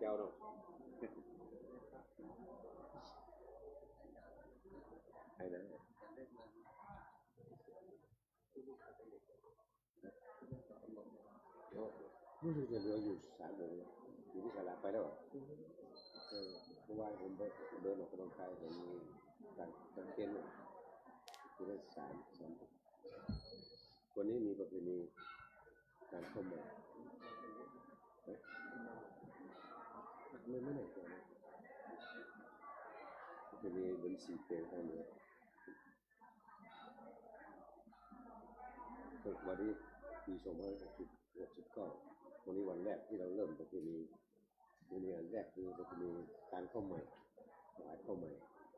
เจ้าเนาะไอ้นั้นรู้สึกจะเหลืออยู่3 โมงอยู่ที่ศาลาไปแล้วเมื่อวานผมเดินออกกำลังกายเห็นการเต้นอยู่ได้สามวันนี้มีประเพณีการเข้ามาไม่แน่ใจประเพณีเดินสีเพลงทางเหนือวันนี้ปี2569วันนี้วันแรกที่เราเริ่มประเพณีอันแรกคือประเพณีการเข้าใหม่ถวายเข้าใหม่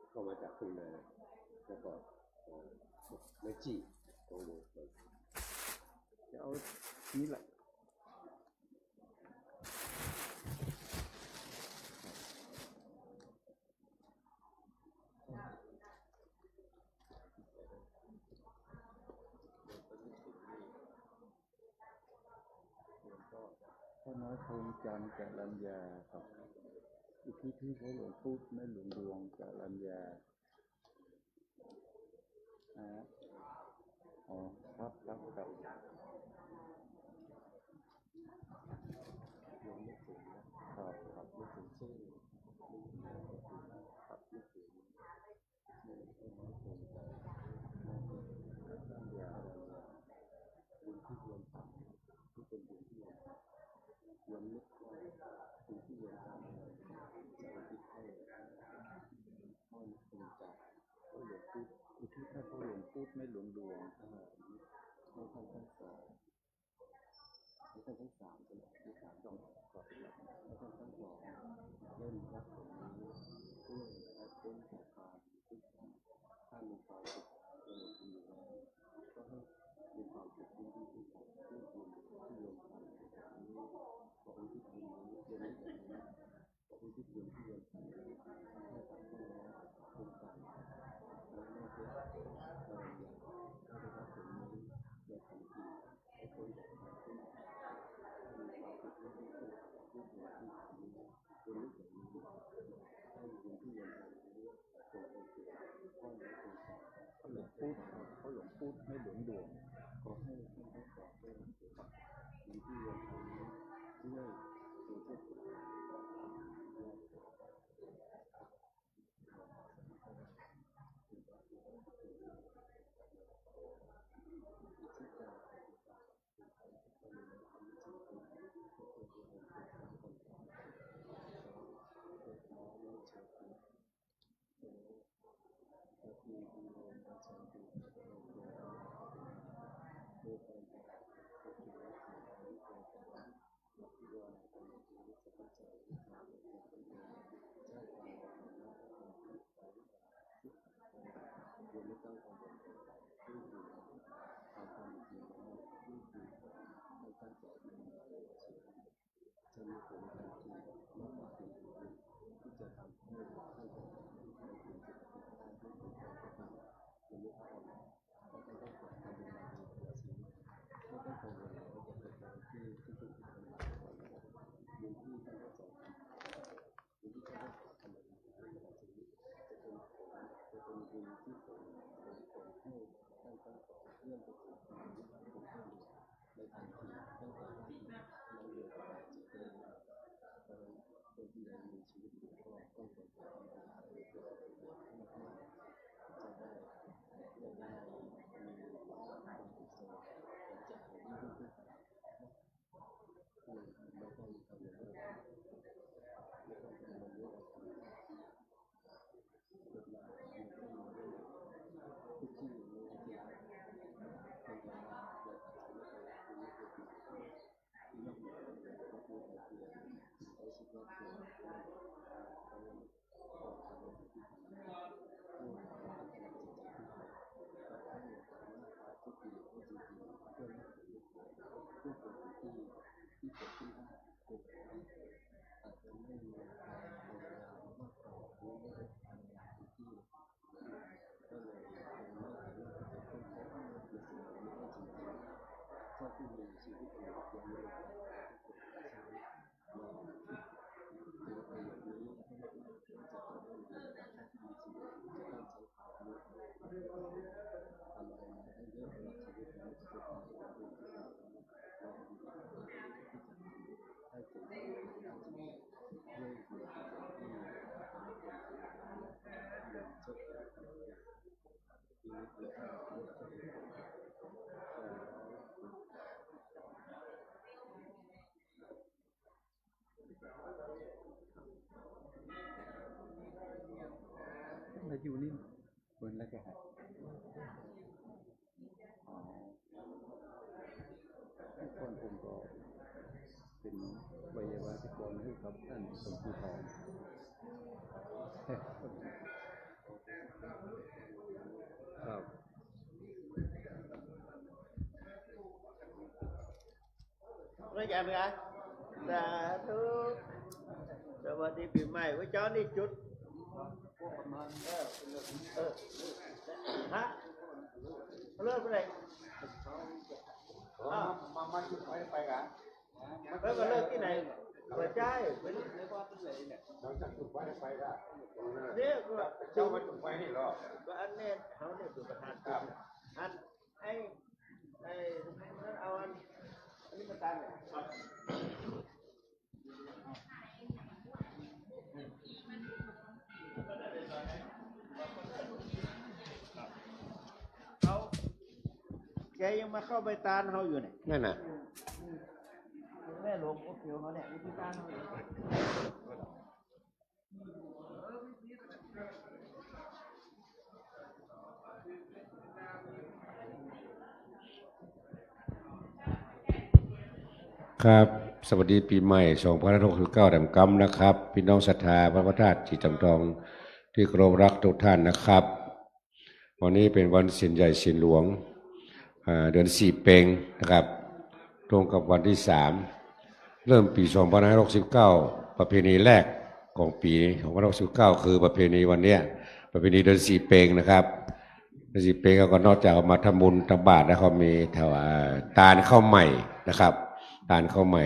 เข้ามาจากทุ่งนาแล้วก็ไม่จี้ตรงนี้จะเอานี้แหละพ่อน้อยคงจันทร์กับลัญญาครับอุทิศที่เขาหลวงพุทธแม่หลวงดวงกับลัญญาอ๋อครับยังไม่ถึงนะครับไม่ถึงชื่อครับไม่ถึงพ่อน้อยคงจันทร์ลัญญาบุญที่รวมทำที่เป็นบุญที่รวมทำรวมนึกว่าบุญที่รวมทำจะอุทิศให้พ่อน้อยคงจันทร์หลวงพุทธอุทิศให้พ่อหลวงพุทธแม่หลวงดวงให้ท่านทั้งสองให้ท่านทั้งสามใช่ไหมที่สามต้องขอบคุณให้ท่านทั้งสองเล่นรับผลนี้ด้วยและพ้นจากการทุกข์ถ้ามีความสุขในชีวิตแล้วก็ให้มีความสุขที่ดีที่สุดด้วยบุญที่รวมกันนี้ขออุทิศบุญนี้เพื่อให้แก่นี้ขออุทิศบุญที่รวมกันนี้ให้กับพ่อแม่ทุกท่านและแม่เพื่อนเราอยากให้ได้รับผลนี้โดยทันทีให้พ้นจากความทุกข์มีความสุขที่ดีที่สุดด้วยบุญที่ทำนี้บุญนี้อย่างนี้ให้บุญที่รวมกันนี้จงเป็นสุขพ่อแม่คงจันทร์พ่อหลวงพุทธแม่หลวงดวงขอให้ท่านทั้งสองได้รับผลบุญที่รวมกันนี้ด้วยตัวเจ้าคุณยังไม่ต้องกังวลด้วยบุญการทำจริงแล้วด้วยบุญให้ตั้งใจดูแลตัวเองจะมีผลทันทีมากกว่าเป็นบุญที่จะทำให้ท่านทั้งสองในถึงจุดที่ได้ด้วยบุญการกระทำยังไม่พอเราต้องปรับการดูแลตัวชีวิตไม่ต้องกังวลว่าจะเป็นการที่ทุกคนทำได้บุญที่ท่านทั้งสองบุญที่ท่านทั้งสองทำมาในชีวิตจะเป็นบุญที่ส่งผลให้ท่านทั้งสองเลื่อนไปสู่ความยุติธรรมของท่านในทันทีตั้งแต่ที่เราเรียนสบายใจได้คนที่ยังมีชีวิตอยู่ก็ต้องควรจะทำงานในตัวเองให้มากๆจะได้มีความสุขสงบหลังจากที่ขึ้นไปไม่ต้องกังวลเรื่องไม่ต้องกังวลเรื่องอะไรเกิดมาไม่ต้องมาเรื่องทุกที่มีที่รักเป็นธรรมดาอย่าตัดสินใจคุณไม่เคยผิดที่นอกเหนือจากพระพุทธเจ้าใช้ชีวิตตัวเขาทำในสิ่งที่ทำได้เพื่อการพัฒนาจิตใจที่เขาและให้สามารถละทุกข์ได้จริงๆเพื่อให้ถึงเพื่อเป็นที่เกิดขึ้นได้เป็นอาจจะไม่มีการพยายามมากพอหรือไม่ได้ทำงานที่ก็เลยยังไม่สามารถที่จะค้นพบในสิ่งเหล่านี้ได้จริงๆถ้าผู้มีชีวิตอยู่ยังมีโอกาสที่จะใช้มาคิด อยู่นี่เปิดแล้วแกหายก่อนผมก็เป็นวัยวะที่ก่อนให้ครับท่านสมภูทองครับ nói chào mình ơi là thứ rồi mà đi bị mày với chó đi chút hả lên bên nàyมันจุดไฟไปกัน phải mà lên cái này phải trái phảiหลังจากจุดไฟไปกัน nếu เจ้ามาจุดไฟนี่หรอ có anh nên không nên tụi bạn anh nó ao anh đi mà tan này không cái nhưng mà không bay tan thôi rồi này นั่นน่ะ แม่หลวงก็เขียวเขาเนี่ยวิธีการเขาเนี่ย ครับสวัสดีปีใหม่2569 แด่มกัมนะครับพี่น้องศรัทธาพระพุทธธาตุจิตจำทองที่เคารพรักทุกท่านนะครับวันนี้เป็นวันศีลใหญ่ศีลหลวงเดือนสี่เพ็งนะครับตรงกับวันที่3เริ่มปี2569ประเพณีแรกของปี2569คือประเพณีวันนี้ประเพณีเดือนสี่เพ็งนะครับเดือนสี่เพ็งก็นอกจากมาทำบุญทำบาตรแล้วเขามีถวายตาลข้าวใหม่นะครับตาลข้าวใหม่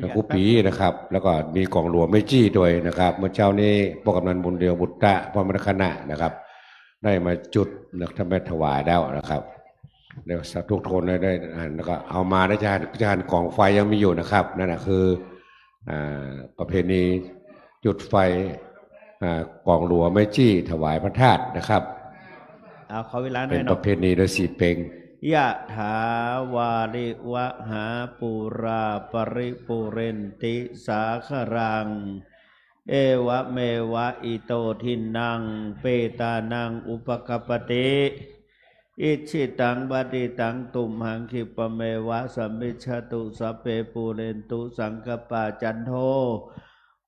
แล้วครูปีนะครับแล้วก็มีกล่องหลวงไม่จี้ด้วยนะครับเมื่อเช้านี้พวกกำนันบุญเดียวบุตรพระมรคณะนะครับได้มาจุดนักทำให้ถวายแล้วนะครับเดี๋ยวทุกคนได้แล้วก็เอามาได้จานกล่องไฟยังมีอยู่นะครับนั่นแหะคือประเพณีจุดไฟกล่องหลวงไม่จี้ถวายพระธาตุนะครับเป็นประเพณีโดยสี่เพ็งยะถาวาริวะหาปุราปริปุเรนติสาครังเอวะเมวะอิโตทินังเปตานังอุปกปติอิชิตังบดิตังตุมหังคิปเมวะสัมมิชตุสัพเพปุเรนตุสังกปาจันโท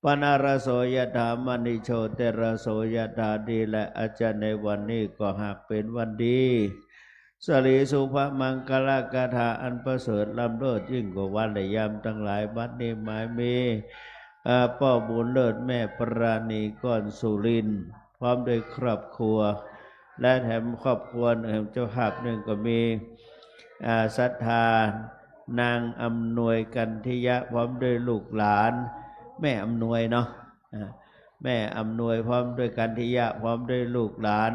ปนารโสยถามณิโชเตระโสยถาดีและอาจารย์ในวันนี้ก็หากเป็นวันดีสรีสุภมังคลกถาอันประเสริฐล้ำเลิศยิ่งกว่าวันและยามทั้งหลายบัดนี้หมายมีพ่อบุญเลิศแม่ปราณีก้อนสุรินทร์พร้อมด้วยครอบครัวและแถมครอบครัวแห่งเจ้าภาพหนึ่งก็มีศรัทธานางอำนวยกันทิยะพร้อมด้วยลูกหลานแม่อำนวยเนาะแม่อำนวยพร้อมด้วยกันทิยะพร้อมด้วยลูกหลาน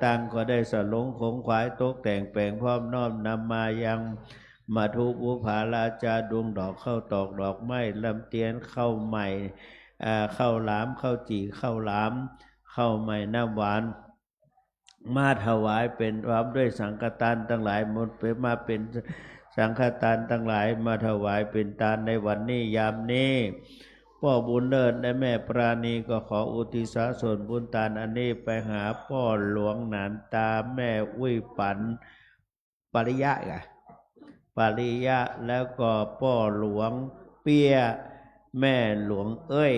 ต่างก็ได้สลงของขวายตกแต่งแปลงพร้อมน้อมนำมายังมาทุบุภาราจาดวงดอกเข้าตอกดอกไม้ลำเตียนเข้าใหม่เข้าหลามเข้าจีเข้าหลามเข้าใหม่น้ำหวานมาถวายเป็นพร้อมด้วยสังฆทานทั้งหลายหมดไปมาเป็นสังฆทานทั้งหลายมาถวายเป็นทานในวันนี้ยามนี้พ่อบุญเลิศและแม่ปราณีก็ขออุทิศส่วนบุญทานอันนี้ไปหาพ่อหลวงหนานตาแม่อุ้ยปันปริยะแล้วก็พ่อหลวงเปียแม่หลวงเอ้ย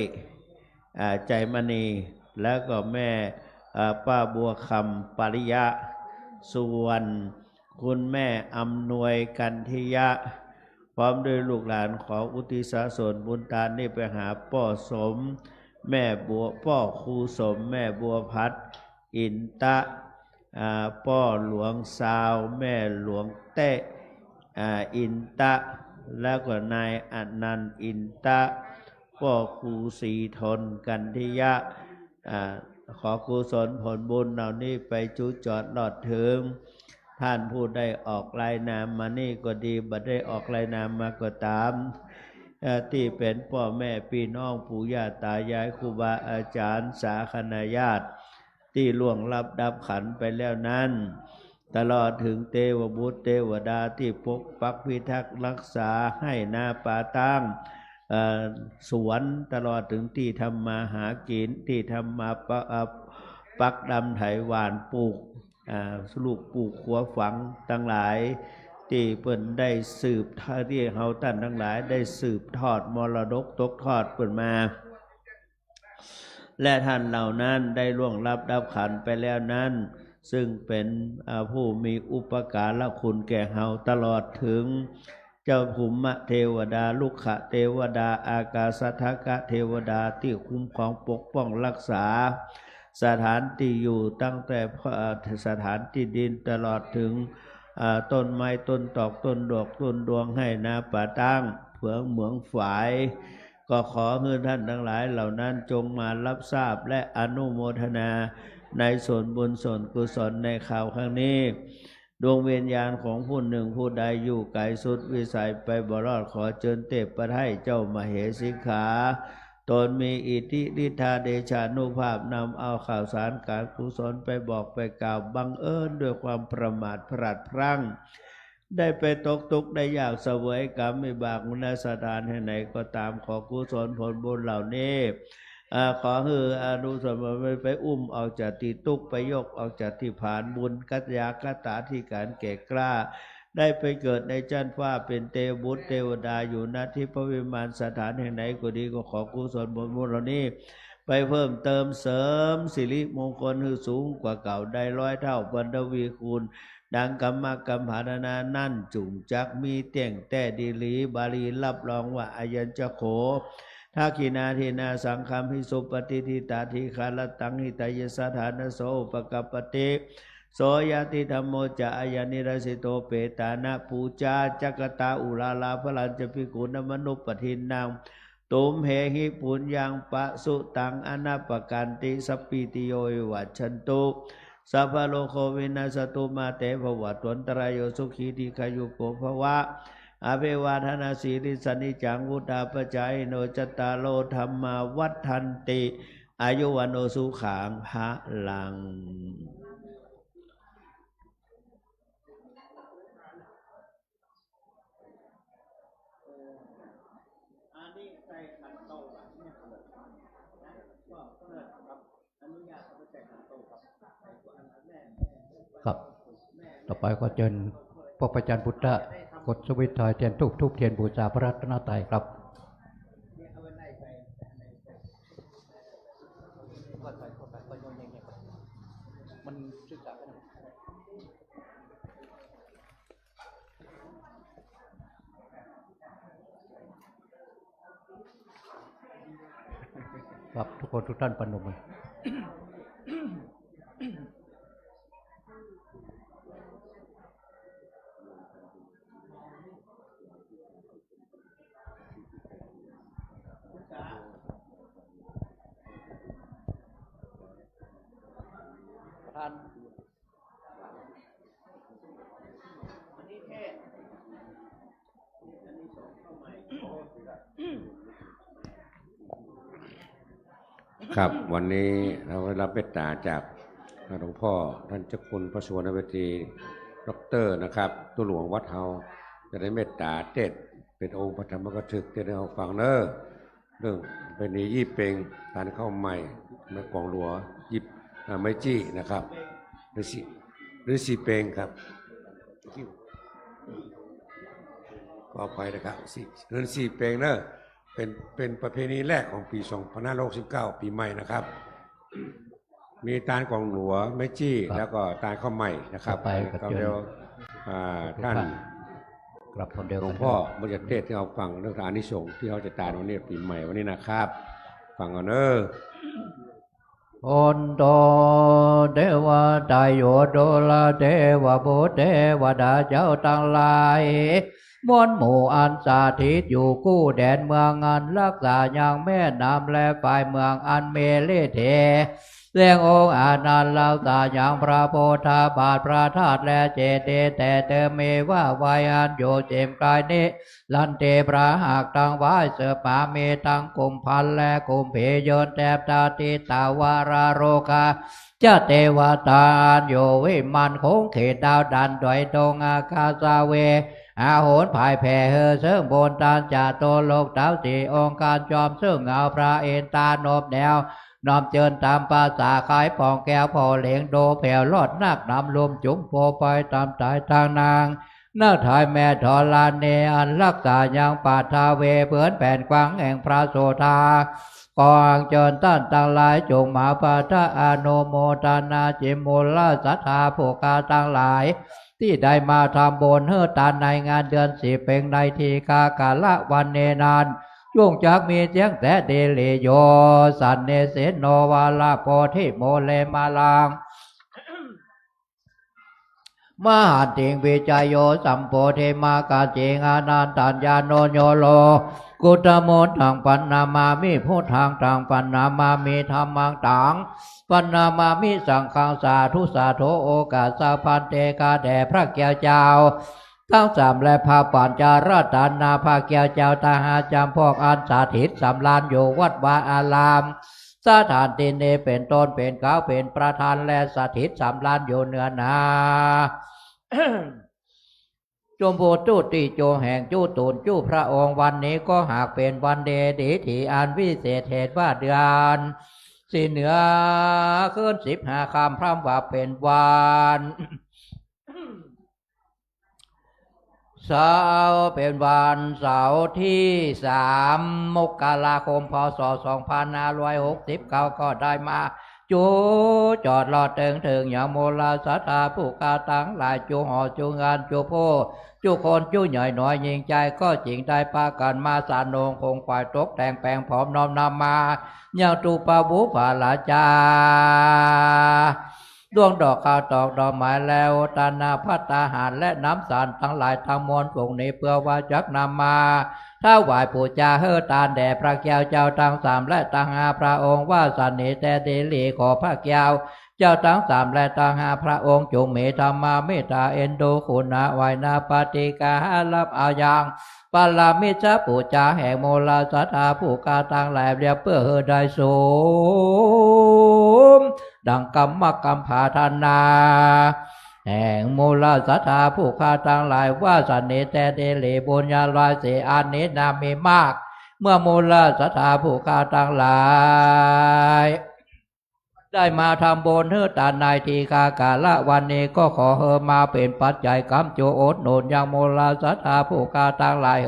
ใจมณีแล้วก็แม่ป้าบัวคำปริยะส่วนคุณแม่อำนวยกันทิยะพร้อมด้วยลูกหลานขออุทิศส่วนบุญทานนี้ไปหาพ่อสมแม่บัวพ่อครูสมแม่บัวพัดอินตะพ่อหลวงสาวแม่หลวงเตะอินตะแล้วก็นายอนันต์อินตะพ่อครูศรีทนกันทิยะขอกุศลผลบุญเหล่านี้ไปจุจอดหลอดถึงท่านผู้ได้ออกรายนามมานี่ก็ดีบัดได้ออกรายนามมาก็ตามที่เป็นพ่อแม่พี่น้องปู่ย่าตายายครูบาอาจารย์สาคณาญาติที่ล่วงลับดับขันไปแล้วนั้นตลอดถึงเทวบุตรเทวดาที่ปกปักพิทักษ์รักษาให้นาป่าตั้งสวนตลอดถึงที่ทำมาหากินที่ทำมา ปักดำไถหวานปลูกลูกปลูกขัวฝังทั้งหลายที่เพิ่นได้สืบที่เฮาท่านทั้งหลายได้สืบทอดมรดกตกทอดเพิ่นมาและท่านเหล่านั้นได้ล่วงลับดับขันไปแล้วนั้นซึ่งเป็นผู้มีอุปการะคุณแก่เฮาตลอดถึงเจ้าภูมิเทวดาลุกขเทวดาอากาศทักกะเทวดาที่คุ้มครองปกป้องรักษาสถานที่อยู่ตั้งแต่สถานที่ดินตลอดถึงต้นไม้ต้นตอกต้นดอกต้นดวงให้นาป่าตั้งเผืองเหมืองฝายก็ขอให้ท่านทั้งหลายเหล่านั้นจงมารับทราบและอนุโมทนาในส่วนบุญส่วนกุศลในข่าวครั้งนี้ดวงวิญญาณของผู้หนึ่งผู้ใดอยู่ไกลสุดวิสัยไปบ่รอดขอเชิญเทพประไทยเจ้ามเหสิกขาตนมีอิทธิฤทธาเดชานุภาพนำเอาข่าวสารการกุศลไปบอกไปกล่าวบังเอิญด้วยความประมาทพลัดพลั้งได้ไปตกทุกข์ได้ยากเสวยกรรมวิบากในสถานแห่งไหนก็ตามขอกุศลผลบุญเหล่านี้ขอให้อนุสมไปอุ้มออกจากที่ทุกข์ไปยกออกจากที่ผ่านบุญกัตยากตาที่การแก่กล้าได้ไปเกิดในจันทร์ฟ้าเป็นเทวบุตรเทวดาอยู่ณที่พระวิมานสถานแห่งไหนก็ดีก็ขอกุศลผลบุญเหล่านี้ไปเพิ่มเติมเสริมสิริมงคลให้สูงกว่าเก่าได้100 เท่าบรรดวีคูณดังกัมมกัมภานานั่นจุ่มจักมีเต่งแต่ดีลีบาลีรับรองว่าอายัญจะโขทักขินาทินาสังคัมหิสุปฏิทิตาทิคาลตังหิตายสถานโสปกัปปติโสยติธรรมโมจะอายันิรสิโตเปตานะปูจาจักตาอุลาลาพลัญจพิกุณมนุปทินนางตุมเหหิปุญญังปะสุตังอนาปกันติสปิติโยวัชชันตุสัพพโลกวินาศตุมาเตภวัตวันตรายโยสุขีติขายุโกภวะอภิวาทนาสีริสนิจังวุธาปจายโนจตารโลธรรมาวัฏันติอายุวันโอสุขังพะลังครับต่อไปก็เชิญพระอาจารย์พุทธะกดสวิตช์ถอยเทียนทูบเทียนบูชาพระรัตนตรัยครับมันศึกษากันครับทุกคนทุกท่านปนมือครับวันนี้เราได้รับเมตตาจากหลวงพ่อท่านเจ้าคุณพระสุวรรณเวทีดร.นะครับตัวหลวงวัดเฮาจะได้เมตตาเทศเป็นองค์พระธรรมกถึกที่เราฟังเนอเรื่องเป็นนี้ยี่เปงทานเข้าใหม่แม่กองหลัวยิบไม่จี้นะครับหรือสีเปงครับก็ไปนะครับเรื่องสีเปงเนอะเป็นประเพณีแรกของปี2569ปีใหม่นะครับมีตาลกองหลัวไม่จี้แล้วก็ตาลข้าวใหม่นะครับก็เดียวท่านหลวงพ่อมรดกเทศที่เราฟังเรื่องอานิสงส์ที่เขาจะตาลวันนี้ปีใหม่วันนี้นะครับฟังเอาเนอะอนโตเทวดาโยโดลาเทวบุตรเทวดาเจ้าทั้งหลายมวลหมู่อันสาธิตอยู่กู้แดนเมืองอันรักษาอย่างแม่น้ำและฝ่ายเมืองอันเมเลเทเรื่ององค์อานันต์รักษาอย่างพระโพธาบาทพระธาตุและเจเตแต่เตเมว่าไวอันโยเจมกายนี้ลันเตพระหักตังไว้เสือป่าเมตังกุมพันและกุมเพยนแทบตาติตาวาราโรคาจะเทวตาโยวิมันคงเขตดาวดันดอยตรงอากาศเวอาโหนภายแผ่เฮอเสื่องบนตานจ่าโตโลกดาวสีองค์การจอมเสื่องเงาพระเอ็นตานบแนว น้อมเจิญตามภาษาขายปองแก้วพอเหลงโดแผ่วลอดนักนำลมจุ่มโปไปตามตายทางนางหน้าถ่ายแม่ทอลานเนอันรักษายังปาทาเวเผือนแผ่นกว้างแห่งพระโสธากองเจิญต้านต่างหลายจงมาปาทะอโนโมทนาจิมุลละสัทธาผู้กาต่างหลายที่ได้มาทำบุญเฮือตานในงานเดือนสิบเป็นในทีกากาละวันเนนานช่วงจากมีเสียงแต่เดลิโยสันเนเสโนวาลาโปธิโมเลมาลังมหาติงวิจายโยสัมโพเทมากาจิงานันตัญญาโนโยโลกุตโมทังปันนามามิพุทธังตังปันนามามิธรรมังตังปันนามามิสังฆังสาธุสาโธโอกาสาพันเตกาแด่พระแก้วเจ้าทั้งสามและพาปัญจาราตานาพระแก้วเจ้าตาหาจำพอกอันสาธิตสำลานอยู่วัดวาอารามสถานที่นี้เป็นต้นเป็นเก้าเป็นประธานและสถิตสำลานอยู่เนื้อนาจมโพจูติโจแห่งจูตูนจูพระองค์วันนี้ก็หากเป็นวันเดดีถีอันวิเศษเหตุว่าเดือนสิเหนือขึ้น15 ค่ำพร่ำว่าเป็นวันเสาร์เป็นวันเสาร์ที่3 มกราคม พ.ศ. 2569ก็ได้มาจูจอดรอเติงถึงอย่างโมลาสัทธาผู้กาตั้งหลายจูห่อจูงานจูโพจูคนจูใหญ่หน่อยยิงใจก็จริงได้ปากันมาสานงคงควายตกแต่งแปลงผอมน้อมนำมาอย่างตูปาบุภาลาจาดวงดอกข้าวตอกดอกไม้แล้วตานาพัตตาหารและน้ำสารทั้งหลายทั้งมวลพวกนี้เพื่อว่าจักนำมาถ้าไหวปูจาเฮอตานแด่พระแก้วเจ้าทั้งสามและตั้งหาพระองค์ว่าสันนิแต่เดลีขอพระแก้วเจ้าทั้งสามและตั้งหาพระองค์จงเมตธรรมาเมตตาเอ็นดูคุณาไวนาปฏิการับเอาอย่างปาลามิจปูจาแห่งโมลาสัทธาผู้กาตั้งหลายเรียบเพื่อเฮอได้สมดังกรรมพาธนาแห่งมูลสัทธาผู้ข้าทั้งหลายว่าสันนิแต่เดลีบุญญาลอยเสอันนี้นามีมากเมื่อมูลสัทธาผู้ข้าทั้งหลายได้มาทำบุญเฮือตานในทีกากาละวันนี้ก็ขอเฮอมาเป็นปัจจัยกำโจอดหนุนยังมูลสัทธาผู้ข้าทั้งหลาย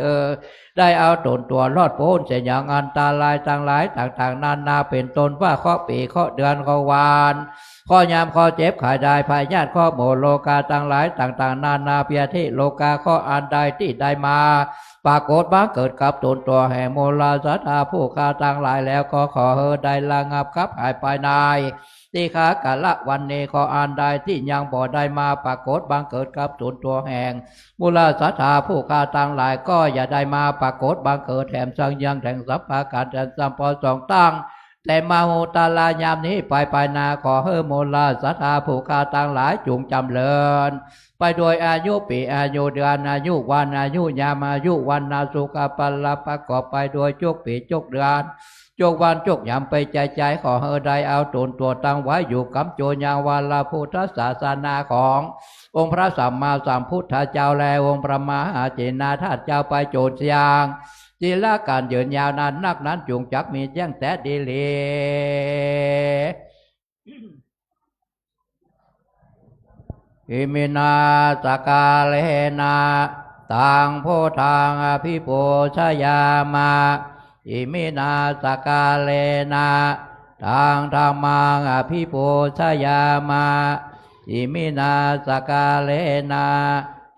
ได้เอาตนตัวรอดพ้นเสียอย่างอันตรายทั้งหลายต่างๆนานาเป็นตนว่าข้อปีข้อเดือนข้อวานข้อยามข้อเจ็บขายได้ภายญาติข้อโมโลกาทั้งหลายต่างๆนานาเพียที่โลกาข้ออันใดที่ได้มาปรากฏบ้างเกิดกับตนตัวแห่งโมลาสัทธาผู้ข้าทั้งหลายแล้วก็ขอเฮอได้ระงับครับหายไปในที่ขากาละวันนี้ข้ออันใดที่ยังบ่ได้มาปรากฏบ้างเกิดกับตนตัวแห่งโมลาสัทธาผู้ข้าทั้งหลายก็อย่าได้มาปรากฏบ้างเกิดแถมสังยังแห่งสัพพาการแทนสัมปอสองตั้งแต่มาโหตาลายามนี้ไปนาขอเฮอโมลาสัทธาผู้ข้าทั้งหลายจุงจำเริญไปโดยอายุปีอายุเดือนอายุวันอายุยามอายุวันนาสุขปัลละประกอบไปโดยจุกปีจุกเดือนจุกวันจุกยามไปใจขอเฮอได้เอาตนตัวตั้งไว้อยู่กับโจยางวาลาพุทธศาสนาขององค์พระสัมมาสัมพุทธเจ้าและองค์พระมหาเจนาธาตุเจ้าไปโจทย์ยางจีละการยืนยาวนานนักนั้นจุงจักมีแจ้งแต่ดีลีอิมินาสกาเลนะตังโพธังอภิปูชยามาอิมินาสกาเลนะตังธรรมังอภิปูชยามาอิมินาสกาเลนะ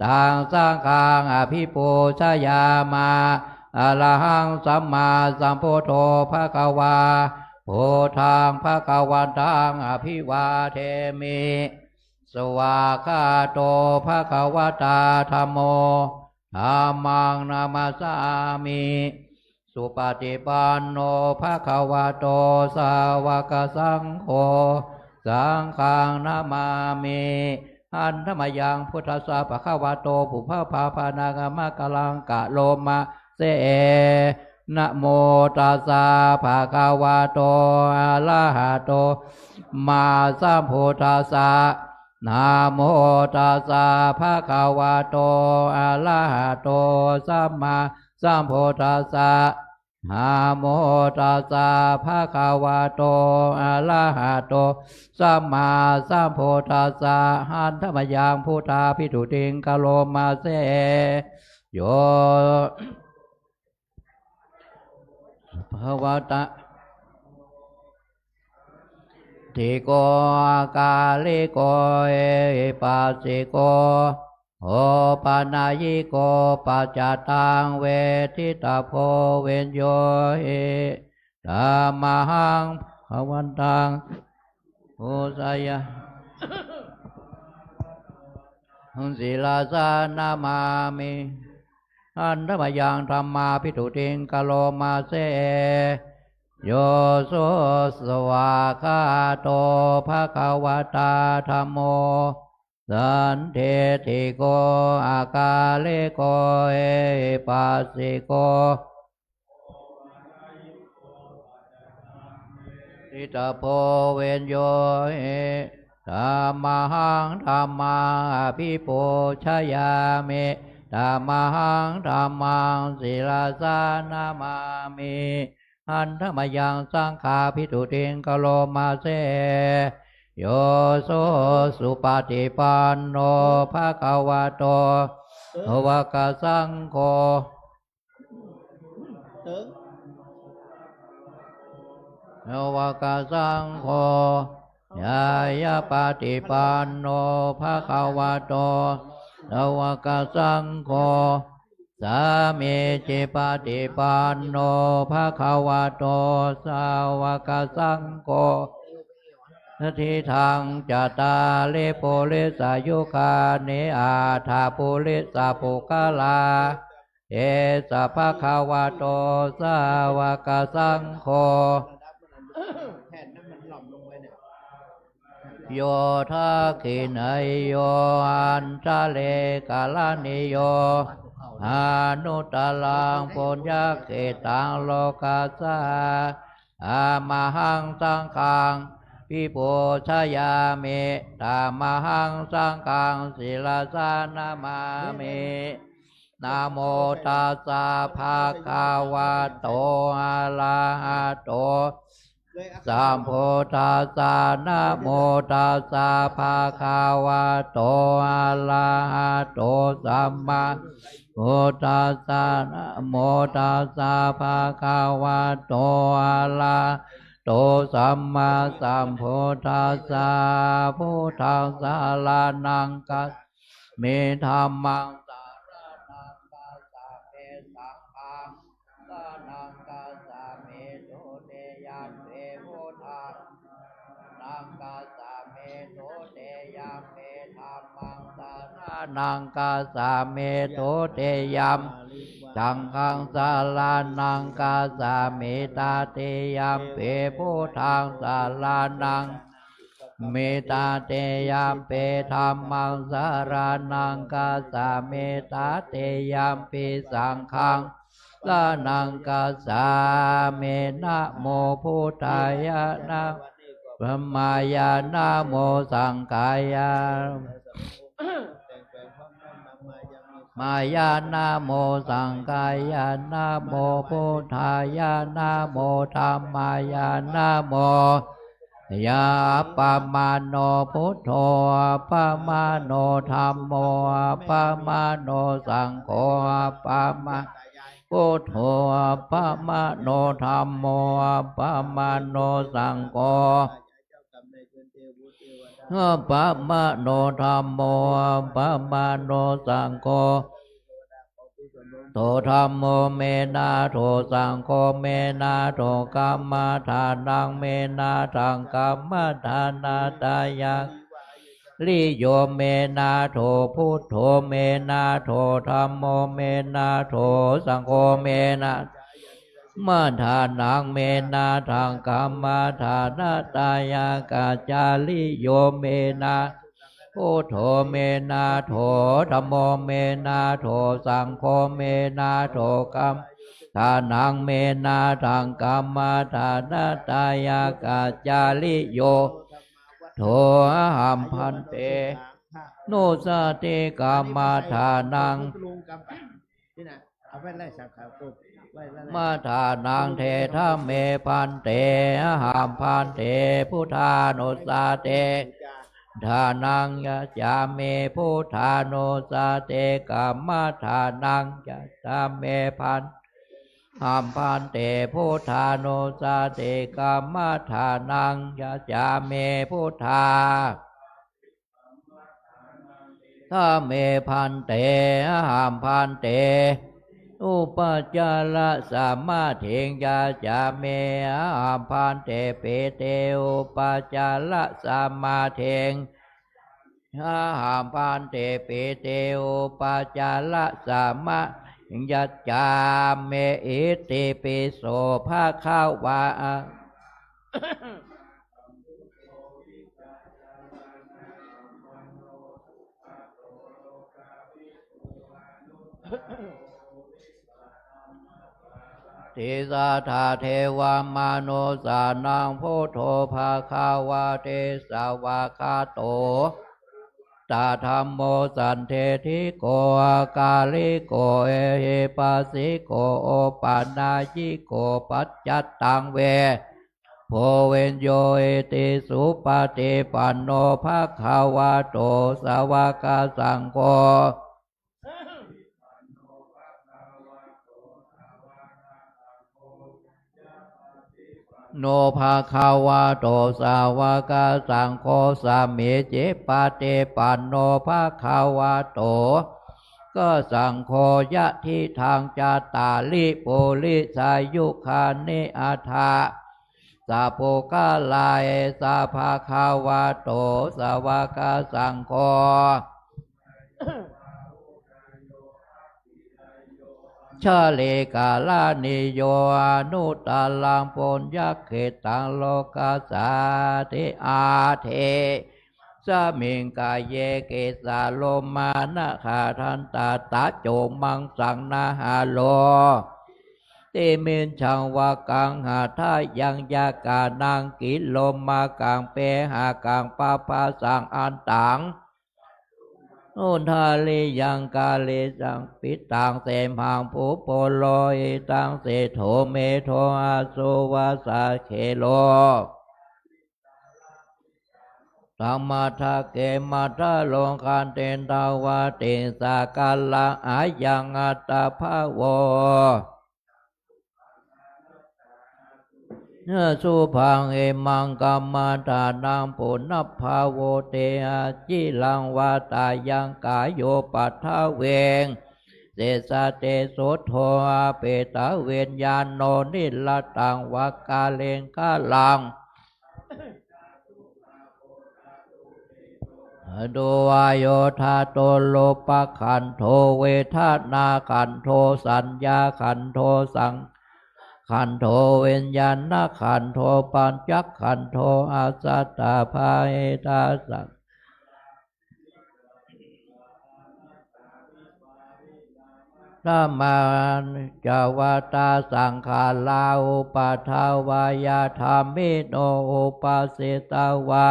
ตังสังฆังอภิปูชยามาอะระหังสัมมาสัมพุทโธภควาโพธังภควันตังอภิวาเทมิสวากขาโตภควตาธัมโมธัมมังนามัสสามิสุปฏิปันโนภควโตสาวกสังโฆสังฆังนามามิอันธรรมยังพุทธัสสะภควโตภุพพาภานางามะกลังกะโลมะเสนะโมตัสสะภะคะวะโตอะระหะโตมาสัมพุทธัสสะนะโมตัสสะภะคะวะโตอะระหะโตสัมมาสัมพุทธัสสะ นะโมตัสสะภะคะวะโตอะระหะโตสัมมาสัมพุทธัสสะหันธมยังพุทธาภิทุติงกะโลมาเสโยภวตะทิโกกาลิโกเอปัสสิโกโอปานายิโกปัจจตังเวทิตาโพเวนโยเอธัมมังภวันตังโอสยะหุนศิลาสานามามิอันธรรมยังธรรมาภิทุติงกะโลมาเสโยโสสวาคาโตภะคะวะตาธัมโมสันเทติโกอากาลิโกเอปัสสิโกทิตาโพเวนโยเอธัมมังธัมมังอภิปูชยามิธัมมังธัมมังศิลาสานามามิอันธรรมยังสังฆาภิทุติงกะโลมาเสโยโสสุปฏิปันโนภะคะวะโตภะคะสังโฆภะคะสังโฆยายาปฏิปันโนภะคะวะโตภะคะสังโฆสามีจิปฏิปันโนภะคะวะโตสาวกสังโฆทิทังจตาลิปุริสายุคานิอาถาปุริสาปุกะลาเอสะภะคะวะโตสาวกสังโฆโยทาคินัยโยอันทะเลกาลานิโยอนุตตลังปุญญเกตังโลกัสสะอามหังสังฆังภิปูชยามิธัมมังสังฆังศิลาสานามามินะโมตัสสะภะคะวะโตอะระหะโตสัมพุทธัสสะนะโมตัสสะภะคะวะโตอะระหะโตสัมมาพุทธัสสะนะโมตัสสะภะคะวะโตอะระหะโตสัมมาสัมพุทธัสสะพุทธังสารนังกัสเมธัมมังสารนังกัสสะเมสังฆังสารนังกัสสะเมตุเตยัมเปพุทธังนังกัสสะเมตุเตยัมเปธัมมังสารนังกัสสะเมตุเตยัมสังฆังสารนังกัสสะเมตตาเตยัมเปพุทธังสารนังเมตตาเตยัมเปธัมมังสารนังกัสสะเมตตาเตยัมปิสังฆังสารนังกัสสะเมนะโมพุทธายะนะพระมายานะโมสังฆายะมายานะโมสังฆายะนะโมพุทธายะนะโมธัมมายานะโมยาปะมาโนพุทโธปะมาโนธัมโมปะมาโนสังโฆปะมาพุทโธปะมาโนธัมโมปะมาโนสังโฆปะมาโนธัมโมปะมาโนสังโฆโตธัมโมเมนะโตสังโฆเมนะโตกัมมะทานังเมนะทังกัมมะทานาตายังลิโยเมนะโตพุทโธเมนะโตธัมโมเมนะโตสังโฆเมนะมะทานังเมนะทังกัมมะทานาตายากาจาลิโยเมนะพุทโธเมนะโถธัมโมเมนะโถสังโฆเมนะโถกัมทานังเมนะทังกัมมะทานาตายากาจาลิโยโถหัมพันเตโนสติกัมมะทานังนี่นะเอาไปไล่สังขารปุ๊บ มาทานังเทธาเมพันเตหามพันเตพุทธานุสาเตทานังยะจาเมพุทธานุสาเตกัมมาทานังยะจาเมพันหามพันเตพุทธานุสาเตกัมมาทานังยะจาเมพุทธาทาเมพันเตหามพันเตอุปจาระสัมมาเถงยาจาเมหามพันเตเปเตอุปจาระสัมมาเถงหามพันเตเปเตอุปจาระสัมมายัจจาเมอิติปิโสภาคาวาทิสาธาเทวามโนสานังพุทโธภาคาวาเทสาวาคาโตตาธัมโมสันเทธิโกอากาลิโกเอเฮปัสสิโกโอปานายิโกปัจจัตตังเวโพเวนโยเอติสุปฏิปันโนภาคาวาโตสาวกสังโฆโนภาคาวาโตสาวกสังโฆสามิจิปฏิปันโนภาคาวาโตก็สังโฆยะทิทางจาตาลิปุริสายุคานิอาทาสาโภกาลายสาภาคาวาโตสาวกสังโฆชาเลกาลานิโยอนุตาลังปุญญเขตังโลกาสาธิอาเทสมิงกายเยเกสาโลมานะขาทันตาตาโจมังสังนาหาโลติมินชังวากังหาทายังยากานังกิโลมากังเปหากังปาปาสังอันตังอุทาลิยังกาลิสังปิตังเสมังภูโปโลอิตังเสโทเมโทอาสุวาสาเคโลตัมมาทาเกมาทาโลคันเตนทาวาเตสากาลังอายังอัตตาภาวเนื้อสุพังเอมังกัมมาทานังปุณพภาวเตอาจิลังวาตายังกายโยปัทธเวงเสสะเตโสโทอาเปตะเวนญาโนนิลตังวากาเลงกาลังโดวายโยธาโตโลปะขันโทเวทนาขันโทสัญญาขันโทสังขันโทเวิญญาณขันโทปัญจขันโทอาสัตตาภาเอตาสังนามาจาวตาสังขาราอุปาทาวายาธรรมิโนอุปาเสตาวา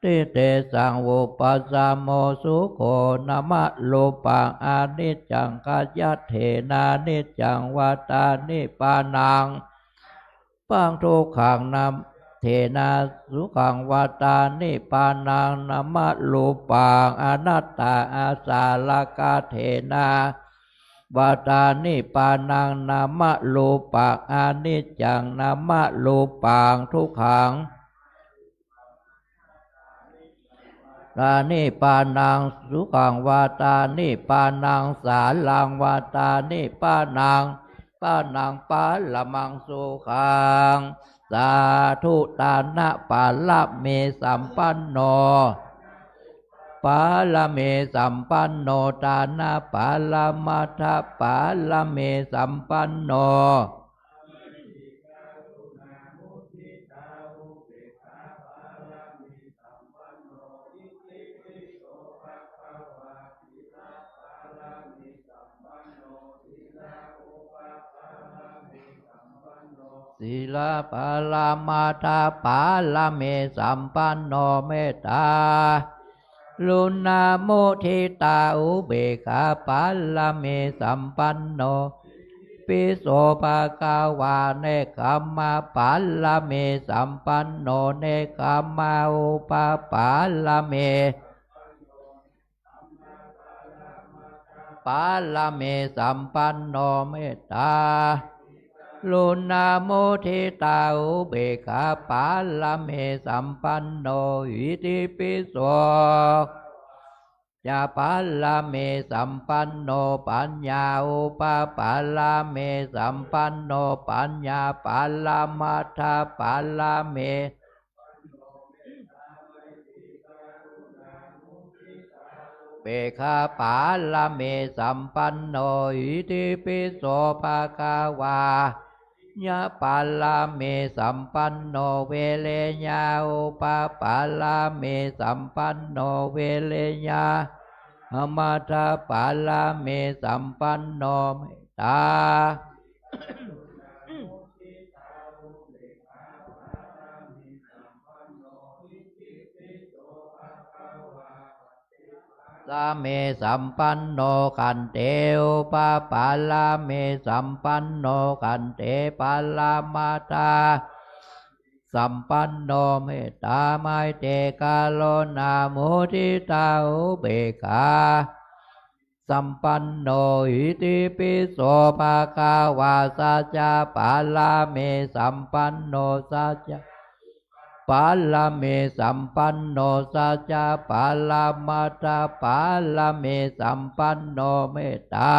ติเตสังอุปสามโมสุโขนะมะโลปังอานิจจังกัจจเถนานิจจังวัตานิปานังปังทุกขังนัมเถนาสุขังวัตานิปานังนะมะโลปังอนัตตาอาสาลกาเถนาวัตานิปานังนะมะโลปังอานิจจังนะมะโลปังทุกขังตานิปานังสุขังวาตานิปานังสาลังวาตานิปานังปานังปาละมังสุขังสาธุตานะปาละเมสัมปันโนปาละเมสัมปันโนตานะปาละมัทธปาละเมสัมปันโนศีลปาลามาตาปาลาเมสัมปันโนเมตตาลุนาโมทิตาอุเบกขาปาลาเมสัมปันโน ปิโสภะคะวาเนกขัมมาปัลลเมสัมปันโนเนกขัมมาอุปปัลลเมปัลลเมสัมปันโนเมตตาลุนาโมทิตาอุเบกขาปัลลเมสัมปันโนอิติปิโสจะปัลลเมสัมปันโนปัญญาอุปปัลลเมสัมปันโนปัญญาปัลลมัทธปัลลเมเปคาปัลลเมสัมปันโนอิติปิโสภะคะวายะปัลลเมสัมปันโนเวเลญาอุปปัลลเมสัมปันโนเวเลญาอมัตถปัลลเมสัมปันโนเมตตาสาเมสัมปันโนขันเตอุปปัลลเมสัมปันโนขันเตปัลลมัตตาสัมปันโนเมตตาไมเตกาโลนามุทิตาอุเบกขาสัมปันโนอิติปิโสภะคะวาสัจจะปัลลเมสัมปันโนสัจจะปัลลเมสัมปันโนสัจจะปัลลมัตตปัลลเมสัมปันโนเมตตา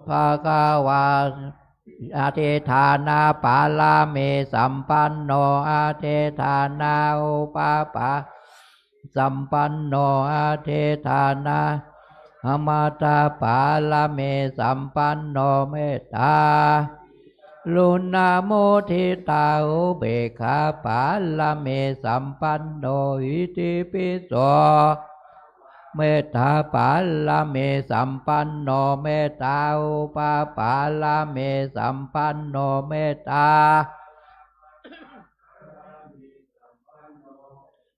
ภะคะวาอธิฐานาปัลลเมสัมปันโนอธิฐานาอุปปัลสัมปันโนอธิฐานาอมัตตปัลลเมสัมปันโนเมตตาลุนาโมทิตาอุเบกขาปัลลเมสัมปันโนอิติปิโสเมตตาปัลลเมสัมปันโนเมตตาอุปปัลลเมสัมปันโนเมตตา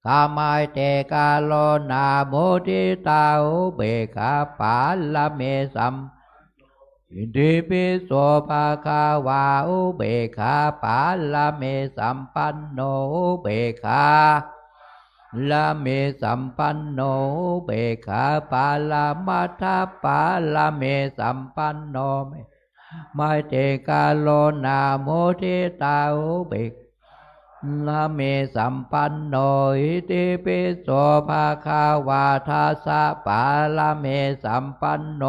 กามายเตกาโลนาโมทิตาอุเบกขาปัลลเมสัมอิติปิโสภะคะวาอุเบกขาปัลลเมสัมปันโนอุเบกขาละเมสัมปันโนอุเบกขาปัลลมัทธปัลลเมสัมปันโนเมไมเตกาโลนาโมทิตาอุเบกละเมสัมปันโนอิติปิโสภะคะวาทัสสะปัลลเมสัมปันโน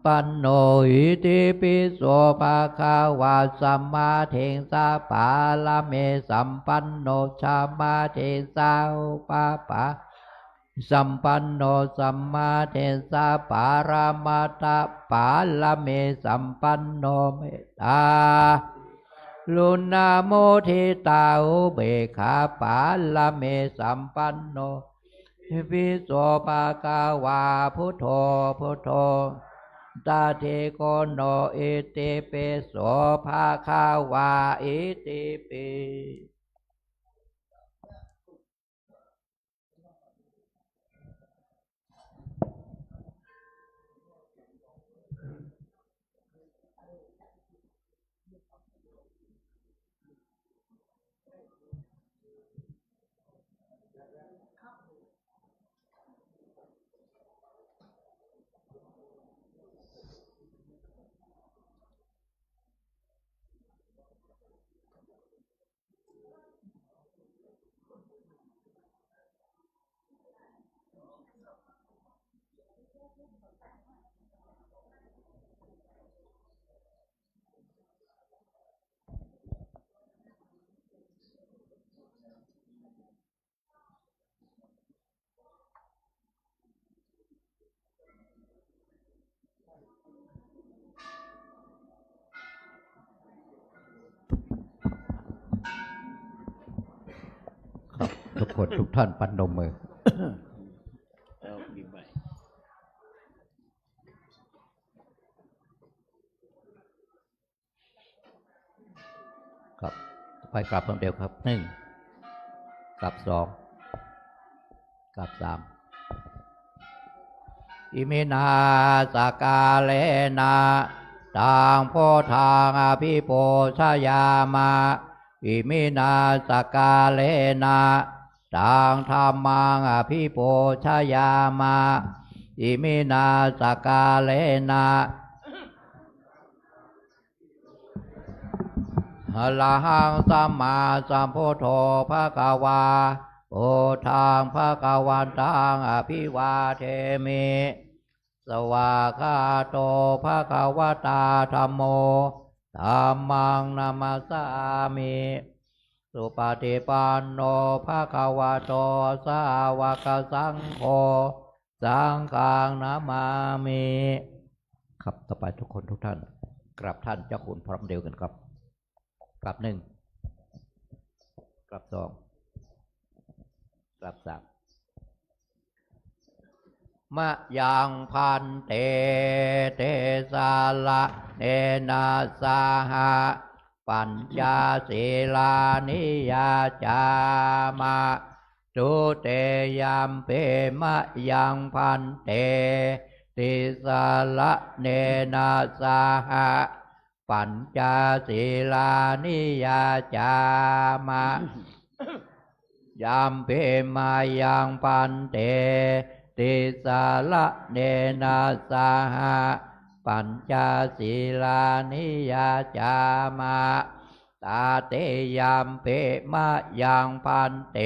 ปันโนอิติปิโสภะคะวาสัมมาเทสะปัลลเมสัมปันโนสัมมาเทสะอุปปะสัมปันโนสัมมาเทสะปารามัตถปัลลเมสัมปันโนเมตตาลุนาโมทิตาอุเบกขาปัลลเมสัมปันโนวิโสภะคะวาพุทโธพุทโธตาเทโกโนอิติปิโสภะคะวาอิติปิทุกคนทุกท่านปนมมือ แล้วปีใหม่ ครับไปกลับเพิ่มเดียวครับ1กลับ2กลับ3อิมินาสกาเลนะทางโพทางอภิโพชยามาอิมินาสกาเลนะทางธรรมังอภิโพชยามาอิมินาสกาเลนะอะระหังสัมมาสัมพุทโธภะคะวาโอทางภะคะวันตังอภิวาเทมิสวากขาโตภะคะวตาธัมโมธัมมังนามัสสามิสุปฏิปันโนภะคะวะโตสาวกสังโฆสังฆังนามามิครับต่อไปทุกคนทุกท่านกราบท่านเจ้าคุณพร้อมเดียวกันครับกลับ1กลับ2กลับ3มะยังพันเตเตสาละเนนะสาหะปัญจศีลานิยาจามะตุเตยัมเปมะยังพันเตติสาละเนนะสาหะปัญจศีลานิยาจามะยัมเปมายังปันเตติสาละเนนะสาหะปัญจศีลานิยาจามะตาเตยัมเปมายังปันเต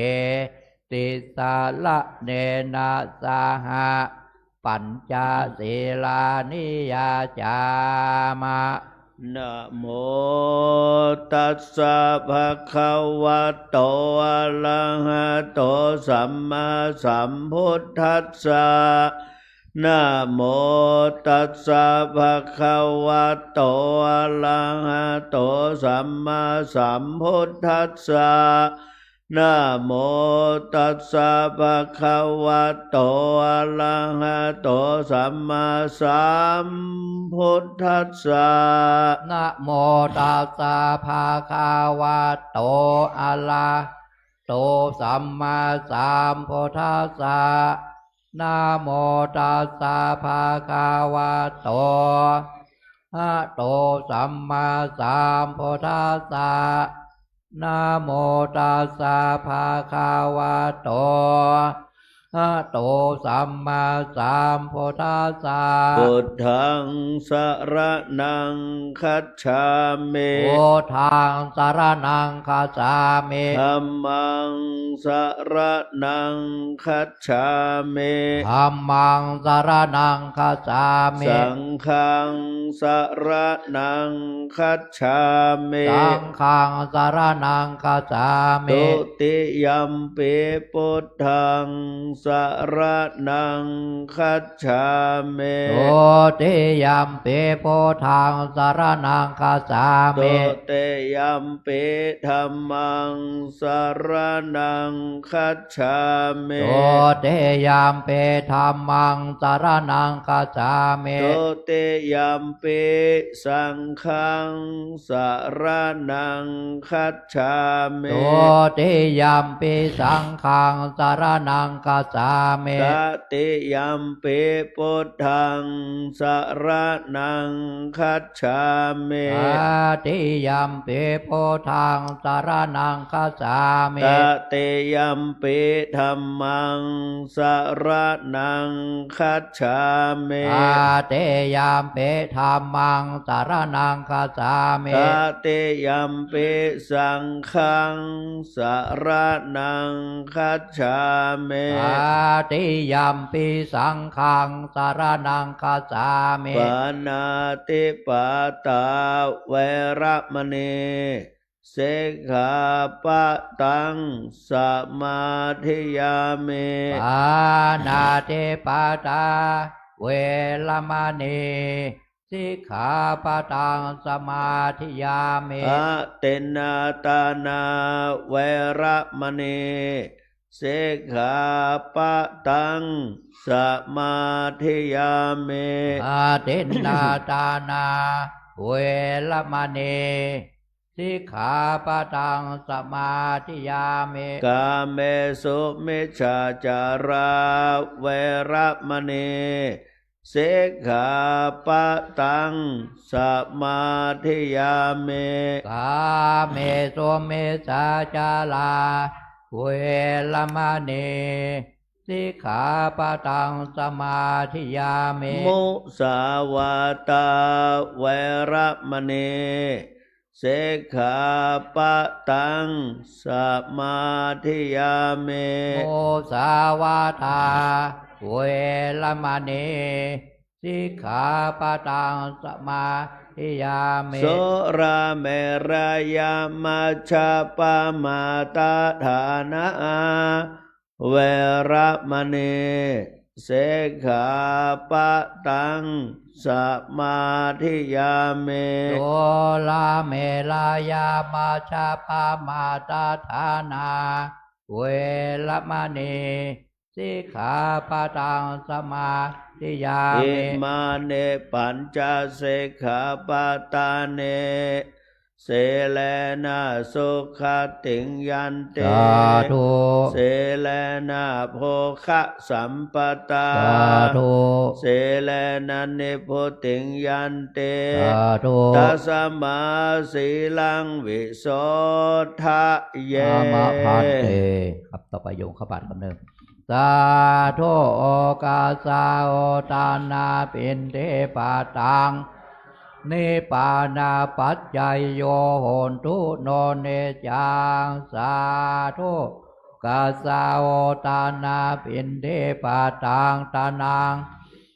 ติสาละเนนะสาหะปัญจศีลานิยาจามะนะโมตัสสะภะคะวะโตอะระหะโตสัมมาสัมพุทธัสสะนะโมตัสสะภะคะวะโตอะระหะโตสัมมาสัมพุทธัสสะนะโมตัสสะภะคะวะโตอะระหะโตสัมมาสัมพุทธัสสะนะโมตัสสะภะคะวะโตอะระโตสัมมาสัมพุทธัสสะนะโมตัสสะภะคะวะโตอะโตสัมมาสัมพุทธัสสะนะโมตัสสะภะคะวะโตอะโตสัมมาสัมพุทธัสสะพุทธังสรณังคัจฉามิพุทธังสรณังคัจฉามิธัมมังสรณังคัจฉามิธัมมังสรณังคัจฉามิสังฆังสรณังคัจฉามิสังฆังสรณังคัจฉามิตุติยัมปิพุทธังสรณังคัจฉามิตุติยัมปิพุทธังสรณังคัจฉามิตุติยัมปิธัมมังสรณังคัจฉามิตุติยัมปิธัมมังสรณังคัจฉามิตุติยัมปิสังฆังสรณังคัจฉามิตุติยัมปิสังฆังสรณังคัจฉามิตติยัมปิพุทธังสรณังคัจฉามิตติยัมปิพุทธังสรณังคัจฉามิตติยัมปิธัมมังสรณังคัจฉามิตติยัมปิธัมมังสรณังคัจฉามิตติยัมปิสังฆังสรณังคัจฉามิตติยัมปิสังฆังสรณังคัจฉามิปานาติปาตาเวระมณีสิกขาปะทังสมาธิยามิปานาติปาตาเวรมณีสิกขาปะทังสมาธิยามิอะตินนาตานาเวระมณี เสขาปะตังสมาธิยามิ อาทินนาตานาเวรมณีสิกขาปะทังสมาธิยามิ กาเมสุมิจฉาจาราเวระมณีสิกขาปะตังสมาธิยามิ กาเมสุมิจฉาจาราเวรมณีสิกขาปะทังสมาธิยามิ มุสาวาตาเวระมณีสิกขาปะตังสมาธิยามิ โมสาวาทาเวรมณีสิกขาปะทังสมาธิยามิ โสราเมรยามัชฌปปามาตาฐานะเวระมณีสิกขาปะตังสมาธิยามิ โสลาเมลายามาชาปามาตาฐานาเวรมณีสิกขาปะทังสมาธิยา อิ มิ มาเนปัญจสิกขาปตาเนเสเลนะสุขติงยันเต สาธุ เสเลนะโภคะสัมปตา สาธุ เสเลนะนิพพุติงยันเต สาธุ ตัสมาสีลังวิโสทะเย อามาพันเตครับต่อไปโยงขบัดคำเดิมสาธุโอกาสาโอตานาปินเทปาตังนิปานาปัจจัยโยโหนทุโนเนจังสาธุกาสาโอตานาปินเทปาตังตานัง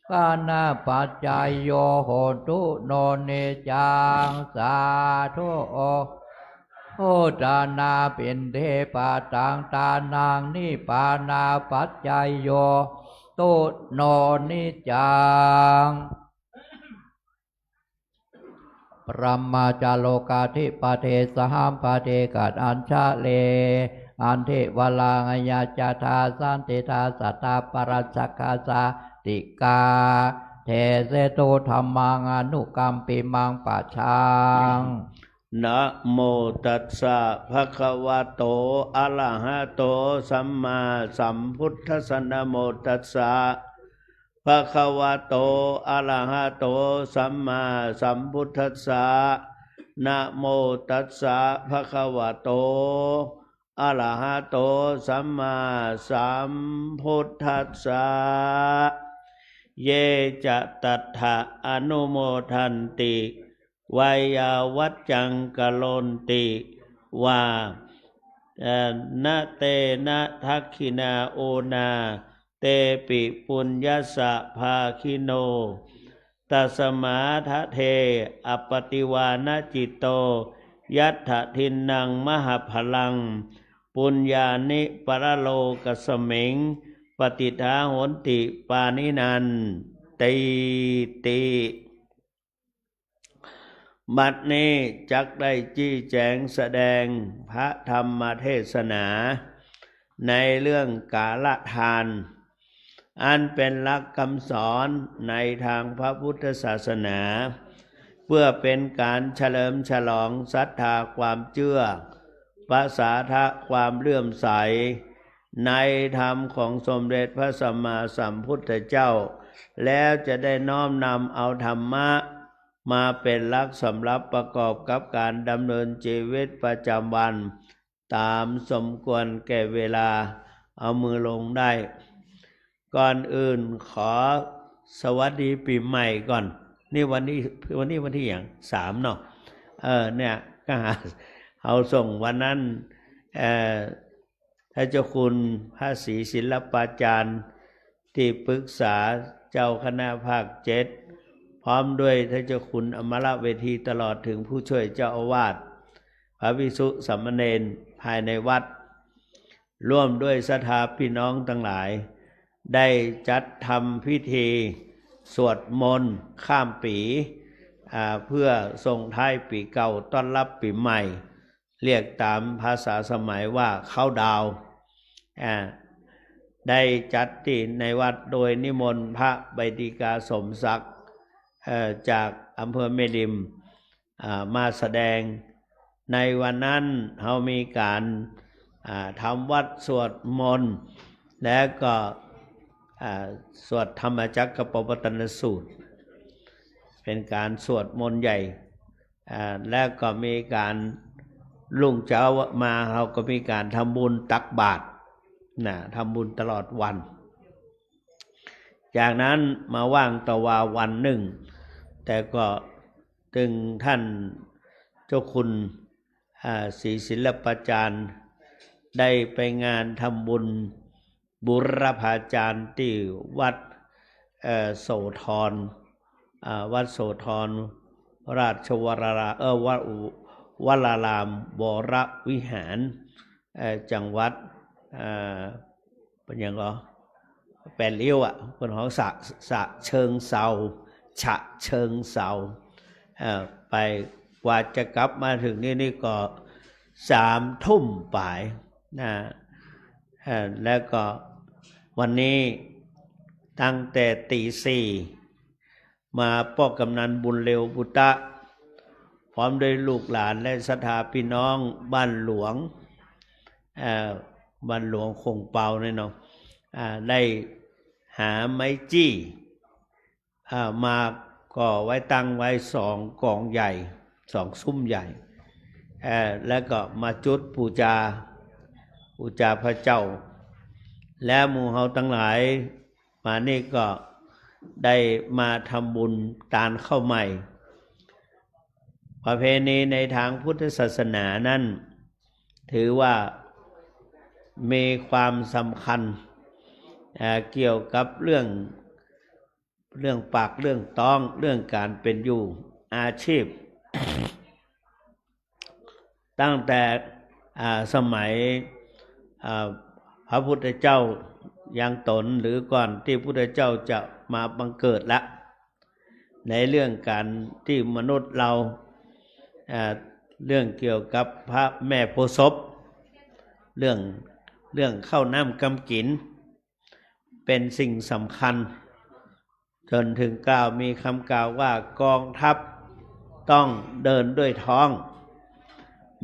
ปานาปัจจัยโยโหนทุโนเนจังสาธุโอตานาเป็นเทปาตังตานางนิปานาปัจจัยโยตุโนนิจังปรมาจาโลกาธิปเทสหัมปเทกัดอัญชะเลอันเทวลางยาจาทาสันติทาสัตตาปรัสสกาสาติกาเทเสตุธรรมังอนุกรรมปิมังปัจฉัง นะโมตัสสะภะคะวะโตอะระหะโตสัมมาสัมพุทธัสสะนะโมตัสสะภะคะวะโตอะระหะโตสัมมาสัมพุทธัสสะนะโมตัสสะภะคะวะโตอะระหะโตสัมมาสัมพุทธัสสะเยจะตัทธะอนุโมทันติวายาวัจจังกะโลนติว่านะเตนะทักขินาโอนาเตปิปุญญสะภาคิโนตัสมาทะเทอปติวานจิตโตยัตถทินนังมหพลังปุญญานิปรโลกสมิงปฏิทาโหนติปานินันติติบัดนี้จักได้จี้แจงแสดงพระธรรมเทศนาในเรื่องกาลทานอันเป็นหลักคำสอนในทางพระพุทธศาสนาเพื่อเป็นการเฉลิมฉลองศรัทธาความเชื่อภาษาทะความเลื่อมใสในธรรมของสมเด็จพระสัมมาสัมพุทธเจ้าแล้วจะได้น้อมนำเอาธรรมะมาเป็นหลักสำหรับประกอบกับการดำเนินชีวิตประจำวันตามสมควรแก่เวลาเอามือลงได้ก่อนอื่นขอสวัสดีปีใหม่ก่อนนี่วันนี้วันที่อย่าง3เนาะเนี่ยก็หาเอาส่งวันนั้นท่านเจ้าคุณพระศรีศิลปาจารย์ที่ปรึกษาเจ้าคณะภาค7พร้อมด้วยท่านเจ้าคุณอมรเวทีตลอดถึงผู้ช่วยเจ้าอาวาสพระภิกษุสามเณรภายในวัดร่วมด้วยศรัทธาพี่น้องทั้งหลายได้จัดทำพิธีสวดมนต์ข้ามปีเพื่อส่งท้ายปีเก่าต้อนรับปีใหม่เรียกตามภาษาสมัยว่าเข้าดาว ได้จัดที่ในวัดโดยนิมนต์พระใบดิกาสมศักดิ์จากอำเภอแม่ริมมาแสดงในวันนั้นเรามีการทำวัดสวดมนต์และก็สวดธรรมจักรปวัตตนสูตรเป็นการสวดมนต์ใหญ่และก็มีการรุ่งเช้ามาเราก็มีการทำบุญตักบาตรทำบุญตลอดวันจากนั้นมาว่างตะวาวันหนึ่งแต่ก็ถึงท่านเจ้าคุณศรีศิลปาจารย์ได้ไปงานทำบุญบุรพาจารย์ที่วัดโสธรวัดโสธรราชวรวรารามวรวิหารจังหวัดเป็นยังไงแปดเลี้ยวเป็นของสะเชิงเซาฉะเชิงเซาไปกว่าจะกลับมาถึงนี่ก็3 ทุ่มป่ายแล้วก็วันนี้ตั้งแต่ตี 4มาป้อกำนันบุญเร็วบุตะพร้อมด้วยลูกหลานและศรัทธาพี่น้องบ้านหลวงคงเปาเนี่ยเนาะได้หาไม้จี้มาก่อไว้ตั้งไว้2 กองใหญ่2 ซุ้มใหญ่แล้วก็มาจุดปูจาพระเจ้าและหมู่เฮาทั้งหลายมานี่ก็ได้มาทำบุญตานข้าวใหม่ประเพณีในทางพุทธศาสนานั้นถือว่ามีความสำคัญเกี่ยวกับเรื่องปากเรื่องท้องเรื่องการเป็นอยู่อาชีพ ตั้งแต่สมัยพระพุทธเจ้ายังตนหรือก่อนที่พระพุทธเจ้าจะมาบังเกิดละในเรื่องการที่มนุษย์เราเรื่องเกี่ยวกับพระแม่โพธิ์ศพเรื่องข้าวน้ำกำกินเป็นสิ่งสำคัญจนถึงมีคำกล่าวว่ากองทัพต้องเดินด้วยท้อง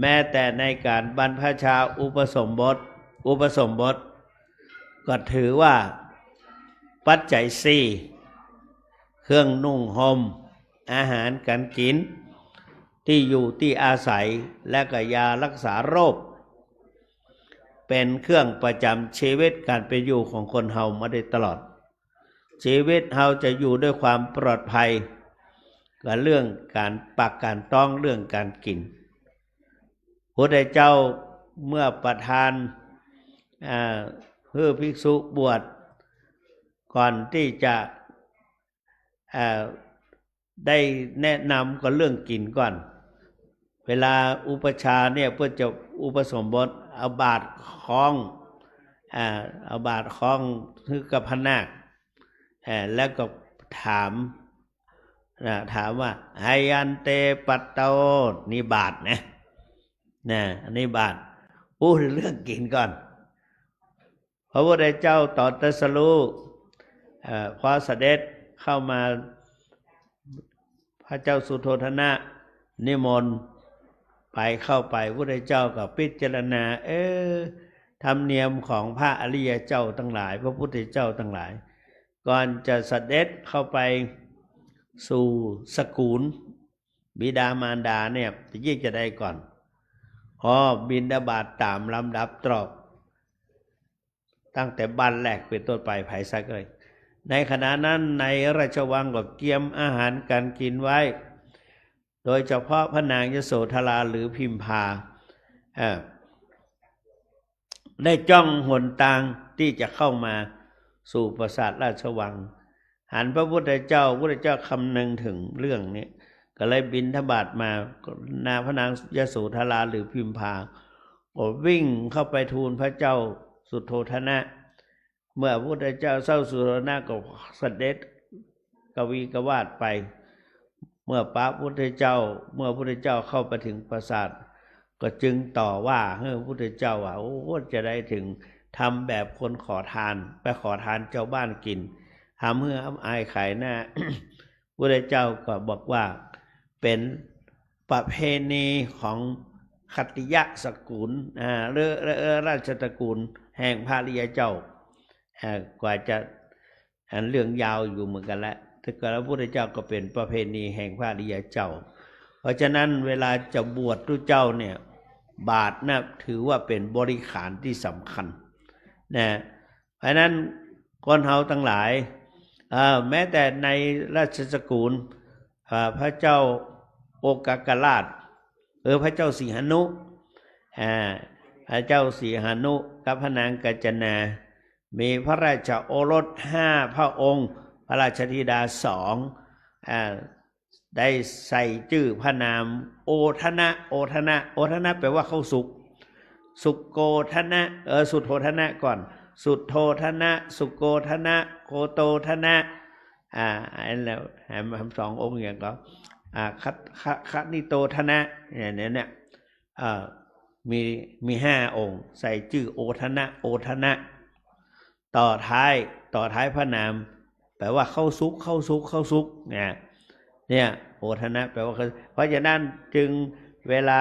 แม้แต่ในการบรรพชาอุปสมบทก็ถือว่าปัจจัย 4เครื่องนุ่งห่มอาหารการกินที่อยู่ที่อาศัยและก็ยารักษาโรคเป็นเครื่องประจำชีวิตการเป็นอยู่ของคนเฮามาได้ตลอดชีวิตเฮาจะอยู่ด้วยความปลอดภัยกับเรื่องการปักการต้องเรื่องการกินพระพุทธเจ้าเมื่อประทานเพื่อภิกษุบวชก่อนที่จะได้แนะนำก็เรื่องกินก่อนเวลาอุปชาเนี่ยเพื่อจะอุปสมบทเอาบาตรคล้องคือกับพระนาคแล้วก็ถามว่าไฮยันเตปัตโตนี่บาตรนะอันนี้บาตรพูดเรื่องกินก่อนพระพุทธเจ้าตรัสรู้พอเสด็จเข้ามาพระเจ้าสุโธทนะนิมนต์เข้าไปพระพุทธเจ้าก็พิจารณาธรรมเนียมของพระอริยเจ้าทั้งหลายพระพุทธเจ้าทั้งหลายก่อนจะเสด็จเข้าไปสู่สกุลบิดามารดาเนี่ยจะได้ก่อนพอบิณฑบาตตามลำดับตรอกตั้งแต่บั้นแรกเป็นต้นไปไผซักเลยในขณะนั้นในราชวังก็เตรียมอาหารการกินไว้โดยเฉพาะพระนางยโสธราหรือพิมพาได้จ้องหนทางที่จะเข้ามาสู่ปราสาทราชวังหันพระพุทธเจ้าคำนึงถึงเรื่องนี้ก็เลยบิณฑบาตมาพระนางยโสธราหรือพิมพาก็วิ่งเข้าไปทูลพระเจ้าสุโธทนะเมื่อพระพุทธเจ้าเศร้าสุโธทนะก็เสด็จกวีกวาดไปเมื่อพระพุทธเจ้าเข้าไปถึงปราสาทก็จึงต่อว่าพระพุทธเจ้าว่าจะได้ถึง ทำแบบคนขอทานไปขอทานเจ้าบ้านกินทำเมื่ออายขายหน้า พระเจ้าก็บอกว่าเป็นประเพณีของขัตติยสกุลหรือราชตระกูลแห่งพระริยเจ้ากว่าจะเรื่องยาวอยู่เหมือนกันแล้วแต่ก็พระพุทธเจ้าก็เป็นประเพณีแห่งพระริยเจ้าเพราะฉะนั้นเวลาจะบวชพระเจ้าเนี่ยบาตรนะถือว่าเป็นบริขารที่สำคัญนะเพราะนั้นคนเฮาทั้งหลายแม้แต่ในราชสกุลพระเจ้าโอกากราชพระเจ้าสีหนุพระเจ้าสีหนุกับพระนางกัญจนามีพระราชโอรส5 พระองค์พระราชธิดา2ได้ใส่ชื่อพระนามโอทนะโอทนะแปลว่าเข้าสุขสุโกทนะสุโธทนะก่อนสุโธทนะสุโกทนะโคโตทนะอันแล้ว2 องค์อย่างก็คณิโตทนะเนี่ยมี5 องค์ใส่ชื่อโอทนะต่อท้ายพระนามแปลว่าเข้าสุขเนี่ยโอทนะแปลว่าเพราะฉะนั้นจึงเวลา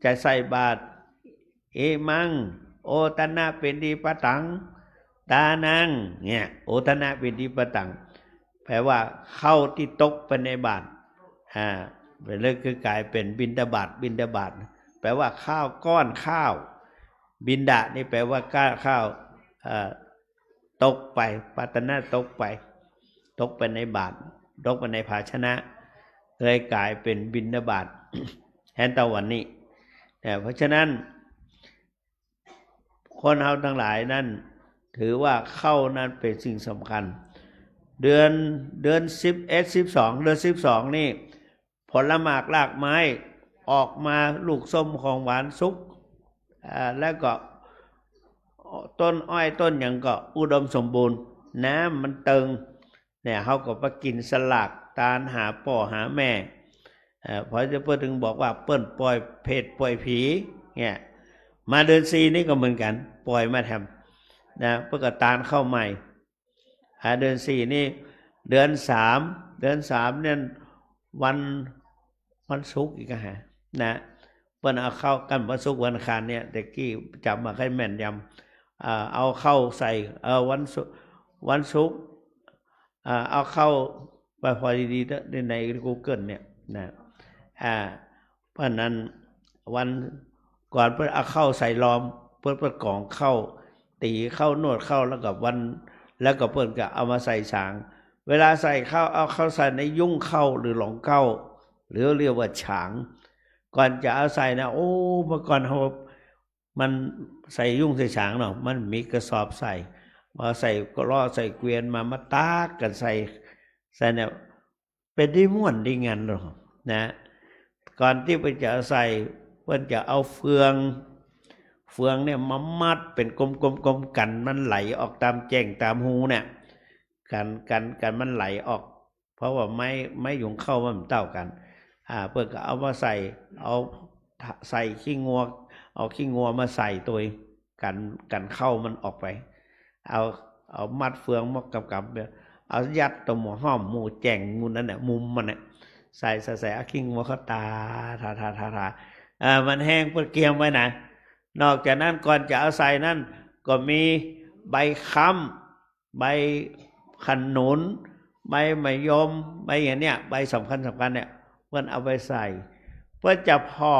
จะใส่บาตรเอมังโอทนะเป็นดีปะตังตานังเนี่ยโอทนะเป็นดีปะตังแปลว่าเข้าที่ตกไปในบาตรเป็นเรื่องคือกลายเป็นบิณฑบาตแปลว่าข้าวก้อนข้าวบิณฑะนี่แปลว่าข้าวตกไปปาตนะตกไปในบาตรตกไปในภาชนะเลยกลายเป็นบิณฑบาตแทนตะวันนี้เพราะฉะนั้นคนเฮาทั้งหลายนั้นถือว่าเข้านั้นเป็นสิ่งสำคัญเดือน11 12เดือน12นี่ผลหมากรากไม้ออกมาลูกส้มของหวานสุกแล้วก็ต้นอ้อยต้นอย่างก็อุดมสมบูรณ์น้ำมันเติงเนี่ยเขาก็ไปกินสลากตาลหาป่อหาแม่พอจะเพิ่นถึงบอกว่าเปิ้นปล่อยเพศปล่อยผีเนี่ยมาเดือน4นี่ก็เหมือนกันปล่อยมาทำนะเพื่อก็ตาลเข้าใหม่เดือน4นี่เดือน3เนี่ยวันศุกร์อีกฮะนะเปิ้นเอาเข้ากันวันศุกร์วันอังคารเนี่ยแต่กี้จำมาให้แม่นยำเอาเข้าใส่วันศุกร์เอาเข้าไปพอดีๆใน Google เนี่ยนะเพราะนั้นวันก่อนเพิ่นเอาเข้าใส่ล้อมเพิ่นประกองเข้าตีเข้านวดเข้าแล้วก็แล้วก็เพิ่นก็เอามาใส่สางเวลาใส่เข้าเอาเข้าใส่ในยุ่งเข้าหรือหลงเข้าหรือเรียกว่าฉางก่อนจะเอาใส่นะโอ้เมื่อก่อนมันใส่ยุ่งใส่ฉางเนาะมันมีกระสอบใส่มาใส่ก็ล้อใส่เกวียนมาตากกันใส่เนี่ยเป็นได้ม่วนได้งานหรอนะก่อนที่เพิ่นจะใส่เพิ่นจะเอาเฟืองเนี่ยมามัดเป็นกลมๆกันมันไหลออกตามแจ้งตามหูเนี่ยกันมันไหลออกเพราะว่าไม้ยุงเข้ามันเต้ากันเพิ่นก็เอามาใส่ขี้งัวเอาขี้งัวมาใส่ตัวกันเข้ามันออกไปเอามัดเฟืองมากำเนี่ยเอายัดตรงหม้อห้อมหมูแจ้งมูนั่นน่ะมุมมันน่ะใส่เอาขี้งัวเข้าตาทามันแห้งเพิ่นเกรียมไว้นะนอกจากนั้นก่อนจะเอาใส่นั้นก็มีใบค้ำใบขนุนใบมะยมใบอย่างเนี้ยใบสำคัญเนี่ยเพิ่นเอาไปใส่เพื่อจะพ่อ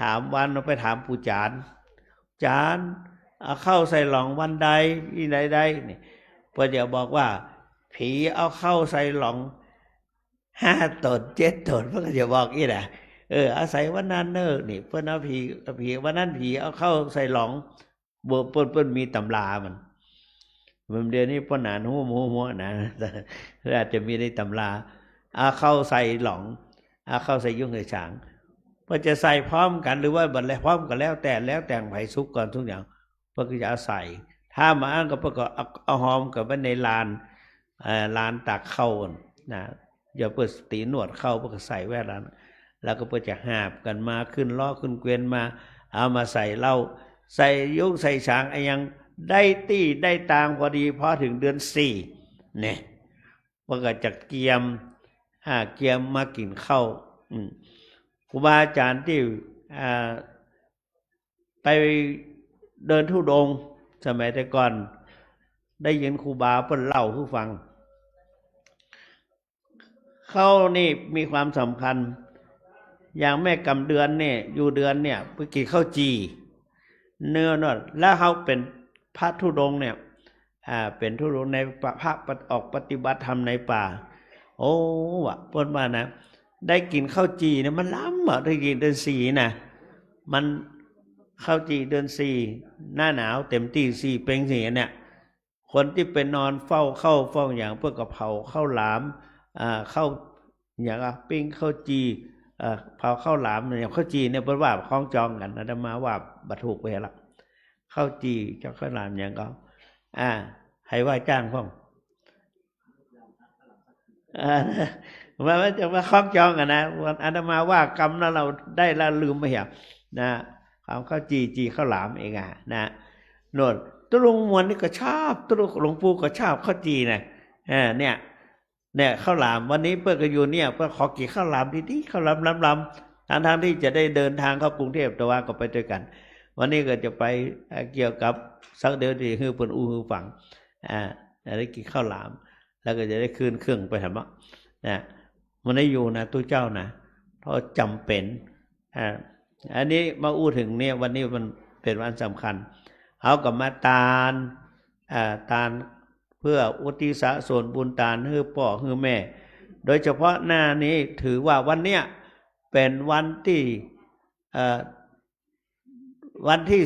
ถามวันเราไปถามปู่จานเอาเข้าใส่หลองวันใดที่ใดนี่เพื่อจะบอกว่าผีเอาเข้าใส่หลอง5 ตน 7 ตนเพื่อจะบอกอีน่ะอาศัยวันนั้นนี่เพิ่นเอาผีวันนั้นผีเอาเข้าใส่หลองเปิ้นมีตำรามันเดี๋ยวนี้เพิ่นอ่านหัวนะอาจจะมีในตำราเอาเข้าใส่หลองเอาเข้าใส่ยุ่งใส่ฉางเพื่อจะใส่พร้อมกันหรือว่าบัดแล้วพร้อมกันแล้วแต่งไผสุกก่อนทุกอย่างเพื่อจะเอาใส่ถ้ามาอ้างก็เพื่อก็เอาหอมกับไว้ในลานตักเข้านะอย่าเปิดตีนวดเข้าเพื่อใส่ไว้แล้วก็เพื่อจะหาบกันมาขึ้นล้อขึ้นเกวียนมาเอามาใส่เหล้า ใส่ยุกใส่ฉางไอ้ยังได้ตี้ได้ตางพอดีพอถึงเดือนสี่เนี่ยมันก็จะเกียมมากินข้าวครูบาอาจารย์ที่ไปเดินธุดงค์สมัยแต่ก่อนได้ยินครูบาเพิ่นเล่าให้ฟังเขานี่มีความสำคัญอย่างแม่กำเดือนเนี่ยอยู่เดือนเนี่ยไปกินข้าวจีเนื้อนวดแล้วเขาเป็นพระธุดงค์เนี่ยเป็นธุดงค์ในพระออกปฏิบัติธรรมในป่าโอ้วะเพิ่นว่านะได้กินข้าวจีเนี่ยมันล้ำได้กินเดือนสี่นะมันข้าวจีเดือนสี่หน้าหนาวเต็มที่สี่เป็นสี่เนี่ยคนที่เป็นนอนเฝ้าอย่างเพื่อกะเพราข้าวหลามข้าวอย่างปิ้งข้าวจีเผาข้าวหลามอย่างข้าวจีเนี่ยเป็นว่าคล้องจองกันอาตมาว่าบัถูกไปละข้าวจีเจ้าข้าวหลามอย่างก็ให้ว่าจ้างพ่องว่าจะมาคล้องจองกันนะวันอาตมาว่ากรรมแล้วเราได้ละลืมไปเหรอนะข้าวจีข้าวหลามเองนะโน่นตุลุงมวลนี่ก็ชอบตุลุงหลวงปู่ก็ชอบข้าวจีนะเนี่ยข้าวหลามวันนี้เพื่อก็อยู่เนี่ยเพื่อขอกินข้าวหลามดีๆข้าวหลามลำๆทางที่จะได้เดินทางเข้ากรุงเทพแต่ว่าก็ไปด้วยกันวันนี้ก็จะไปเกี่ยวกับสักเดี๋ยวดีฮือเปิ้นฮือฝังจะได้กินข้าวหลามแล้วก็จะได้คืนเครื่องไปทำนะมันได้อยู่นะตู้เจ้านะเพราะจำเป็นอันนี้มาอู้ถึงเนี่ยวันนี้มันเป็นวันสำคัญเอากับมาตาลเพื่ออุทิศส่วนบุญตาลให้พ่อให้แม่โดยเฉพาะหน้านี้ถือว่าวันเนี้ยเป็นวันที่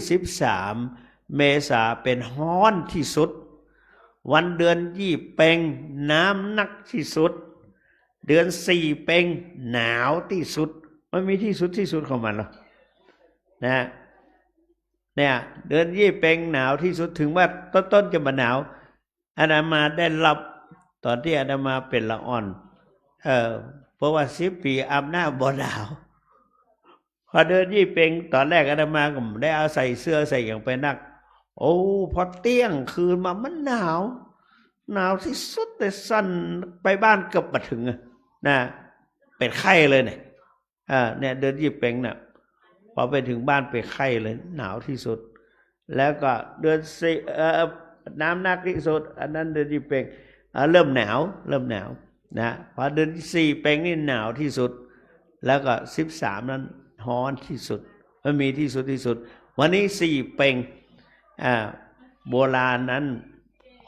13 เมษาเป็นฮ้อนที่สุดวันเดือนยี่เพ็งน้ำนักที่สุดเดือนสี่เพ็งหนาวที่สุดมันมีที่สุดของมันหรอนะเนี่ยเดือนยี่เพ็งหนาวที่สุดถึงว่าต้นจะมาหนาวอาตมาได้รับตอนที่อาตมาเป็นละอ่อนเพราะว่า10 ปีอาบน้ำบ่หนาวพอเดือนยี่เพ็งตอนแรกอาตมาก็ได้เอาใส่เสื้อใส่อย่างไปนักโอ้พอเตี้ยงคืนมามันหนาวที่สุดแต่สั่นไปบ้านเกือบมาถึงนะเป็นไข้เลยเนี่ยเดือนยี่เพ็งน่ะพอไปถึงบ้านเป็นไข้เลยหนาวที่สุดแล้วก็เดือนสี่น้ำหนักที่สุดอันนั้นเดือนยี่เพ็งเริ่มหนาวนะพอเดือนสี่เพ็งนี่หนาวที่สุดแล้วก็13นั้นร้อนที่สุดมันมีที่สุดวันนี้สี่เพ็งโบราณนั้น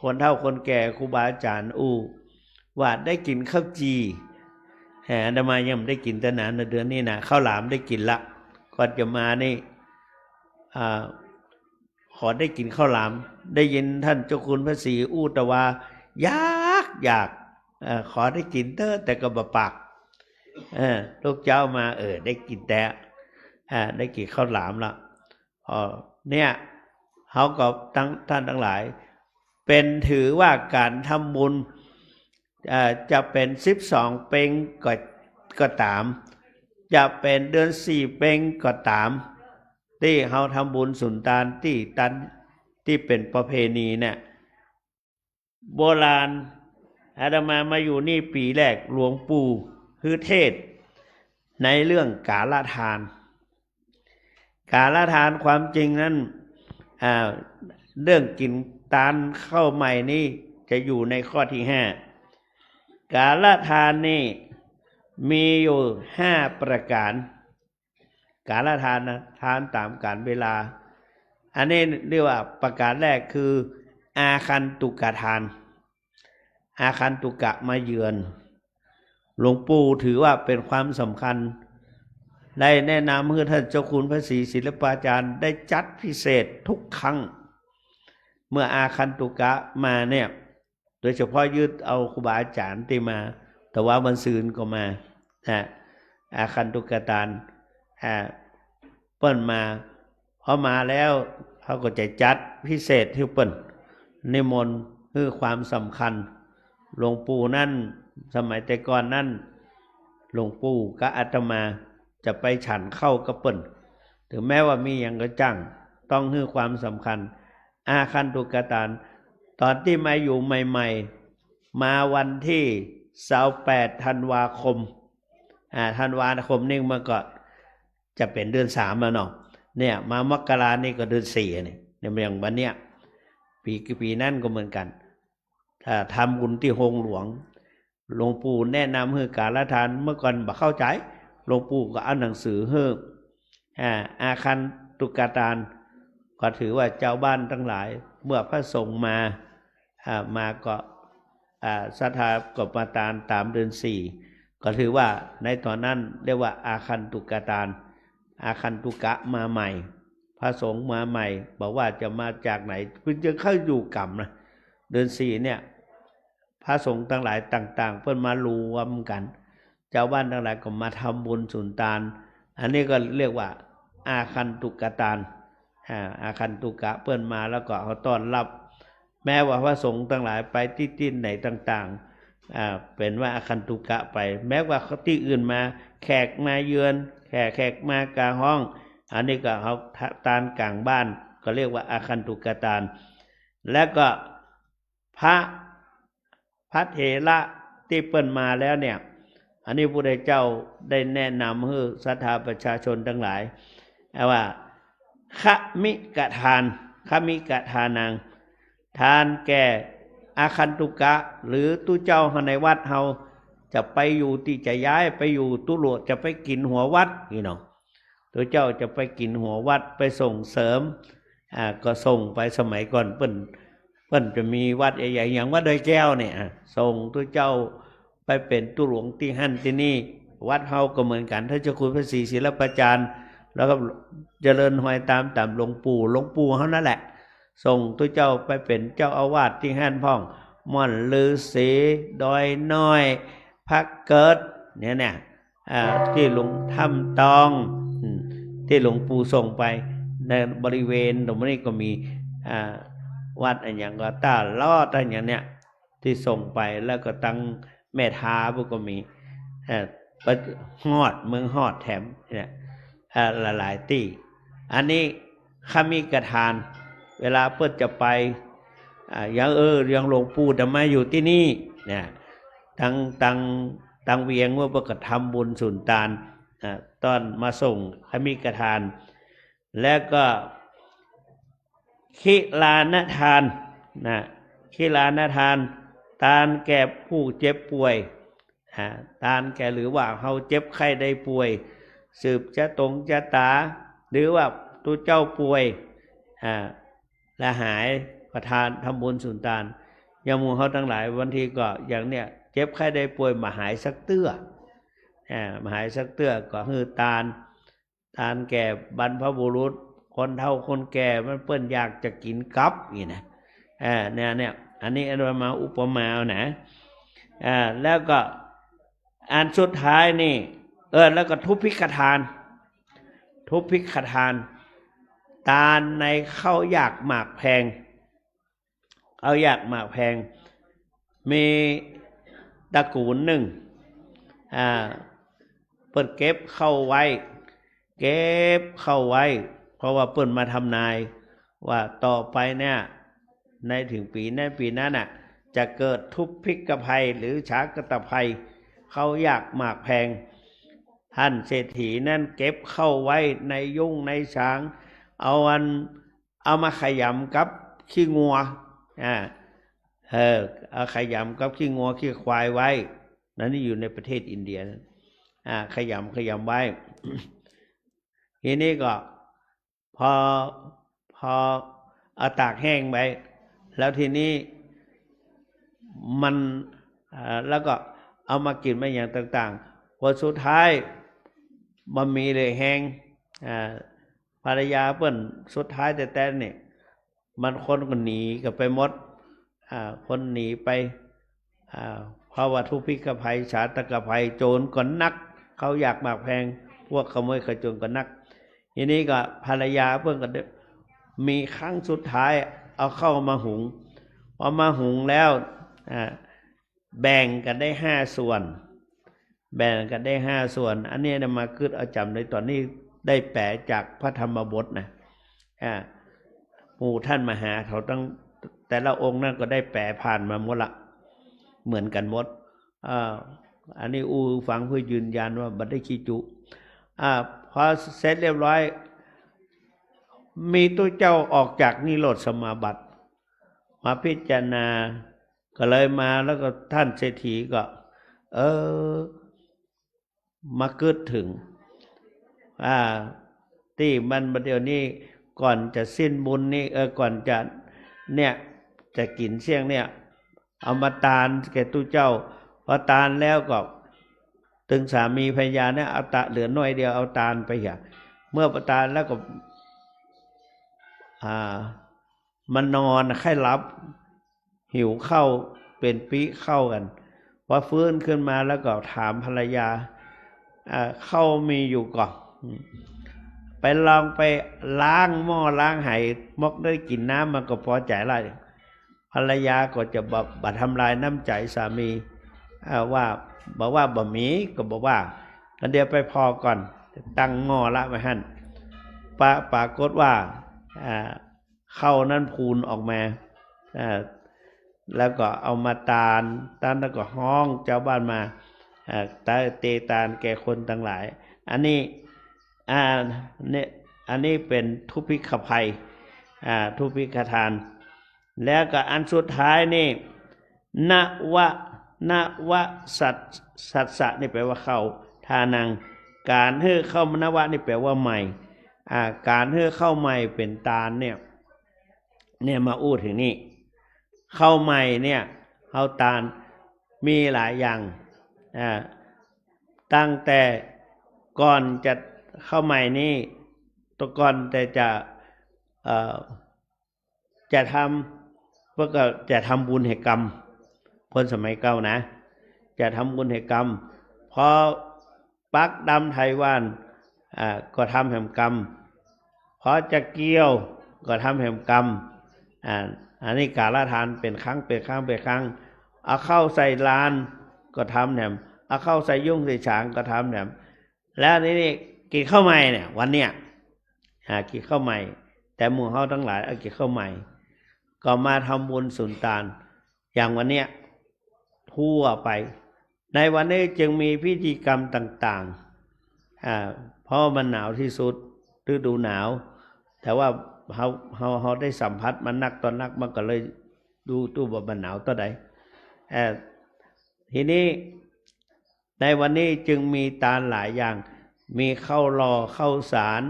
คนเฒ่าคนแก่ครูบาอาจารย์ว่าได้กินข้าวจีอาตมายังไม่ได้กินแต่นานในเดือนนี้นะข้าวหลามได้กินละก่อนจะมานี่ขอได้กินข้าวหลามได้ยินท่านเจ้าคุณพระศรีแต่ว่ายากขอได้กินเถอะแต่ก็บ่ปากลูกเจ้ามาได้กินแต่ได้กินข้าวหลามละเนี่ยเขาก็ท่านทั้งหลายเป็นถือว่าการทำบุญจะเป็น12 เพ็งก็ตามจะเป็นเดือน4 เพ็งก็ตามที่เขาทำบุญสุนทานที่เป็นประเพณีเนี่ยโบราณอาตมาอยู่นี่ปีแรกหลวงปู่คือเทศในเรื่องกาลทานความจริงนั้นเรื่องกินตาลเข้าใหม่นี่จะอยู่ในข้อที่5กาลทานนี่มีอยู่5 ประการกาลทานนะทานตามกาลเวลาอันนี้เรียกว่าประการแรกคืออาคันตุกทานอาคันตุกะมาเยือนหลวงปู่ถือว่าเป็นความสำคัญได้แนะนำให้ท่านเจ้าคุณพระศรีศิลปาจารย์ได้จัดพิเศษทุกครั้งเมื่ออาคันตุกะมาเนี่ยโดยเฉพาะยึดเอาครูบาอาจารย์ที่มาแต่ว่าวันซืนก็มาอาคันตุกะทานเปิ้นมาพอมาแล้วเขาก็จะจัดพิเศษที่เปิ้นนิมนต์คือความสำคัญหลวงปู่นั่นสมัยแต่ก่อนนั่นหลวงปู่กับอาตมาจะไปฉันเข้ากับเปิ้นถึงแม้ว่ามีอย่างก็จัง ต้องให้ความสำคัญอาคันตุกตานตอนที่มาอยู่ใหม่ๆมาวันที่28ธันวาคมธันวาคมนี่มันก็จะเป็นเดือน3แล้วเนาะเนี่ยมามกรานี่ก็เดือน4เนี่ยอย่างวันเนี้ยปีนั่นก็เหมือนกันถ้าทำบุญที่โฮงหลวงหลวงปู่แนะนำให้การละทานเมื่อก่อนบ่เข้าใจหลวงปู่ก็เอาหนังสือให้อาคันตุกตานก็ถือว่าเจ้าบ้านทั้งหลายเมื่อพระสงฆ์มาก็ศรัทธากบมาตานตามเดือน4ก็ถือว่าในตอนนั้นเรียกว่าอาคันตุกตานอาคันตุกะมาใหม่พระสงฆ์มาใหม่บอกว่าจะมาจากไหนเพิ่งจะเข้าอยู่กรรมนะเดือน4เนี่ยพระสงฆ์ทั้งหลายต่างๆเพิ่นมารวมกันเจ้าบ้านทั้งหลายก็มาทำบุญสุนทานอันนี้ก็เรียกว่าอาคันตุกตานอาคันตุกะเปิ้นมาแล้วก็เขาต้อนรับแม้ว่าพระสงฆ์ทั้งหลายไปที่ไหนต่างๆเป็นว่าอาคันตุกะไปแม้ว่าที่อื่นมาแขกมาเยือนแขกมากลางห้องอันนี้ก็เขาตานกลางบ้านก็เรียกว่าอาคันตุกตานแล้วก็พระเถระที่เปิ้นมาแล้วเนี่ยอันนี้พระพุทธเจ้าได้แนะนำให้ศรัทธาประชาชนทั้งหลายว่าขมิกทานขมิกทานังทานแก่อาคันตุกะหรือตู้เจ้าในวัดเฮาจะไปอยู่ที่จะย้ายไปอยู่ตุโลจะไปกินหัววัดนี่เนาะตัวเจ้าจะไปกินหัววัดไปส่งเสริมก็ส่งไปสมัยก่อนเปิ้นจะมีวัดใหญ่ๆอย่างวัดดอยแก้วเนี่ยส่งตัวเจ้าไปเป็นตุหลวงที่หั่นที่นี่วัดเฮาก็เหมือนกันถ้าเจ้าคุณพระศรีศิลปจารย์แล้วก็เจริญหอยตามหลวงปู่เฮานั่นแหละส่งตัวเจ้าไปเป็นเจ้าอาวาสที่หั่นพ่องม่อนฤาษีดอยน้อยพักเกิดเนี่ยที่หลวงถ้ำตองที่หลวงปู่ส่งไปในบริเวณตรงนี้ก็มีวัดอย่างก็ต้าลอดอย่างเนี้ยที่ส่งไปแล้วก็ตั้งแม่ทาพวกก็มีฮอดเมืองฮอดแถมเนี่ยหลายที่อันนี้ขมิกทานเวลาเพิ่นจะไปอย่างยังหลวงปู่จะมาอยู่ที่นี่เนี่ยตั้งเวียงว่าเพิ่นก็ทำบุญสุนทานตอนมาส่งขมิกทานแล้วก็ขิลานทานขิลานทานทานแก่ผู้เจ็บป่วยทานแก่หรือว่าเขาเจ็บไข้ได้ป่วยสืบจะตาหรือว่าตัวเจ้าป่วยและหายประทานทำบุญสุนทานอย่างหมู่เขาทั้งหลายบางทีก็อย่างเนี้ยเจ็บไข้ได้ป่วยมาหายสักเตื้อมาหายสักเตื้อก็คือทานแก่บรรพบุรุษคนเฒ่าคนแก่มันเปิ้นอยากจะกินกับนี่นะเนี่ยอันนี้เอามาอุปมานะแล้วก็อันสุดท้ายนี่แล้วก็ทุพพิกทานทานในข้าวอยากหมากแพงเอาอยากหมากแพงมีตระกูลหนึ่งเปิดเก็บเข้าไว้เพราะว่าเปิ้นมาทำนายว่าต่อไปเนี่ยในถึงปีนั้นน่ะจะเกิดทุพพิกภัยหรือฉากตภัยเขาอยากหมากแพงท่านเศรษฐีนั่นเก็บเข้าไว้ในยุ่งในช้างเอามาขยำกับขี้งัวเอาขยำกับขี้งัวขี้ควายไว้นั่นนี่อยู่ในประเทศอินเดียนะขยำไว้ ทีนี้ก็พอเอาตากแห้งไว้แล้วทีนี้มันแล้วก็เอามากินมาอย่างต่างๆพอสุดท้ายมันมีเลยแห้งภรรยาเปิ้นสุดท้ายแต่เนี่ยมันคนก็หนีกันไปหมดคนหนีไปเพราะว่าทุพพิกภัยฉาตกภัยโจรก็นักเขาอยากหมากแพงพวกขโมยขโจรก็นักทีนี้ก็ภรรยาเพิ่นก็มีครั้งสุดท้ายเอาเข้ามาหุงพอมาหุงแล้วแบ่งกันได้5 ส่วนอันนี้มาคิดเอาจำในตอนนี้ได้แปลจากพระธรรมบทนะ หมู่ท่านมาหาเขาตั้งแต่ละองค์นั่นก็ได้แปลผ่านมาหมดละเหมือนกันหมดอันนี้ฟังเพื่อยืนยันว่าบัดได้ขี้จุพอเสร็จเรียบร้อยมีตัวเจ้าออกจากนิโรธสมาบัติมาพิจารณาก็เลยมาแล้วก็ท่านเศรษฐีก็มาเกิดถึงที่มันประเดี๋ยวนี้ก่อนจะสิ้นบุญนี่ก่อนจะเนี่ยจะกินเสี่ยงเนี่ยเอามาตานแก่ตู้เจ้าพอตานแล้วก็ถึงสามีภรรยาเนี่ยเอาเหลือน้อยเดียวเอาตานไปอย่าเมื่อประทานแล้วก็มันนอนไข้หลับหิวเข้าเป็นปีเข้ากันพอฟื้นขึ้นมาแล้วก็ถามภรรยาเข้ามีอยู่ก่อนไปลองไปล้างหม้อล้างไหมกได้กินน้ำมันก็พอใจแล้วภรรยาก็จะบัดทำลายน้ำใจสามีว่าบอกว่าบ่มีก็บอกว่าเดี๋ยวไปพอก่อนตั้งหม้อละไว้หั่นปรากฏว่าเข้านั้นพูนออกมาแล้วก็เอามาตานแล้วก็ห้องเจ้าบ้านมาเตตานแก่คนทั้งหลายอันนี้เป็นทุพพิกภัยทุพพิกทานแล้วก็อันสุดท้ายนี่นวสัตสะนี่แปลว่าเข้าทานังการเฮือเข้ามนวะนี่แปลว่าใหม่การเฮือเข้าใหม่เป็นตาลเนี่ยมาอู้ถึงนี่เข้าใหม่เนี่ยเข้าตาลมีหลายอย่างตั้งแต่ก่อนจะเข้าใหม่นี่ตัวก่อนแต่จะทำพวกก็จะทำบุญให้กรรมคนสมัยเก่านะจะทำบุญให้กรรมพอปักดำไทยว่านก็ทำแห่งกรรมพอจะเกี่ยวก็ทำแห่งกรรมอันนี้กาลทานเป็นครั้งเอาเข้าใส่ลานก็ทำแหนมเอาเข้าใส่ยุ่งใส่ฉางก็ทำแหนมแล้วนี่กินข้าวใหม่เนี่ยวันเนี้ยกินข้าวใหม่แต่หมู่เฮาทั้งหลายเอากินข้าวใหม่ก็มาทำบุญสุนทานอย่างวันเนี้ยทั่วไปในวันนี้จึงมีพิธีกรรมต่างๆเพราะมันหนาวที่สุดฤดูหนาวแต่ว่าเขาได้สัมผัสมันนักตอนนักมันก็เลยดูตู้บ่มันหนาวต่อใดทีนี้ในวันนี้จึงมีตาลหลายอย่างมีข้าวรอข้าวสาร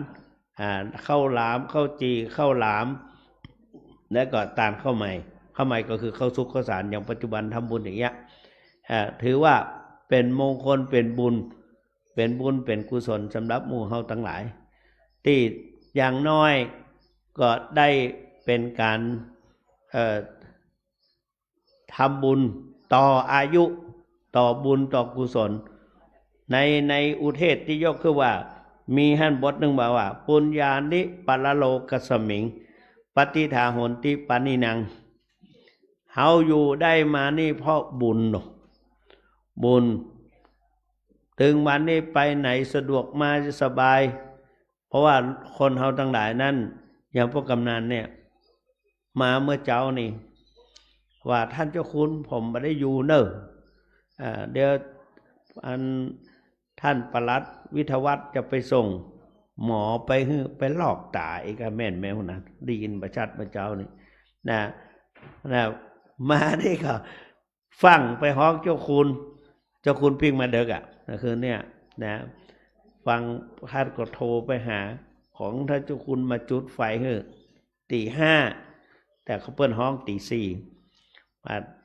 ข้าวหลามข้าวจีข้าวหลามและก็ตาลข้าวใหม่ก็คือข้าวซุกข้าวสารอย่างปัจจุบันทำบุญอย่างเงี้ยถือว่าเป็นมงคลเป็นบุญเป็นกุศลสำหรับหมู่เฮาทั้งหลายที่อย่างน้อยก็ได้เป็นการทำบุญต่ออายุต่อบุญต่อกุศลในอุเทศที่ยกคือว่ามีหั่นบทหนึ่งบอกว่าปุญญานิปะโลกสมิงปฏิทาโหนติปานินังเฮาอยู่ได้มานี่เพราะบุญถึงวันนี้ไปไหนสะดวกมาสบายเพราะว่าคนเฮาทั้งหลายนั้นอย่างพวกกำนันเนี่ยมาเมื่อเจ้านี่ว่าท่านเจ้าคุณผมไม่ได้อยู่เนอะเดี๋ยวท่านปลัดวิทยวัฒน์จะไปส่งหมอไปลอกตาอีกแม่นแมวนะได้ยินประชัดเมื่อเจ้านี่นะมาได้ก็ฟังไปฮ้องเจ้าคุณพิงมาเด็กคือเนี่ยนะฟังท่านก็โทรไปหาของท่านเจ้าคุณมาจุดไฟเฮ้อตี 5แต่เขาเปิ้นฮ้องตี 4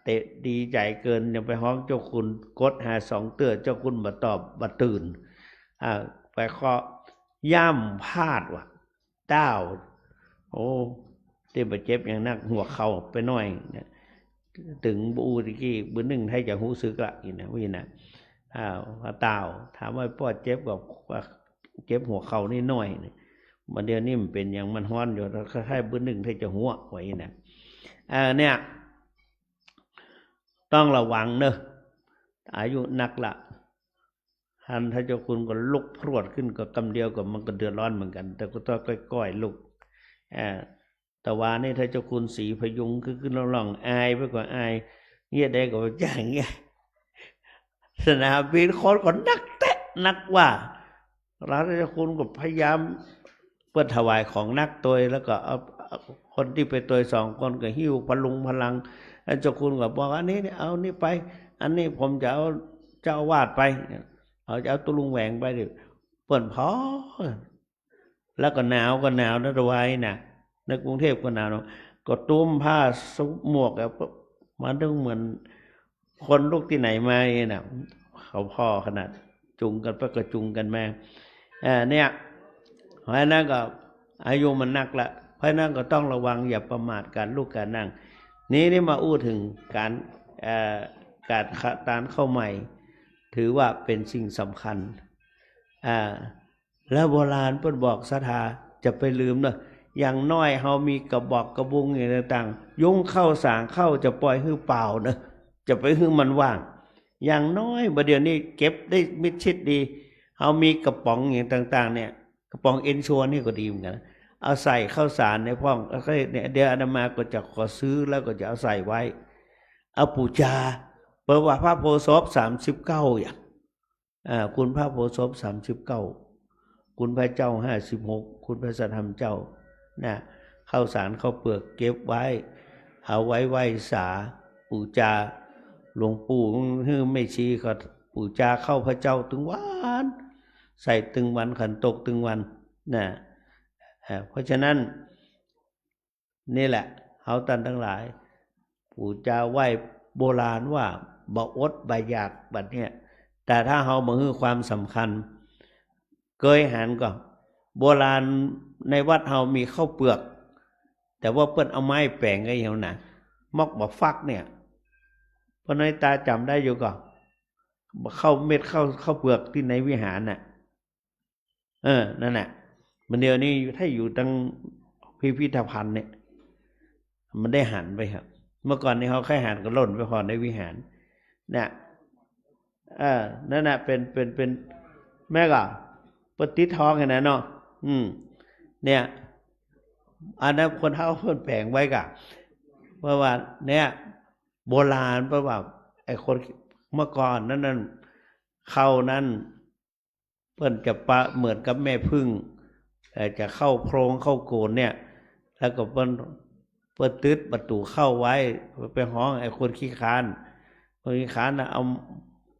เตะดีใจเกินยังไปฮ้องเจ้าคุณกดหา2เตื้อเจ้าคุณบ่ตอบบ่ตื่นไปเคาะย่ำพาดว่ะต้าวโอ้ที่บาดเจ็บอย่างนักหัวเข่าไปหน่อยเนี่ยถึงบูตะกี้บื้อหนึ่งให้จะหู้สึกละอีนะวินะต้าวถามว่าพ่อเจ็บกับเจ็บหัวเข่านี่หน่อยมันเดี๋ยวนี้มันเป็นอย่างมันฮ้อนอยู่แล้วคล้ายๆบื้อหนึ่งให้จะหัวไว้นะเนี่ยต้องระวังเนอะอายุนักละท่านเจ้าคุณก็ลุกพรวดขึ้นกับกำเดียวกับมันก็เดือดร้อนเหมือนกันแต่ก็ต้องก้อยๆลุก แต่ว่านี่ถ้าเจ้าคุณศรีพยุงคือล่องอายไปกว่าอายเงี้ยได้ก็จ้างเงี้ยสนามบินคนก็นักแตะนักว่าร้านเจ้าคุณก็พยายามเพื่อถวายของนักตัวแล้วก็เอาคนที่ไปตัว2 คนก็หิ้วพลังแล้วเจ้าคุณก็บอกอันนี้เอานี่ไปอันนี้ผมจะเอาเจ้าวาดไปเอาตุลุงแหวงไปดิเปิ่นพอแล้วก็หนาวนะระไว้นะในกรุงเทพก็หนาวก็ตุ้มผ้าซุปหมวกมันต้องเหมือนคนลูกที่ไหนมาเนี่ยเขาพ่อขนาดจุงกันไปก็จุงกันมาเนี่ยเพราะนั้นก็อายุมันนักละเพราะนั้นก็ต้องระวังอย่าประมาทการลุกการนั่งนี่มาอู้ถึงการเข้าใหม่ถือว่าเป็นสิ่งสำคัญแล้วโบราณเพิ่นบอกศรัทธาจะไปลืมเนอะอย่างน้อยเฮามีกระบอกกระบุงอย่างต่างๆยุงเข้าสางเข้าจะปล่อยหื้อเปล่าเนอะจะไปหื้อมันว่างอย่างน้อยบัดเดี๋ยวนี้เก็บได้มิดชิดดีเฮามีกระป๋องอย่างต่างๆเนี่ยกระป๋องเอนชัวนี่ก็ดีเหมือนกันเอาใส่ข้าวสารในพ่องเนี่ยเดี๋ยวอาตมาก็จะขอซื้อแล้วก็จะเอาใส่ไว้เอาปูจาเปิดว่าพระโพธิ์ศพ39อย่างคุณพระโพธิ์ศพ39คุณพระเจ้า56คุณพระสัทธรรมเจ้านะข้าวสารข้าวเปลือกเก็บไว้เอาไว้ไหว้สาปูจาหลวงปู่ไม่ชี้ก็ปูจาเข้าพระเจ้าตึงวันใส่ตึงวันขันตกตึงวันนะเพราะฉะนั้นนี่แหละเอาตันทั้งหลายปูจาไหว้โบราณว่าบ่อดบ่อยากบัดเนี่ยแต่ถ้าเฮาบ่ฮื้อความสำคัญเคยหันก็โบราณในวัดเฮามีข้าวเปลือกแต่ว่าเปิ้นเอาไม้แปลงไว้เฮาน่ะมอกบ่ฟักเนี่ยเพราะในตาจำได้อยู่ก็เข้าเม็ดข้าวเปลือกที่ในวิหารน่ะนั่นน่ะมันเดี๋ยวนี้ถ้าอยู่ตั้งพิพิธภัณฑ์เนี่ยมันได้หันไปครับเมื่อก่อนนี้เขาแค่หันก็หล่นไปพอในวิหารเนี่ยนั่นน่ะเป็นแม่ก็ปฏิท้องกันนะเนาะเนี่ยอันนั้นคนเฒ่าเพิ่นแปลงไว้กะเพราะว่าเนี่ยโบราณเพราะว่าไอ้คนเมื่อก่อนนั้นเข้านั้นเพิ่นจะปะเหมือนกับแม่พึ่งจะเข้าโพรงเข้าโกนเนี่ยแล้วก็เพิ่นตึดประตูเข้าไว้ไปห้องไอ้คนขี้คร้านน่ะเอา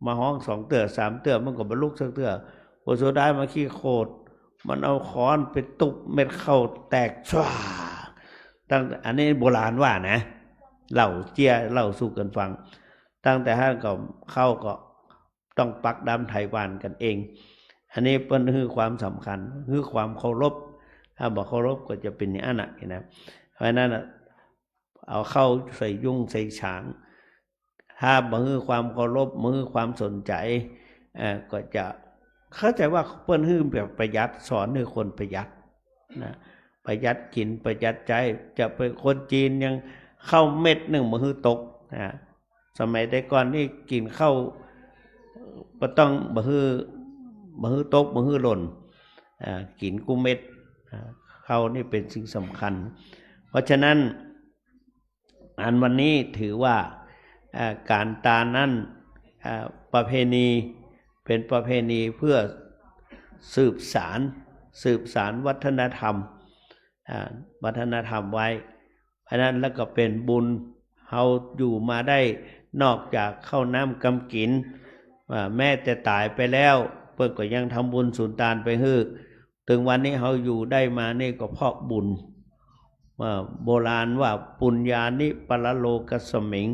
มาห้อง2 เตื้อ 3 เตื้อมันก็บ่ลุกสักเตื้อพอสุดท้ายมาขี้โคตรมันเอาค้อนไปตุบเม็ดเข้าแตกชว้าตั้งอันนี้โบราณว่านะเล่าเจียเล่าสู่กันฟังตั้งแต่ท่านก็เข้าก็ต้องปักดำไทยบ้านกันเองอันนี้เป็นคือความสำคัญคือความเคารพถ้าบอกเคารพก็จะเป็นอย่างนั้นนะเพราะนั้นเอาเข้าใส่ยุ่งใส่ฉางถ้าบ่คือความเคารพบ่คือความสนใจก็จะเข้าใจว่าเปิ้นฮื้อแบบประหยัดสอนให้คนประหยัดนะประหยัดกินประหยัดใจจะเป็นคนจีนยังเข้าเม็ดนึงบ่ฮื้อตกนะสมัยแต่ก่อนนี่กินข้าวบ่ต้องบ่ฮื้อตกบ่ฮื้อหล่นกินกุเม็ดข้าวนี่เป็นสิ่งสำคัญเพราะฉะนั้นอันวันนี้ถือว่าการตานั้นประเพณีเป็นประเพณีเพื่อสืบสารวัฒนธรรมไว้เพราะนั้นแล้วก็เป็นบุญเฮาอยู่มาได้นอกจากเข้าน้ำกำกินแม้แต่ตายไปแล้วเพิ่นก็ยังทำบุญสุนทานไปฮื้อถึงวันนี้เฮาอยู่ได้มานี่ก็เพราะบุญโบราณว่าปุญญานิปรโลกัสมิง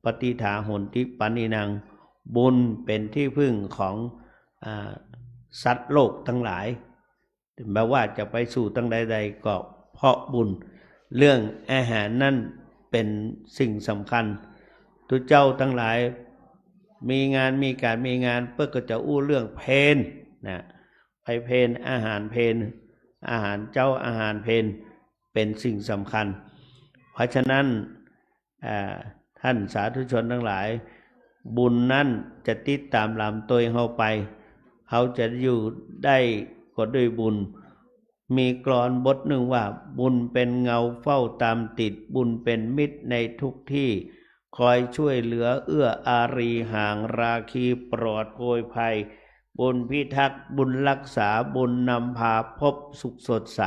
ปฏิฐาหนติปานินังบุญเป็นที่พึ่งของสัตว์โลกทั้งหลายแม้ว่าจะไปสู่ตั้งใดๆก็เพราะบุญเรื่องอาหารนั่นเป็นสิ่งสำคัญทุกเจ้าทั้งหลายมีงานเพื่อก็จะอู้เรื่องเพลนะไปเพลอาหารเพลอาหารเจ้าอาหารเพลเป็นสิ่งสำคัญเพราะฉะนั้นท่านสาธุชนทั้งหลายบุญนั้นจะติดตามลำตัวเฮาไปเฮาจะอยู่ได้ก็ด้วยบุญ มีกลอนบทหนึ่งว่าบุญเป็นเงาเฝ้าตามติดบุญเป็นมิตรในทุกที่คอยช่วยเหลือเอื้ออารีห่างราคีปลอดโพยภัยบุญพิทักษ์บุญรักษาบุญนำพาพบสุขสดใส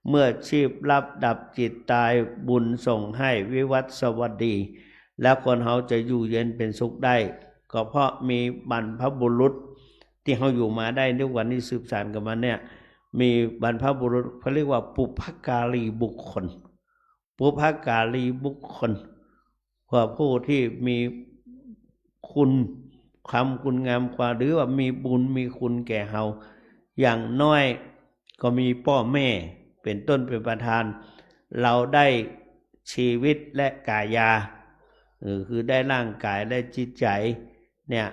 เมื่อชีพลับดับจิตตายบุญส่งให้วิวัฒน์สวัสดีแล้วคนเขาจะอยู่เย็นเป็นสุขได้ก็เพราะมีบรรพบุรุษที่เขาอยู่มาได้ทุกวันนี้สืบสานกันมาเนี่ยมีบรรพบุรุษเขาเรียกว่าปุพการีบุคคลปุพการีบุคคลว่าผู้ที่มีคุณความคุณงามความหรือว่ามีบุญมีคุณแก่เฮาอย่างน้อยก็มีพ่อแม่เป็นต้นเป็นประธานเราได้ชีวิตและกายาคือได้ร่างกายและจิตใจเนี่ย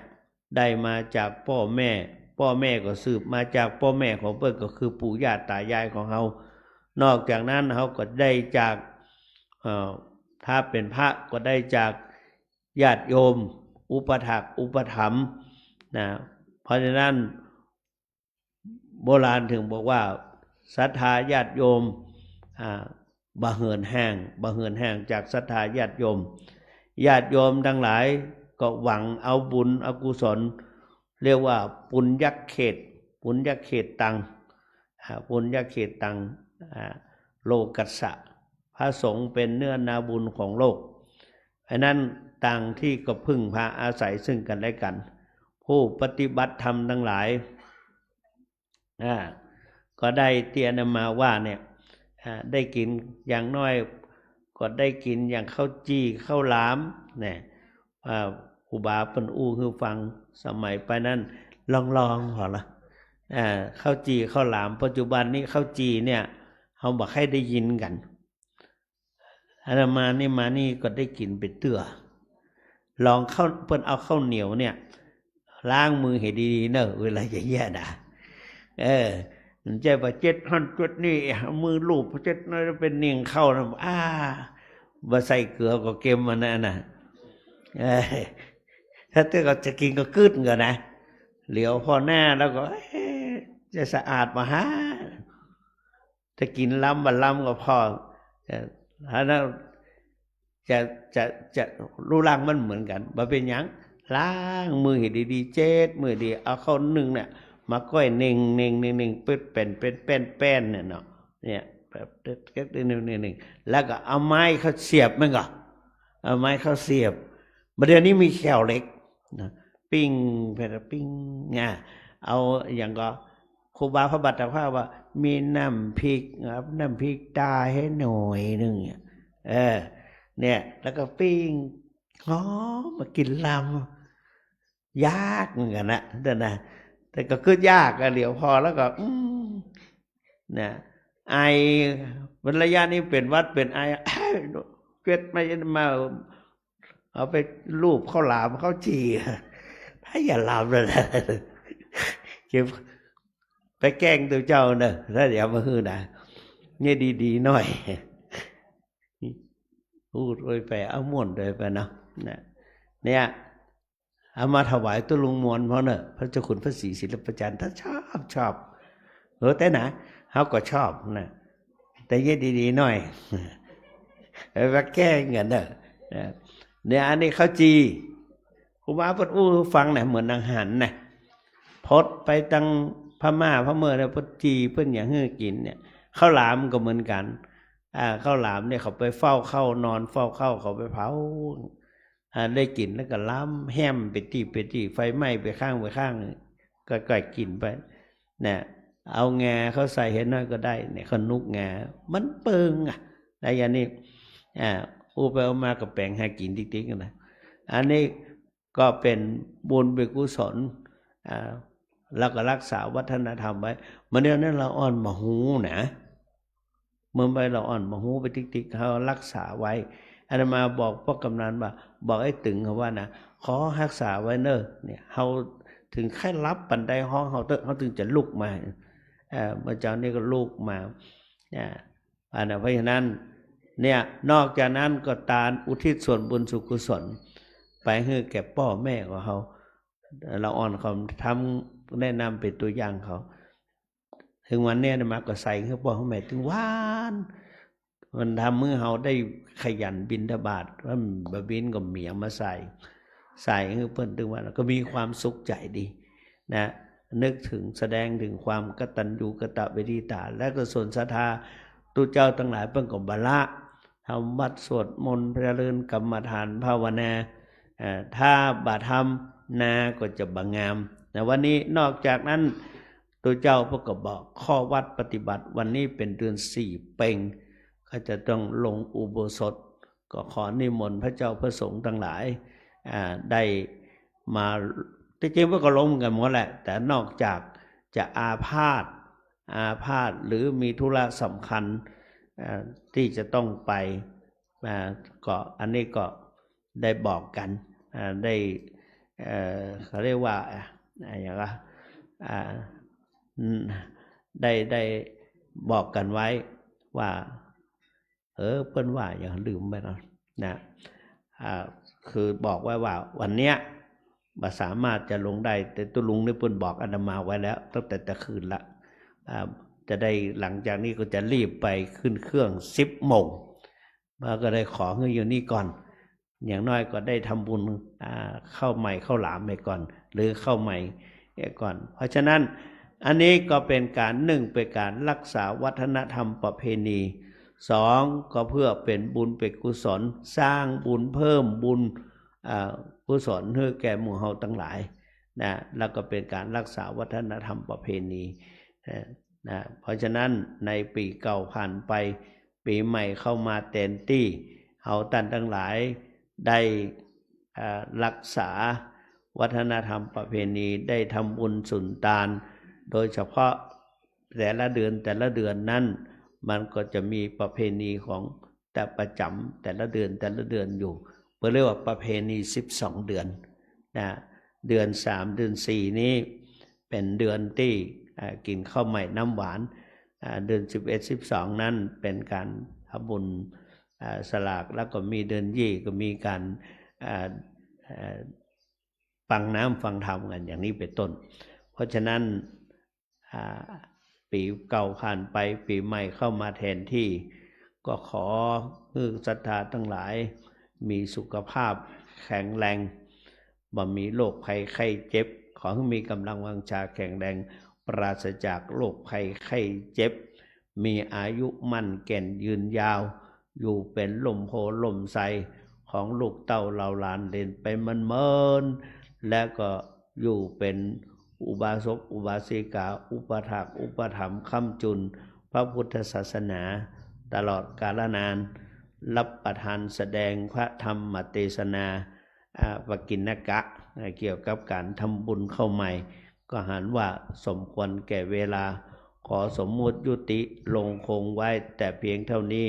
ได้มาจากพ่อแม่ก็สืบมาจากพ่อแม่ของเพิ่นก็คือปู่ย่าตายายของเฮานอกจากนั้นเฮาก็ได้จากถ้าเป็นพระก็ได้จากญาติโยมอุปถัมภ์อุปถัมภ์นะเพราะฉะนั้นโบราณถึงบอกว่าศรัทธาญาติโยมบ่เหินแห้งจากศรัทธาญาติโยมทั้งหลายก็หวังเอาบุญเอากุศลเรียกว่าปุญญเขตตังโลกัสสะพระสงฆ์เป็นเนื้อนาบุญของโลกเพราะนั้นต่างที่ก็พึ่งพาอาศัยซึ่งกันและกันผู้ปฏิบัติธรรมทั้งหลายก็ได้เตียนมาว่าเนี่ยได้กินอย่างน้อยก็ได้กินอย่างข้าวจี้ข้าวหลามเนี่ยครูบาเพิ่นอู้คือฟังสมัยไปนั้นลองพอละข้าวจี้ข้าวหลามปัจจุบันนี้ข้าวจี้เนี่ยเฮาบ่ค่อยได้ยินกันอาตมานี่ก็ได้กินเป็นเตื้อลองเข้าเพิ่นเอาข้าวเหนียวเนี่ยล้างมือให้ดีๆเนอะเวลาจะแย่นะมันใจว่าเจ็ดหันจุดนี่มือลูบเจ็ดน้อยเป็นเนียงเข้านะบ่ใส่เกลือก็เค็มมันน่ะถ้าเตื้อก็จะกินก็กึดกันนะเหลียวพอหน้าแล้วก็จะสะอาดมาฮะถ้ากินล้ำก็พอถ้านั้นจะรู้ล่างมันเหมือนกันบ่เป็นหยังล้างมือให้ดีๆเจ็ดมือดีเอาเข้านึ่งเนี่ยมาก้อยเน่งเป็นเนี่ยเนาะเนี่ยแบบเล็กๆนึงแล้วก็เอาไม้เขาเสียบมันก็เอาไม้เขาเสียบเดี๋ยวนี้มีแขวเหล็กนะปิ้งเอาอย่างก็ครูบาพระบัตรภาพว่ามีน้ำพริกครับน้ำพริกตาให้หน่อยนึงเนี่ยแล้วก็ปิ้งหอมมากินลำยากเหมือนกันนะแต่ก็คือยากเหลียวพอแล้วก็เนี่ยไอวันระยะนี้เป็นวัดเป็นไอเกิดมาเอาไปรูปข้าวหลามข้าวจี่ถ้าอย่าลามเลยนะเก็บไปแกล้งตัวเจ้าเนอะถ้าอย่ามาฮือนะเนี่ยดีๆหน่อยพูดไปเอาม่วนไปเนาะเนี่ยเอามาถวายตัวลุงมวลเพราะเนอะพระเจ้าคุณพระศรีศิลปจารย์ท่านชอบแต่นะเขาก็ชอบนะแต่เนี่ยดีๆหน่อยไปแกล้งกันเนอะเนี่ยอันนี้ข้าวจีครูบาเพิ่นอู้ฟังน่ะเหมือนนางหันน่ะพดไปตั้งพม่าพม่าแล้วเพิ่นจีเพิ่นอย่างฮื้อกินเนี่ยข้าวหลามก็เหมือนกันข้าวหลามเนี่ยเขาไปเฝ้าเข้านอนเฝ้าเข้าเขาไปเผาได้กินแล้วก็ล้ำแห้มไปตีไฟไหม้ไปข้างก็ก่อยกินไปเนี่ยเอาแงเขาใส่เห็นน้อยก็ได้เนี่ยเขานุกแงมันเปิงอะไรอย่างนี้อู้ไปเอามากับแปลงให้กินติ๊กๆนะอันนี้ก็เป็นบุญเป็นกุศลแล้วก็รักษาวัฒนธรรมไว้เมื่อเดี๋ยวนั้นเราอ่อนมาหูนะเมื่อไปเราอ่อนมาหูไปติ๊กๆเขารักษาไว้อาตมาบอกพ่อกำนันว่าบอกไอ้ตึงเขาว่านะขอรักษาไว้เนอะเนี่ยเขาถึงแค่รับปันไดห้องเขาถึงจะลุกมาเมื่อเจ้านี่ก็ลุกมาเพราะฉะนั้นเนี่ยนอกจากนั้นก็ตานอุทิศส่วนบุญสุขกุศลไปให้แก่พ่อแม่ของเขาเราอ่อนเขาทำแนะนำเป็นตัวอย่างเขา ถึงวันเนี้ยมาก็ใส่เข้าพ่อเข้าแม่ถึงหวานมันทำมือเฮาได้ขยันบิณฑบาตว่าบะบินก็เหมียมาใส่ให้เพิ่นถึงว่าก็มีความสุขใจดีนะนึกถึงแสดงถึงความกตัญญูกตเวทีตาและก็ส่วนศรัทธาตุเจ้าทั้งหลายเพิ่นก็บละทำวัดสวดมนต์เจริญกรรมฐานภาวนาถ้าบาทำนาก็จะบางงามแต่วันนี้นอกจากนั้นตัวเจ้าพระก็บอกข้อวัดปฏิบัติวันนี้เป็นเดือน4เพ็งก็จะต้องลงอุโบสถก็ขอนิมนต์พระเจ้าพระสงฆ์ทั้งหลายได้มาที่จริงพวกก็ลงกันหมดแหละแต่นอกจากจะอาพาธหรือมีธุระสำคัญที่จะต้องไปก็อันนี้ก็ได้บอกกันได้เขาเรียกว่าอย่างไรได้บอกกันไว้ว่าเพิ่นว่าอย่าลืมไปนะคือบอกไว้ว่าวันเนี้ยสามารถจะลงได้แต่ตุลุงนี่เพิ่นบอกอาตมาไว้แล้วตั้งแต่ตะคืนละจะได้หลังจากนี้ก็จะรีบไปขึ้นเครื่อง10 โมงมาก็ได้ขอเงินอยู่นี่ก่อนอย่างน้อยก็ได้ทำบุญเข้าใหม่เข้าหลามไปก่อนหรือเข้าใหม่ก่อนเพราะฉะนั้นอันนี้ก็เป็นการเป็นการรักษาวัฒนธรรมประเพณี2ก็เพื่อเป็นบุญเป็นกุศลสร้างบุญเพิ่มบุญกุศลให้แก่หมู่เฮาทั้งหลายนะแล้วก็เป็นการรักษาวัฒนธรรมประเพณีนะเพราะฉะนั้นในปีเก่าผ่านไปปีใหม่เข้ามาเต็มที่เฮาท่านทั้งหลายได้รักษาวัฒนธรรมประเพณีได้ทำบุญสุนทานโดยเฉพาะแต่ละเดือนนั้นมันก็จะมีประเพณีของแต่ประจำแต่ละเดือนอยู่เรียกว่าประเพณี12 เดือนนะเดือน3เดือน4นี้เป็นเดือนที่กินข้าวใหม่น้ำหวานเดือน11 12นั้นเป็นการทำบุญสลากแล้วก็มีเดือนยี่ก็มีการฟังน้ำฟังธรรมกันอย่างนี้เป็นต้นเพราะฉะนั้นปีเก่าผ่านไปปีใหม่เข้ามาแทนที่ก็ขอให้ศรัทธาทั้งหลายมีสุขภาพแข็งแรงบ่มีโรคภัยไข้เจ็บขอให้มีกำลังวังชาแข็งแรงปราศจากโรคภัยไข้เจ็บมีอายุมั่นแก่นยืนยาวอยู่เป็นลมโพลมใสของลูกเต้าเหล่าหลานเด่นไปมันเมินและก็อยู่เป็นอุบาสกอุบาสิกาอุปถากอุปถัมภ์ค้ำจุนพระพุทธศาสนาตลอดกาลนานรับประทานแสดงพระธรรมเทศนาปกิณกะเกี่ยวกับการทำบุญเข้าใหม่ก็หันว่าสมควรแก่เวลาขอสมมุติยุติลงคงไว้แต่เพียงเท่านี้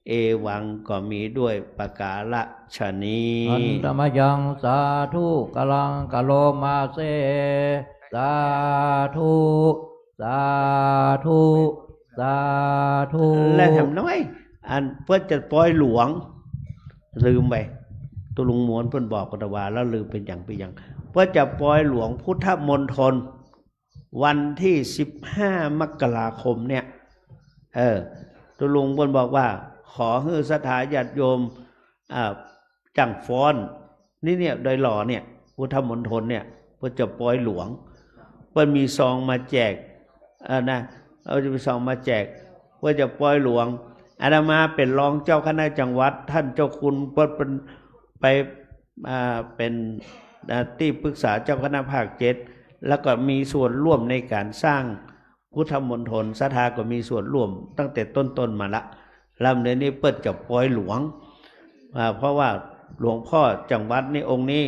เอวังก็มีด้วยประกาศนี้อันตมยังสาธุกลังกะโลมาเสสาธุสาธุสาธุและแถมน้อยอันเพื่อจะปล่อยหลวงลืมไปตุลุงม้วนเพิ่นบอกกตวาแล้วลืมเป็นอย่างเพื่อจะปล่อยหลวงพุทธมณฑลวันที่15 มกราคมเนี่ยตุลุงเพิ่นบอกว่าขอให้ศรัทธาญาติโยมจังฟ้อนนี่เนี่ยโดยหล่อเนี่ยพุทธมณฑลเนี่ยเพื่อจะปล่อยหลวงเพิ่นมีซองมาแจกนะเอาจะมีซองมาแจกเพื่อจะปล่อยหลวงอาตมาเป็นรองเจ้าคณะจังหวัดท่านเจ้าคุณเพิ่นไปเป็นที่ปรึกษาเจ้าคณะภาค7แล้วก็มีส่วนร่วมในการสร้างพุทธมณฑลศรัทธาก็มีส่วนร่วมตั้งแต่ต้นมาละลำเดือนนี้เปิดจะปล่อยหลวงเพราะว่าหลวงพ่อจังหวัดนี้องค์นี้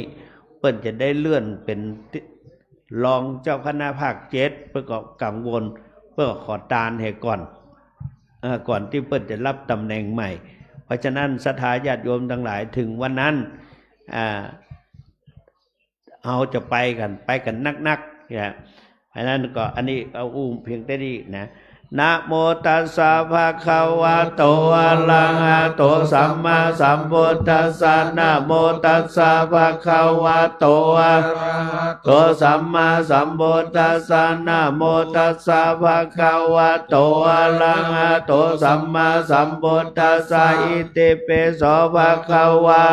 เปิดจะได้เลื่อนเป็นรองเจ้าคณะภาค7เพื่อก็กังวลเพื่อขอตานให้ก่อนที่เปิดจะรับตำแหน่งใหม่เพราะฉะนั้นศรัทธาญาติโยมทั้งหลายถึงวันนั้นเอาจะไปกันนักๆเพราะนั้นก็อันนี้เอาเพียงแต่นี้นะ นะโมตัสสะภะคะวะโตอะระหะโตสัมมาสัมพุทธัสสะนะโมตัสสะภะคะวะโตอะระหะโตสัมมาสัมพุทธัสสะนะโมตัสสะภะคะวะโตอะระหะโตสัมมาสัมพุทธัสสะอิติปิโสภะคะวะ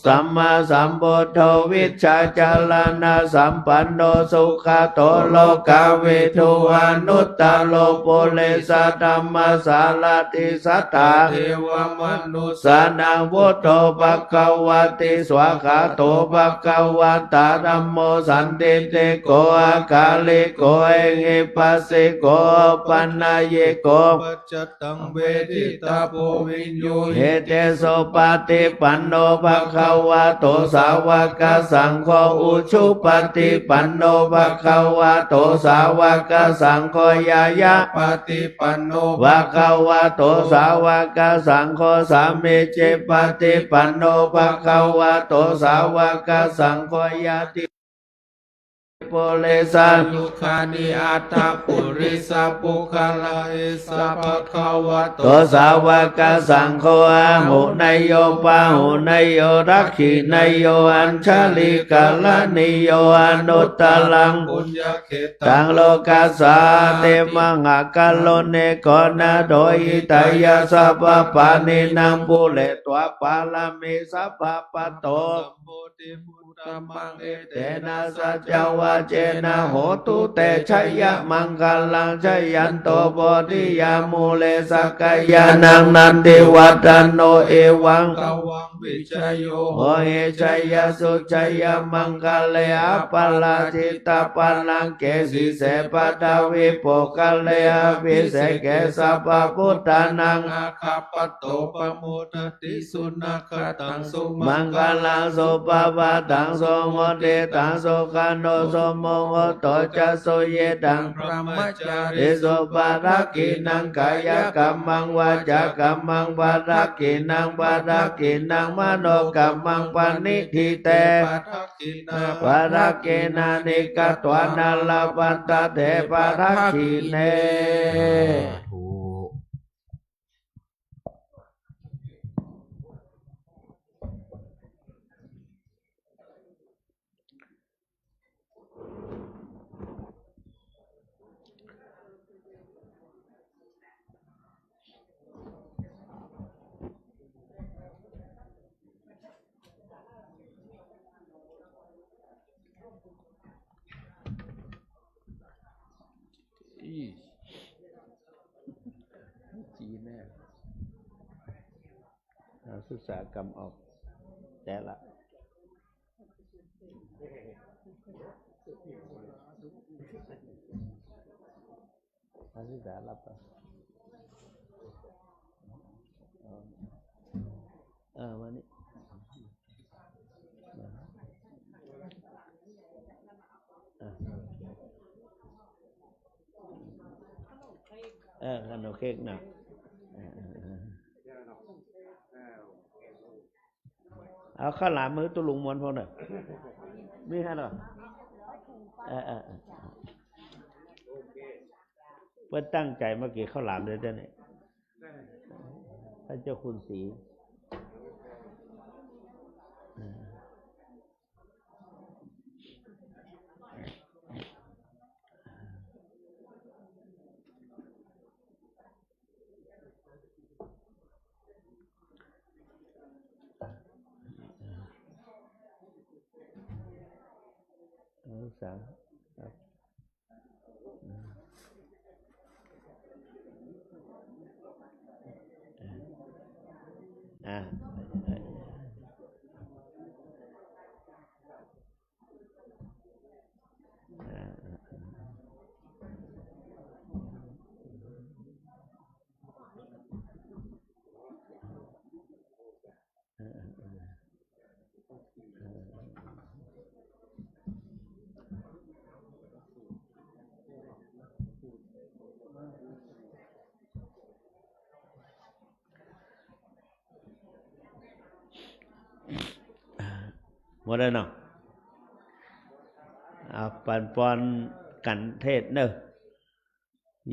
สัมมาสัมพุทโธวิชชาจารณะสัมปันโนสุขโตโลกาวิทูอนุตตโลปุเรสธัมมาสารติสัตตาเทวมนุสานังพุทโธภควติสวากขาโตภควตาธัมโมสันติเตโกอาคาลิโกเอหิปัสสิโกปันนายโกปัจจตังเวทิตาโพวิญโยเฮเตโสปฏิปันโนภควโตสาวกสังโฆอุชุปฏิปันโนภควโตสาวกสังโฆยายะปฏิปันโนภควโตสาวกสังโฆสามิจฉิปฏิปันโนภควโตสาวกสังโฆยะติปุเรสายุคานิอัตถปุริสปุคลาเอสะภะคะวะโตสาวกสังโฆอาหุนายโยปะหุนายโยรักขินายโยอัญชลิกาลนิโยอนุตตลังปุญญเขตังโลกัสสาเตมังอกาโลเนโกนะโดยิตายาสัพพะนินังปุเรตวะปาลามิสัพพะปะโตตัมมังเอเตนะสัจจวะเจนะโหตุเตชัยยะมังคลังชัยยันโตโพธิยามูเลสกายานังนันติวัฏันโนเอวังตวังวิชโยโหเอชัยยะสุชัยยะมังคเลอปลาจิตตปัลลังเกสิเสปดาวิโปกเลอภิเสเกสัพพุทธานังอาคาปโตปโมทติสุนัขตังสุมังคลังสุปปะตังโสโมเตตังโสขันโนโสโมโหโตจะโสเยตังพระมัจจาริโสปารักขินังกายกัมมังวาจากัมมังปารักขินังปารักขินังมโนกัมมังปณิทิเตปารักขินานิกตวานาลาปัตตะเทปารักขิเนจีแน่เราศึกษากรรมออกแต่ละเราศึกษารับมานี่ขนมเค้กนะเอาข้าวหลามมือตุลุงมวนพอหน่อยมีให้หรอเพื่อตั้งใจเมื่อกี้ข้าวหลามเลยเจ้าเนี่ยท่านเจ้าคุณศรีสามหมดแล้วเนาะปันปอนกันเทศเนอะ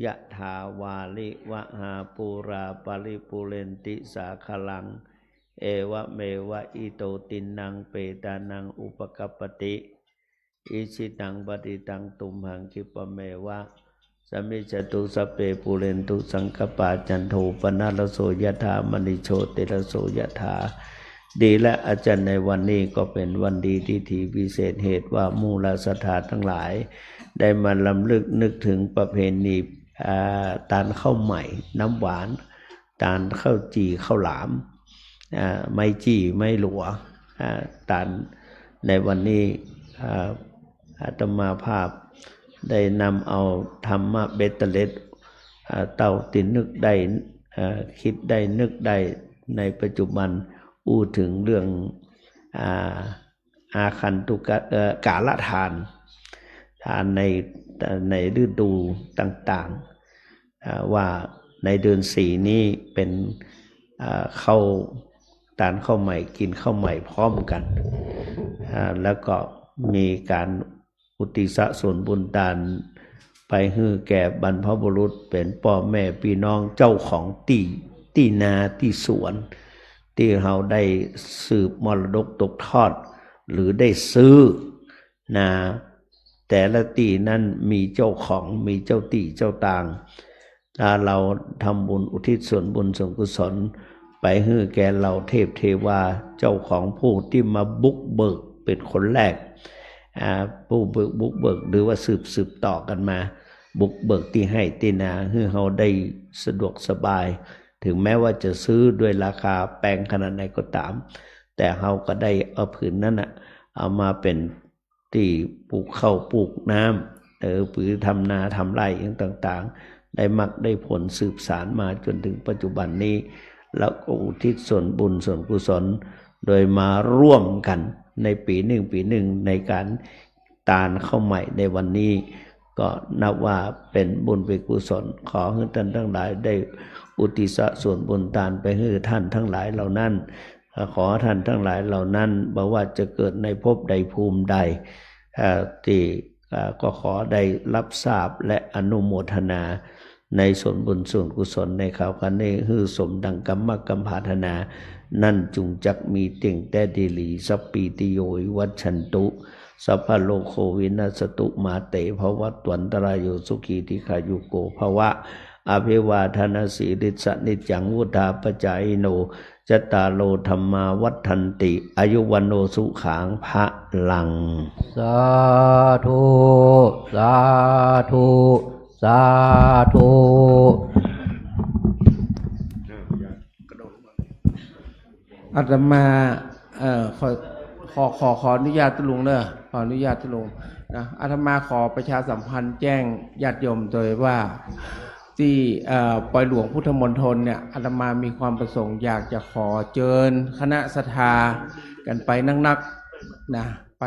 ยะถาวาลิวะหาปูราปริปุเรนติสาคลังเอวะเมวะอิโตตินังเปตานังอุปกัปปติอิชิตังปฏิตังตุมหังคิปะเมวะสมิจจตุสเปปุเรนตุสังกปาจันโทปนะระโสยถามณิโชติระโสยถาดีและอาจารย์ในวันนี้ก็เป็นวันดีที่ถีพิเศษเหตุว่ามูลศรัทธาทั้งหลายได้มาลำลึกนึกถึงประเพณีตาลข้าวใหม่น้ำหวานตาลข้าวจี่ข้าวหลามไม่จี่ไม่หลัวตาลในวันนี้อาตมาภาพได้นำเอาธรรมะเบตเตเลตเต่าตินนึกได้คิดได้นึกได้ในปัจจุบันอู้ถึงเรื่องอาคันตุกาละทานในฤดูต่างๆว่าในเดือน4นี้เป็นเข้าตาลข้าวใหม่กินข้าวใหม่พร้อมกันแล้วก็มีการอุทิศส่วนบุญทานไปให้แก่บรรพบุรุษเป็นพ่อแม่พี่น้องเจ้าของที่นาที่สวนที่เราได้สืบมรดกตกทอดหรือได้ซื้อนาแต่ละที่นั้นมีเจ้าของมีเจ้าที่เจ้าตางถ้าเราทำบุญอุทิศส่วนบุญส่วนกุศลไปให้แก่เราเทพเทวาเจ้าของผู้ที่มาบุกเบิกเป็นคนแรกผู้บุกเบิกหรือว่าสืบต่อกันมาบุกเบิกที่ให้ที่นาให้เราได้สะดวกสบายถึงแม้ว่าจะซื้อด้วยราคาแพงขนาดไหนก็ตามแต่เราก็ได้เอาผืนนั้นเอามาเป็นที่ปลูกข้าวปลูกน้ำหรือทำนาทำไร่อย่างต่างๆได้มักได้ผลสืบสานมาจนถึงปัจจุบันนี้แล้วก็อุทิศส่วนบุญส่วนกุศลโดยมาร่วมกันในปีหนึ่งในการตาลข้าวใหม่ในวันนี้ก็นับว่าเป็นบุญเป็นกุศลขอให้ท่านทั้งหลายได้อุทิศส่วนบุญทานไปให้ท่านทั้งหลายเหล่านั้นขอท่านทั้งหลายเหล่านั้นบอกว่าจะเกิดในภพใดภูมิใดที่ก็ขอได้รับทราบและอนุโมทนาในส่วนบุญส่วนกุศลในข่าวกันนี้ฮือสมดังกัมมกัมภาธนานั่นจุงจักมีเต่งแต่ดีหลีสัพปีติโยวัชชันตุสัพพโลกโควินัสตุมาเตภวัตตวันตรายโยสุขีติขายุโกภวะอภิวาทนาสีริสนิจังวุธาปจายโนจตารโลธรรมาวัฏันติอายุวันโนสุขังพระลังสาธุสาธุสาธุอาตมาขออนุญาตตุลุงเนอะขออนุญาตตุลุงนะอาตมาขอประชาสัมพันธ์แจ้งญาติโยมโดยว่าที่ปอยหลวงพุทธมณฑลเนี่ยอาตมามีความประสงค์อยากจะขอเชิญคณะศรัทธากันไปนักนะไป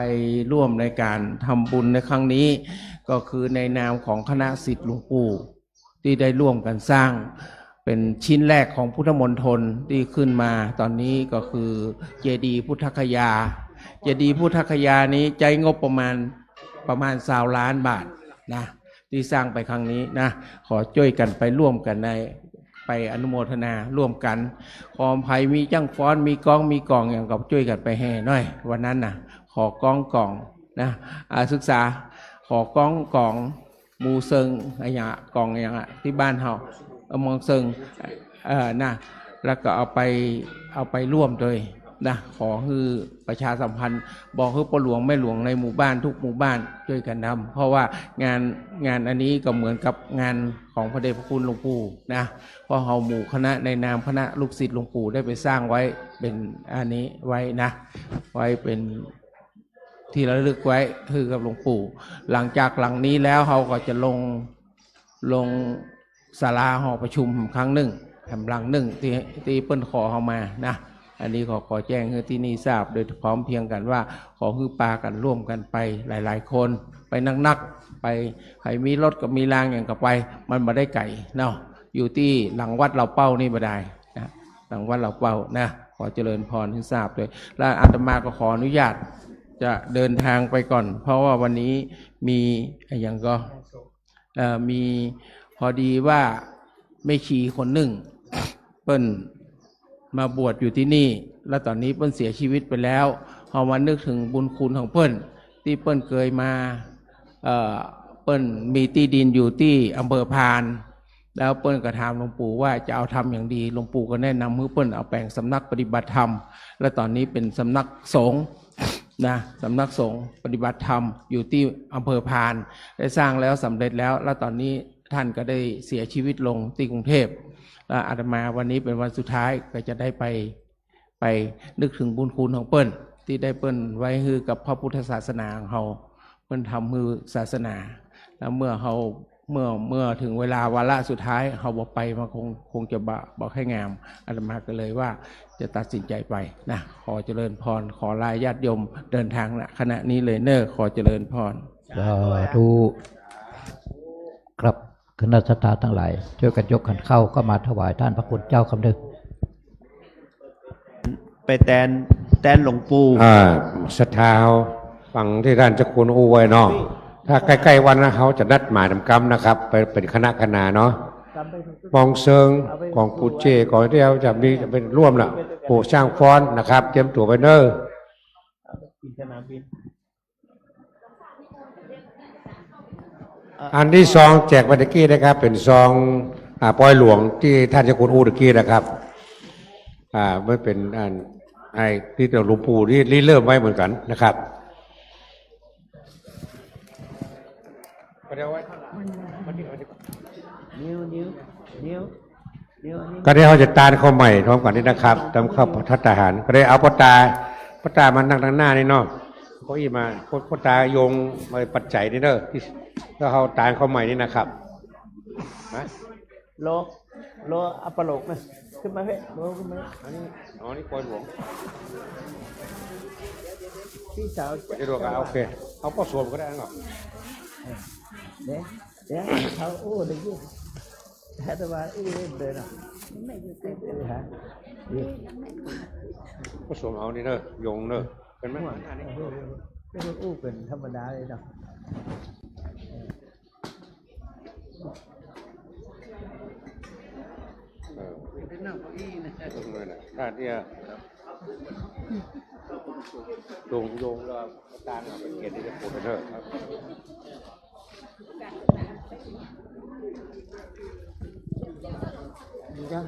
ร่วมในการทำบุญในครั้งนี้ก็คือในนามของคณะศิษย์หลวงปู่ที่ได้ร่วมกันสร้างเป็นชิ้นแรกของพุทธมณฑลที่ขึ้นมาตอนนี้ก็คือเจดีย์พุทธคยาเจดีย์พุทธคยานี้ใจงบประมาณ20 ล้านบาทนะที่สร้างไปครั้งนี้นะขอช่วยกันไปร่วมกันในไปอนุโมทนาร่วมกันขอภัยมีจังฟ้อนมีกล้องอย่างกับช่วยกันไปแห่หน่อยวันนั้นนะขอกล้องนะศึกษาขอกล้องมูเซิงอะไรอย่างกล่องอย่างที่บ้านเฮามองเซิงนะแล้วก็เอาไปร่วมโดยนะขอให้ประชาสัมพันธ์บอกให้พ่อหลวงแม่หลวงในหมู่บ้านทุกหมู่บ้านช่วยกันทำเพราะว่างานอันนี้ก็เหมือนกับงานของพระเดชพระคุณหลวงปู่นะเพราะเราหมู่คณะในนามคณะลูกศิษย์หลวงปู่ได้ไปสร้างไว้เป็นอันนี้ไว้นะไว้เป็นที่ระลึกไว้คือกับหลวงปู่หลังจากหลังนี้แล้วเขาก็จะลงศาลาหอประชุมครั้งหนึ่งแห่งหลังหนึ่งที่เปิ้นขอเขามานะอันนี้ขอแจ้งให้ที่นี่ทราบโดยพร้อมเพียงกันว่าขอฮือปากันร่วมกันไปหลายๆคนไปนักไปใครมีรถกับมีรางอย่างกับไปมันมาได้ไก่เนาะอยู่ที่หลังวัดเราเป้านี่บ่ได้นะหลังวัดเราเป้านะขอเจริญพรให้ทราบเลยและอาตมาก็ขออนุญาตจะเดินทางไปก่อนเพราะว่าวันนี้มีอย่างก็มี พอดีว่าแม่ชีคนหนึ่งเปิ้นมาบวชอยู่ที่นี่แล้วตอนนี้เปิ้นเสียชีวิตไปแล้วพอมานึกถึงบุญคุณของเปิ้นที่เปิ้นเคยมาเปิ้นมีที่ดินอยู่ที่อำเภอพานแล้วเปิ้นก็ถามหลวงปู่ว่าจะเอาทำอย่างดีหลวงปู่ก็แนะนำให้เปิ้นเอาแปลงสำนักปฏิบัติธรรมและตอนนี้เป็นสำนักสงฆ์นะสำนักสงฆ์ปฏิบัติธรรมอยู่ที่อำเภอพานได้สร้างแล้วสำเร็จแล้วแล้วตอนนี้ท่านก็ได้เสียชีวิตลงที่กรุงเทพและอาตมาวันนี้เป็นวันสุดท้ายก็จะได้ไปนึกถึงบุญคุณของเปิ้นที่ได้เปิ้นไว้ฮือกับพระพุทธศาสนาของเราเปิ้นทำฮือศาสนาแล้วเมื่อถึงเวลาวาระสุดท้ายเขาบอกไปมาคงจะบอกให้งามอาตมาก็เลยว่าจะตัดสินใจไปนะขอเจริญพรขอลาญาติโยมเดินทางณขณะนี้เลยเนอขอเจริญพรสาธุครับคณะสัตยาทั้งหลายช่วยกันยกขันเข้าก็มาถวายท่านพระคุณเจ้าคำนึงไปแตนหลวงปู่ศรัทธาฟังที่ท่านเจ้าคุณอู้ไว้เนาะถ้าใกล้ๆวันนะเขาจะนัดหมายทำกรรมนะครับไปเป็นคณะเนาะปองเซิงของปูเจก่อนที่เราจะมีจะเป็นร่วมน่ะปู่ช่างฟ้อนนะครับเตรียมตัวไปเนออันที่ซองแจกบัตรกี้นะครับเป็นซองปอยหลวงที่ท่านเจ้าคุณอู้ตะกี้นะครับไม่เป็นไอ้ที่หลวงปู่ที่เริ่มไว้เหมือนกันนะครับก็ได้เขาจะตาเข้าใหม่พร้อมกันนี่นะครับทำข้าวทัดทหารก็ได้เอาพ่อตามานั่งทางหน้านี่เนาะเขาอีมาพ่อตาโยงมาปัจจัยนี่เนอะที่ก็เขาตาเข้าใหม่นี่นะครับโลอัปโลกนะขึ้นมาเพ่โลขึ้นมาอันนี้นี่ปอยหลวงพี่สาวจะดูกันโอเคเอาพ่อสวมก็ได้หรอเดี๋ยวเขาอู้ได้ยุ่งแต่ว่าอู้เล่นเลยนะไม่ยุ่งเต้นเลยฮะพ่อสวมเอานี่เนอะโยงเนอะเป็นไหมไม่ต้องอู้เป็นธรรมดาเลยเนาะนั่งเก้าอี้นะถ้าเนี่ยโยงแล้วตาเนี่ยเป็นเกียรติที่จะปวดไปเถอะครับดีจัง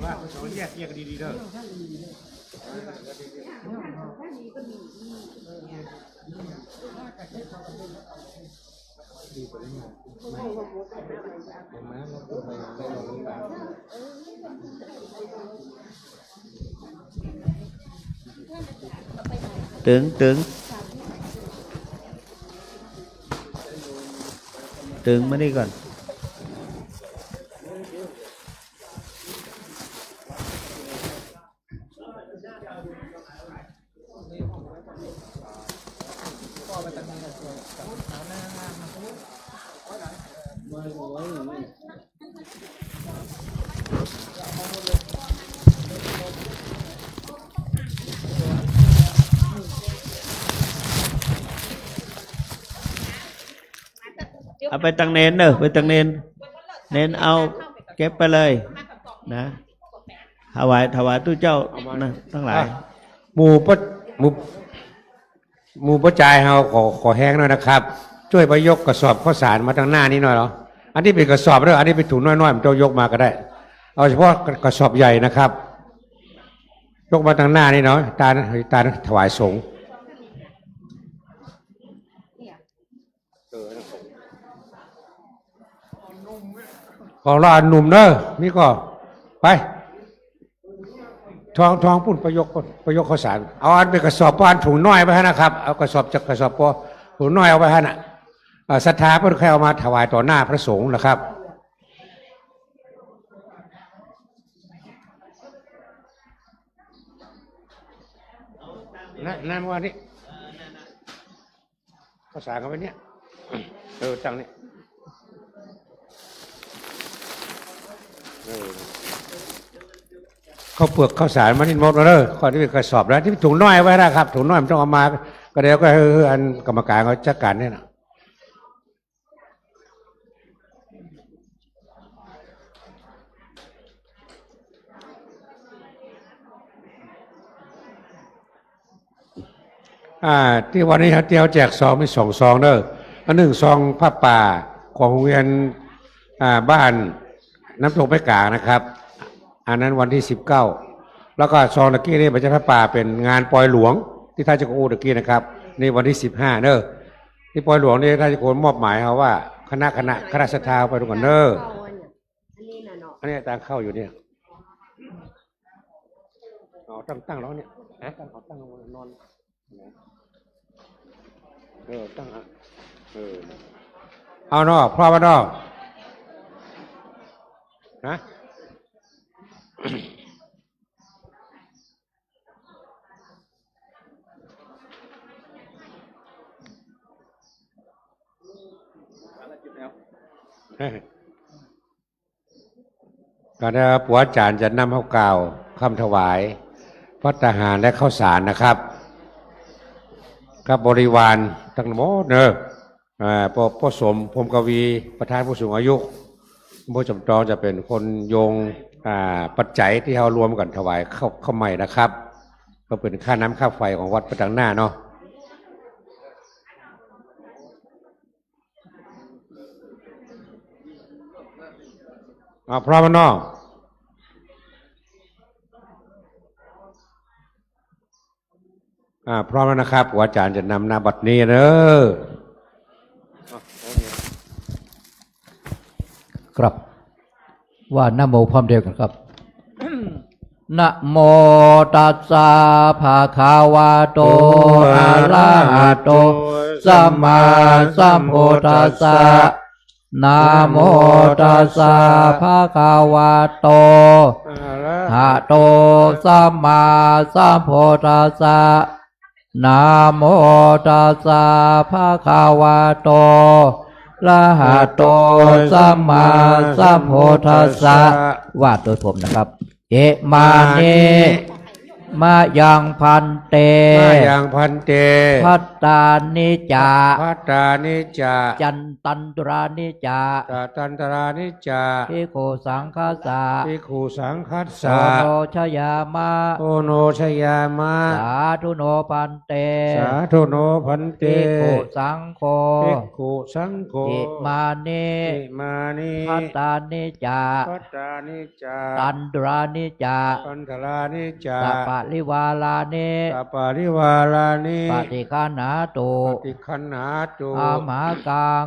ว่าเขาแยกดีๆเด้อตึงมานี่ก่อนเอาไปตังเนนเนอะไปตังเนนเอาเก็บไปเลยนะถวายตู้เจ้านะทั้งหลายหมู่ประจายเราขอแห้งหน่อยนะครับช่วยไปยกกระสอบข้าวสารมาทางหน้านี้หน่อยเหรออันนี้เป็นกระสอบเด้ออันนี้เป็นถุงน้อยๆมันจะยกมาก็ได้เอาเฉพาะกระสอบใหญ่นะครับยกมาทางหน้านี่เนาะตาถวายสงฆ์ของเราอันหนุ่มเนอะนี่ก็ไปทองปุ่นประยกข้าวสารเอาอันเป็นกระสอบปานถุงน้อยไปฮะนะครับเอากระสอบจากกระสอบปอถุงน้อยเอาไปฮะน่ะศรัทธาเพื่อใครเอามาถวายต่อหน้าพระสงฆ์นะครับนั่นว่านี่ข้าวสารเอาไปเนี่ยจังนี่ ข้าวเปลือกข้าวสารมันนี่หมดแล้วเด้อข้อที่เป็นกระสอบแล้วที่ถุงน้อยไว้นะครับถุงน้อยมันต้องเอามาก็เดี๋ยวก็อันกรรมการเขาจัดการเนี่ยนะที่วันนี้เขาเตียวแจกซองมี2 ซองเด้ออัน1 ซองผ้าป่าของโรงเรียนบ้านน้ำตกไปกลางนะครับอันนั้นวันที่19แล้วก็ซองตะกี้นี่มันจะผ้าป่าเป็นงานปอยหลวงที่ท่าจะกูตะกี้นะครับในวันที่15เด้อที่ปอยหลวงนี่ท่าจะกูมอบหมายเขาว่าคณะศรัทธาไปทุกคนเด้ออันนี้ตั้งเข้าอยู่เนี่ยตั้งแล้วเนี่ยตั้งนอนตั้งเอาเนาะพร้อมเนาะนะการปัวอาจารย์จะนำข้าวกล่าวคำถวายพระทหารและข้าวสารนะครับกับบริวารทั้งหมดเนอะพ่อสมพรหมกวีประธานผู้สูงอายุผู้จำลองจะเป็นคนโยงปัจจัยที่เรารวมกันถวายเข้าใหม่นะครับก็เป็นค่าน้ำค่าไฟของวัดประดังหน้าเนาะพร้อมเนาะพร้อมแล้วนะครับอาจารย์จะนำหน้าบัดนี้เนอะครับว่านะโมพร้อมเดียวกันครับนะโมตัสสะภะคะวะโตอะระหะโตสัมมาสัมพุทธัสสะนะโมตัสสะภะคะวะโตอะระหะโตสัมมาสัมพุทธัสสะนะโมตัสสะภะคะวะโตอะระหะโตสัมมาสัมพุทธัสสะว่าโดยผมนะครับเอมาเนมายังพันเตพัตตานิจาจันตันตรานิจาภิกขุสังฆัสสะโอโนชยามะสาธุโนพันเตภิกขุสังโฆอิมานิพัตตานิจาตันตรานิจาสัพพะริวาลานิปฏิคันหาตุอัมหากัง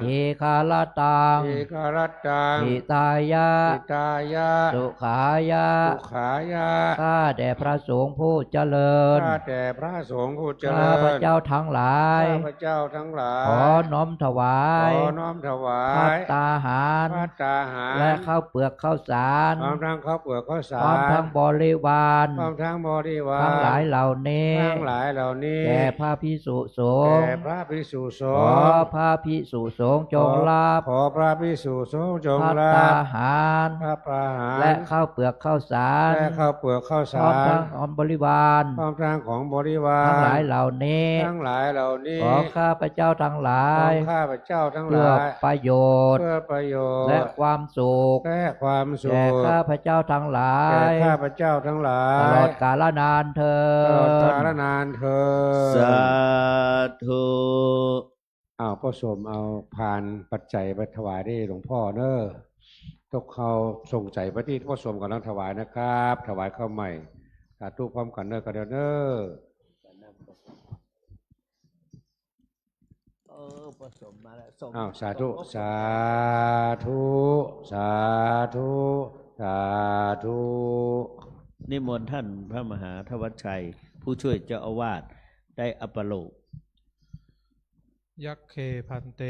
อิคาลตังอิตายะสุขายะข้าแด่พระสงฆ์ผู้เจริญข้าพระเจ้าทั้งหลายขอน้อมถวายภัตตาหารและข้าวเปลือกข้าวสารพร้อมทั้งบริวารทั้งหลายเหล่านี้แก่พระภิกษุสงฆ์ขอพระภิกษุสงฆ์จงรับภัตตาหารและข้าวเปลือกข้าวสารพร้อมทั้งของบริวารทั้งหลายเหล่านี้ขอข้าพเจ้าทั้งหลายเพื่อประโยชน์และความสุขแก่ข้าพเจ้าทั้งหลายตลอดกาลนานเถิดสาธุพ่อสมเอาผ่านปัจจัยไปถวายได้หลวงพ่อเนอะตกเขาส่งใจไปที่พ่อสมกำลังถวายนะครับถวายข้าวใหม่สาธุพร้อมกันเนอะกันเด้อผสมมาแล้วสาธุนิมนต์ท่านพระมหาธวัชชัยผู้ช่วยเจ้าอาวาสได้อัปโลกยักเคพันเต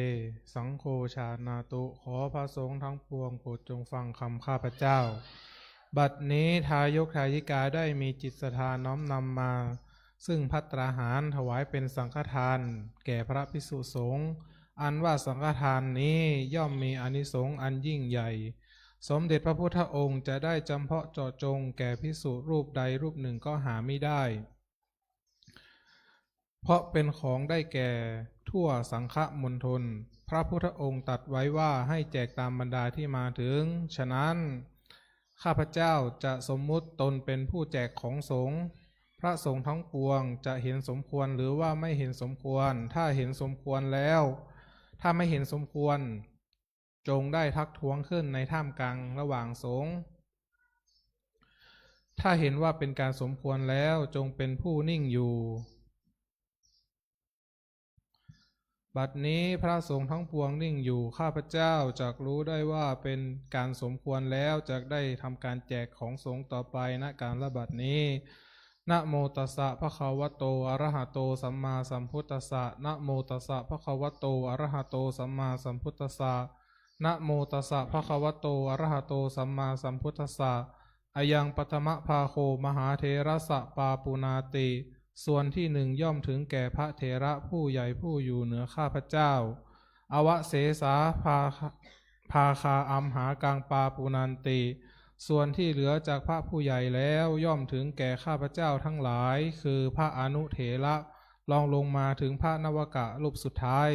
สังโฆชานาตุขอพระสงฆ์ทั้งปวงโปรดจงฟังคำข้าพเจ้าบัดนี้ทายกทายิกาได้มีจิตศรัทธาน้อมนำมาซึ่งภัตตาหารถวายเป็นสังฆทานแก่พระภิกษุสงฆ์อันว่าสังฆทานนี้ย่อมมีอานิสงส์อันยิ่งใหญ่ สมเด็จพระพุทธองค์จะได้จำเพาะเจาะจงแก่ภิกษุรูปใดรูปหนึ่งก็หาไม่ได้ เพราะเป็นของได้แก่ทั่วสังฆมณฑลพระพุทธองค์ตรัสไว้ว่าให้แจกตามบรรดาที่มาถึงฉะนั้นข้าพเจ้าจะสมมุติตนเป็นผู้แจกของสงฆ์พระสงฆ์ทั้งปวงจะเห็นสมควรหรือว่าไม่เห็นสมควรถ้าเห็นสมควรแล้วถ้าไม่เห็นสมควรจงได้ทักท้วงขึ้นในท่ามกลางระหว่างสงฆ์ถ้าเห็นว่าเป็นการสมควรแล้วจงเป็นผู้นิ่งอยู่บัดนี้พระสงฆ์ทั้งปวงนิ่งอยู่ข้าพเจ้าจักรู้ได้ว่าเป็นการสมควรแล้วจักได้ทำการแจกของสงฆ์ต่อไปณการละบัดนี้นะโมตัสสะภะคะวะโตอะระหะโตสัมมาสัมพุทธัสสะนะโมตัสสะภะคะวะโตอะระหะโตสัมมาสัมพุทธัสสะนะโมตัสสะภะคะวะโตอะระหะโตสัมมาสัมพุทธัสสะอายังปัทมภาโคมหาเถระสะปาปุนาติส่วนที่หนึ่งย่อมถึงแก่พระเถระผู้ใหญ่ผู้อยู่เหนือข้าพเจ้าอวเสสาภาคาอัมหากังปาปุนันติส่วนที่เหลือจากพระผู้ใหญ่แล้วย่อมถึงแก่ข้าพเจ้าทั้งหลายคือพระอนุเถระลองลงมาถึงพระนวกะรูปสุดท้าย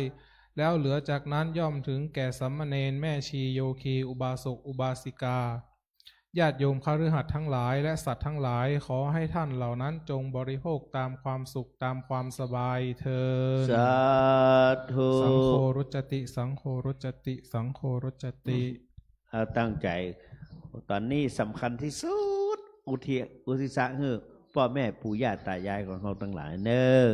แล้วเหลือจากนั้นย่อมถึงแก่สัมมเณรแม่ชีโยคีอุบาสกอุบาสิกาญาติโยมคฤหัสถ์ทั้งหลายและสัตว์ทั้งหลายขอให้ท่านเหล่านั้นจงบริโภคตามความสุขตามความสบายเถิด สาธุ สังโฆรุจติสังโฆรุจติสังโฆรุจติ เอาตั้งใจตอนนี้สำคัญที่สุดอุทิศะให้พ่อแม่ปู่ย่าตายายของเราทั้งหลายเนอ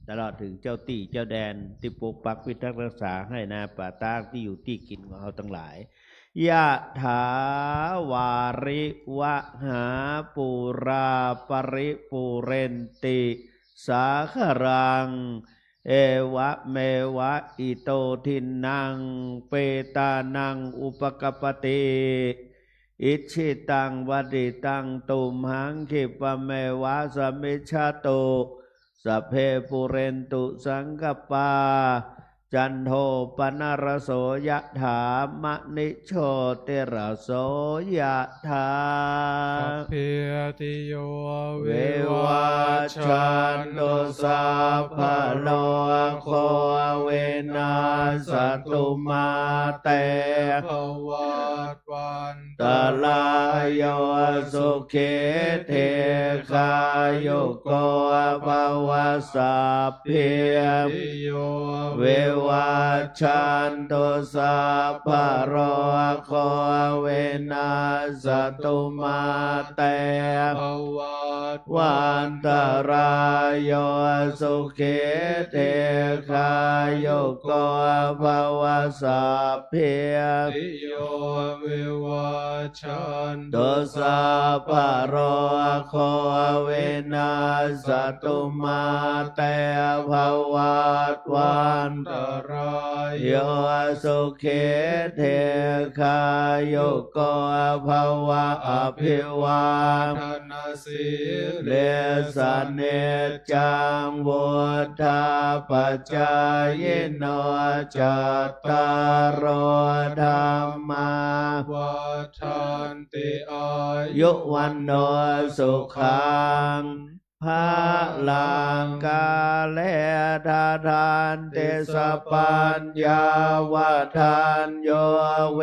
ตลอดถึงเจ้าตี้เจ้าแดนที่ปกปักพิทักษ์รักษาให้นาป่าตาที่อยู่ที่กินของเราทั้งหลายยะถาวาริวะหาปุราปริปุเรนติสาครังเอวะเมวะอิโตทินังเปตานังอุปกปติอิชิตังวดิตังตุมหังคิปะเมวะสมิชฌโตสัพเพปุเรนตุสังกปาจันโทปนรโสยะถามณิโชติระโสยะถา สัพพิติโย เว วิ วั วัช ช ชั ชั น น ตุ ตุ สั สั พ พ พะ พะ โล โล โค โคเวนัสตุมาเต ภวัตวันต ตะลายโยสุขิเทคายุโกภวสัพเพ ติโย เววัชชันตุสัพพะโลโคเวนัสตุมาเต ภวัต วันตรายโยสุขิเทคายุโกภวสัพเพ ติโยวิวัชชัน ตุสัพพะโลโคเวนัสตุมาเตภวัตวันต ตราย โยสุขิเทคายุโกภวะอภิวา ทนาสิ เลสเนจังวุฒาปัจจายโนจัตตารโอธรรมา วัฏันติอา ยุ ยุ วันโนสุขังภาลังกาเลทาทานเตสะปัญญาวะทานโยเว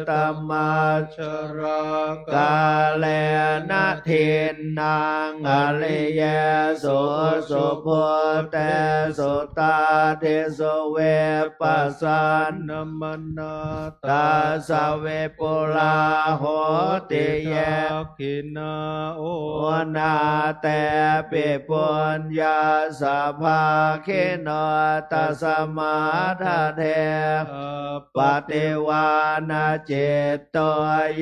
ตมัช ชรัง กาเลนะทินนางอริยสุสุโพเตสุตาเทสเวปัสสัน นมนา ตาสะเวปุลาโหติเย กินาโอ โอนาแต่เปปุญญาสาภาเคโนตัสมาทาเทปฏิวานาเจโต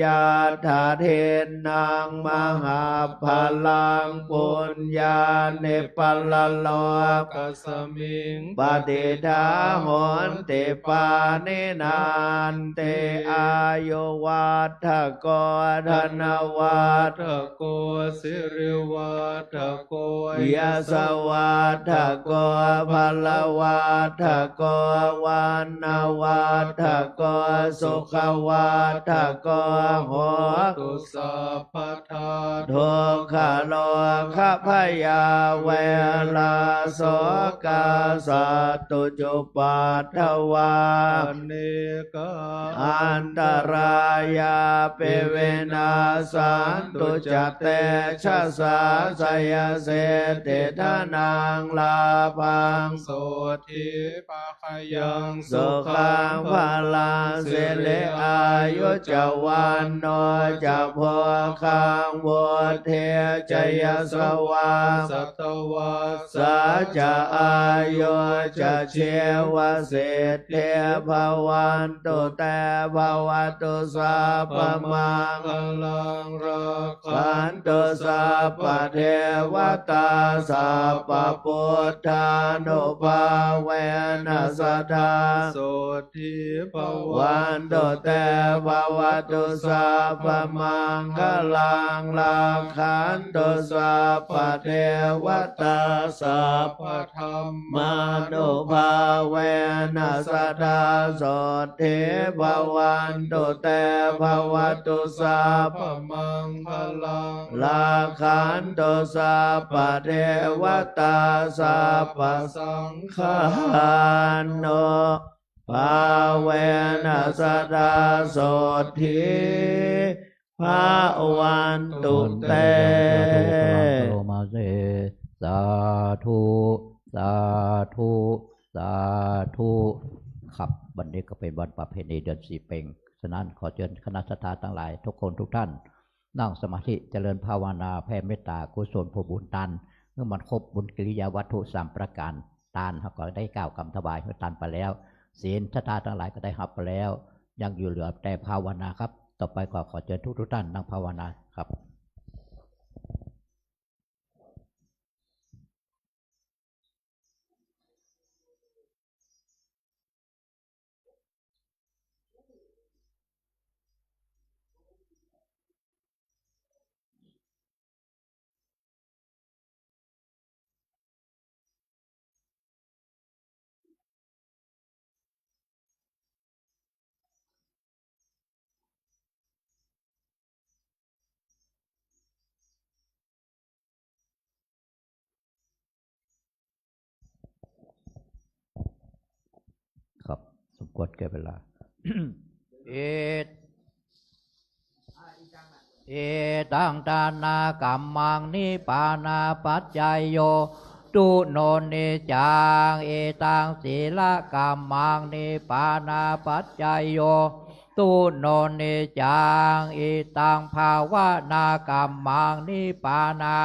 ยาถาเทนังมหาพลังปุญญาเนปัลโลก กัสมิง ปฏิทาโหนติปานินานเตอายุวัฏโกธนวัฏ ทะโกสิริวัฏ โก ยะสวัฏฐโกภะละวัฏฐโกวันนาวัฏฐโกสุขวัฏฐโกโห ตุสัพพทา ทุกขโลกพยาเวลาโสกาสัตตุจุปัฏฐวา เนกา อันตรายาเปเวนัสสันตุจเตชะสาสยเสติทานังลาภัง โสทิปะขยัง สุขังพลังสิริอายุจวันโนจะโพคังวุเทจยสวัง สัตวา สัจจะอายุจะเชวสิทธิภวันตุแต่ภวตุสัพพมัง พลังรัก ขันตุสัพพเทวตาสัพพพุทธานุภาเวนัสสทา โสทิภว วันตุแต่ภวตุสัพพมังคลังลาขันตุสัพพเทวตาสัพพ พธรรม มานุภาเวนัสสทาโสทิภวันตุแต่ภวตุสัพ พมังพลัง ลาขันตุสัพพเทวตาสัพพ สังฆ ขันโนภาเวนัสสทาโสทิภาวันตุเต โลมาเสสาธุสาธุสาธุครับวันนี้ก็เป็นวันประเพณีเดือนสี่เพ็งฉะนั้นขอเชิญคณะสัตยาทั้งหลายทุกคนทุกท่านนั่งสมาธิเจริญภาวนาแผ่เมตตากุศลผลบุญทานเมื่อมันครบบุญกิริยาวัตถุสามประการทานเขาก็ได้กล่าวคำถวายทานไปแล้วศีลศรัทธาทั้งหลายก็ได้รับไปแล้วยังอยู่เหลือแต่ภาวนาครับต่อไปก็ขอเชิญทุกท่านนั่งภาวนาครับ ครับสมควรแก่เวลา เอตังทานากัมมังนิปานาปัจจายโยตุโนนิจังเอตังศีลกัมมังนิปานาปัจจายโยตุโนนิจังเอตังภาวนากัมมังนิปานา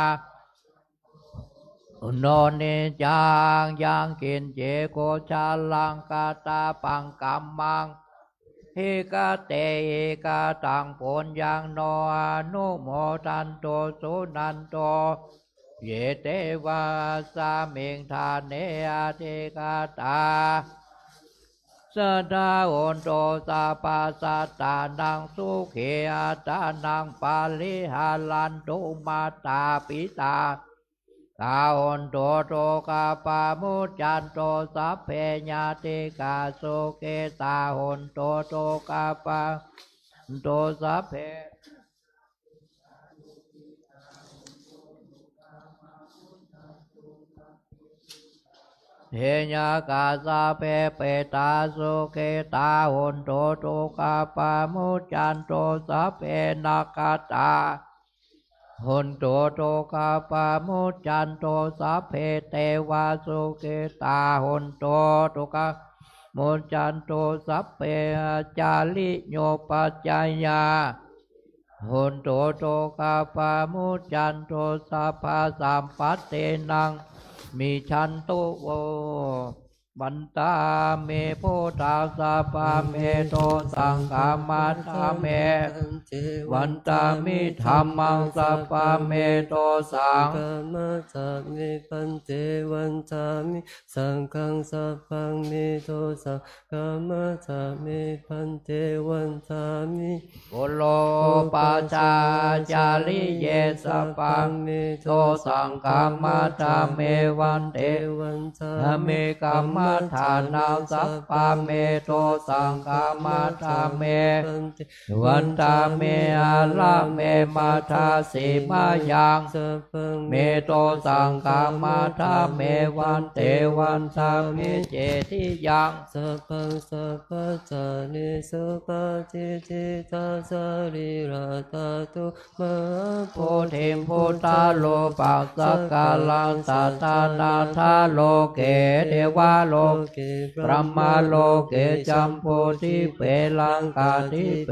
โนนิจังยังกินเจโกชาลังกาตาปังกัมมังเฮกะเตเอกะตังปุญญังโนอนุโมทันโตสุนันโตเยเตวะสามิงทานเนอเทกาตาสดาโอนโตสาปัสสตานังสุเขอาตานังปาลิหาลันตุมาตาปิตาตาโอนโตโตกาปามุจันโตสัพเพญาติกาโสเกตาโอนโตโตกาปาโตสัพเพเฮญากาสาเพเปตาโสเกตาโอนโตโตกาปามุจันโตสัพเพนาคาตาหนโตโตกาปามุจันโตสัพเพเทวาสุเกตาหนโตโตกามุจันโตสัพเพจาริโยปัจจายาหนโตโตกาปามุจันโตสัพพะสัมปัตเตนังมิชันตุโว บันตาเมพุทธาสัพพะเมโตสังฆามัตถาเมวันตามิธรรมังสัพพะเมโตสังฆามัตถาเมปันเตวันตามิสังฆังสัพพังเมโตสังฆามัตถาเมปันเตวันตามิโอโลปัจจาจาริเยสัพพังเมโตสังฆามัตถาเมวันเตวันตาเมกัมมัฏฐานาสัพพะเมโตสังฆามัตถาเมวันตาเมอาลาเมมาทาสีมายังเมโตสังฆามัตถาเมวันเตวันตาเมเจติยังสัพพังสัพพะจานิสัพพะจิติตาสริราตาตุมะโพธิมพุทธาโลปัสสะกาลังสัตตานาธาโลเกเทวาโลเกพระมโลเกจัมโพธิเปลังกาธิเป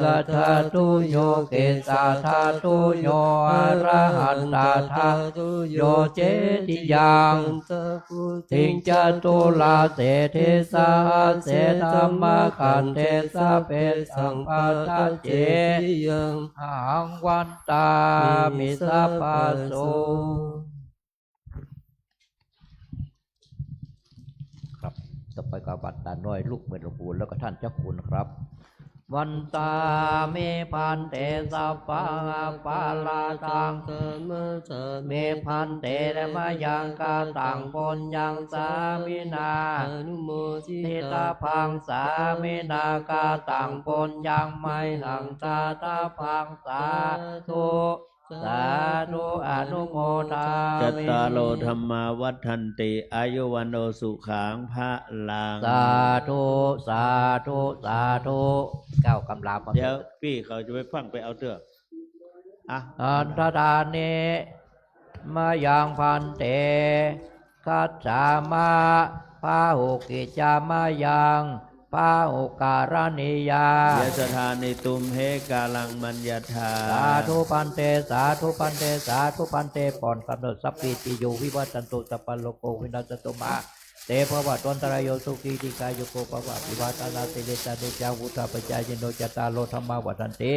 สัทธาตุโยเกสาธาตุโยอรหันตาธาตุโยเจติยังทิงจตุลาเสเทสาเสธรรมขันเทสะเปสังปาทาเจยังหังวันตามิสัพพะโสครับต่อไปกับวัดตาน้อยลูกเมืองหลวงปู่แล้วก็ท่านเจ้าคุณครับวันตาเมพันเตสัพพะปาลาตังเมพันเตระมะยังกาตังปนยังสามินาทิตาพังสามินากาตังปนยังไมหังตาตาพังสาธุสาธุอนุโมทามิ จัตตาโลธรรมาวัฏันติอายุวันโนสุขังพระลังสาธุสาธุสาธุเก้ากำลาเดี๋ยวพี่เขาจะไปฟังไปเอาเถอะอันทดานิมายังพันเตคัจฉามาพาหุกิจามายังพาหุการณิยายสถานิตุมเหกาลังมัญญาธาสาธุพันเตสาธุพันเตสาธุพันเตปอนกำเนิดสัพพิติโยวิวัตตันตุสัพพโลโกวินัสตุมาเตภวัตวันตรายโยสุขีติกายโกภวะวิวัตนาสิเลตานุจาวุธาปจายโนจตาโลธรรมาวัฏันติ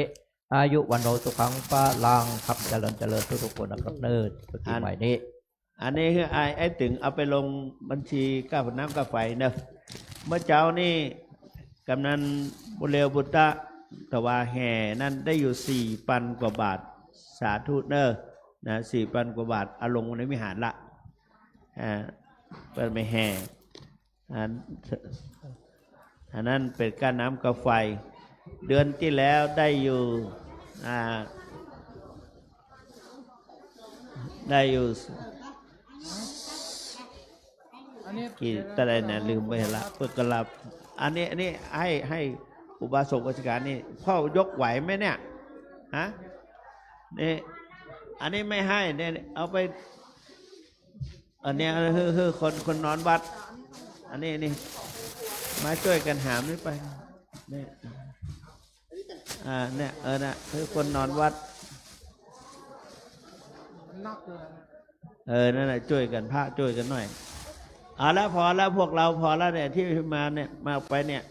อายุวันโนสุขังปะลังขับเจริญเจริญทุกคนนะครับเนิร์ดปีใหม่นี้อันนี้คือไอ้ถึงเอาไปลงบัญชีค่าน้ำค่าไฟเนอะเมื่อเช้านี่กำนันบุเรวบุตรตะวาแห่นั่นได้อยู่4,000 กว่าบาทสาธุเนอะนะ 4,000 กว่าบาทเอาลงในวิหารละเปิดไม่แห่อันนั้นเป็นค่าน้ำค่าไฟเดือนที่แล้วได้อยู่กี่ตะไดนะลืมไปละเปิดกระลับอันนี้ให้อุบาสกราชการนี่พ่อยกไหวไหมเนี่ยฮะนี่อันนี้ไม่ให้เนี่ยเอาไปอันนี้คือคนนอนวัดอันนี้นี่มาช่วยกันหามนี่ไปเนี่ยเนี่ยนะคือคนนอนวัดนั่นแหละช่วยกันพระช่วยกันหน่อยแล้วพอแล้วพวกเราพอแล้วเนี่ยที่มาเนี่ยมาไปเนี่ย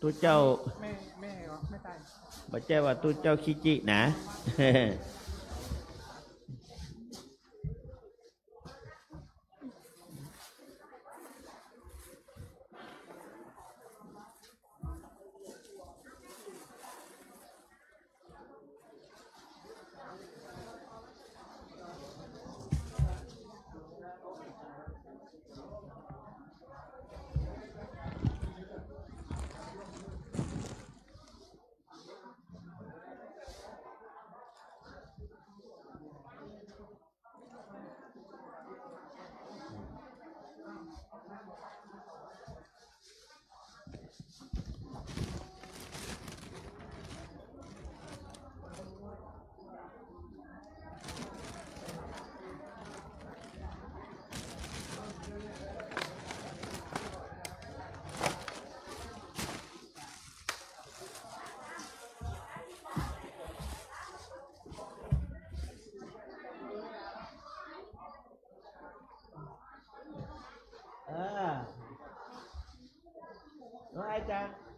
ตู้เจ้าไม่ตายบอกเจ้าว่าตู้เจ้าคิจินะ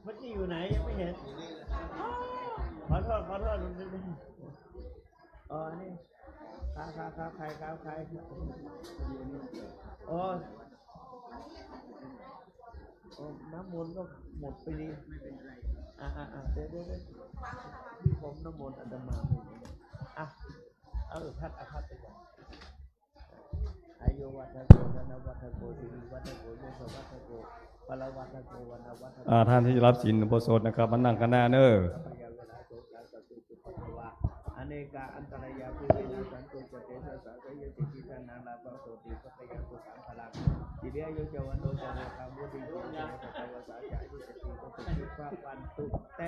เมื่อกี้อยู่ไหนยังไม่เห็นขอโทษอ๋อนี่ครับใครโอ้น้ำมนต์ก็หมดไปดีไม่เป็นไรเดี๋ยวพี่ผมน้ำมนต์อาตมาไม่เป็นพัดไปก่อนอายุวัฒโกธนวัฒโกสิริวัฒโกโยสวัฒโกปรวัฒโกวันวัฒโก ท่านที่จะรับศีลอุโบสถนะครับมานั่งกันหน้าเนอ อเนกาอันตรายาภูเรนัสันตุจเตสะสะยติจิตานาลาภโสติปัจยาสุขังพลังจิเดียโยจวันโนจาระคามุติจิตาสตวสาจายุติปฏิภาปันตุเต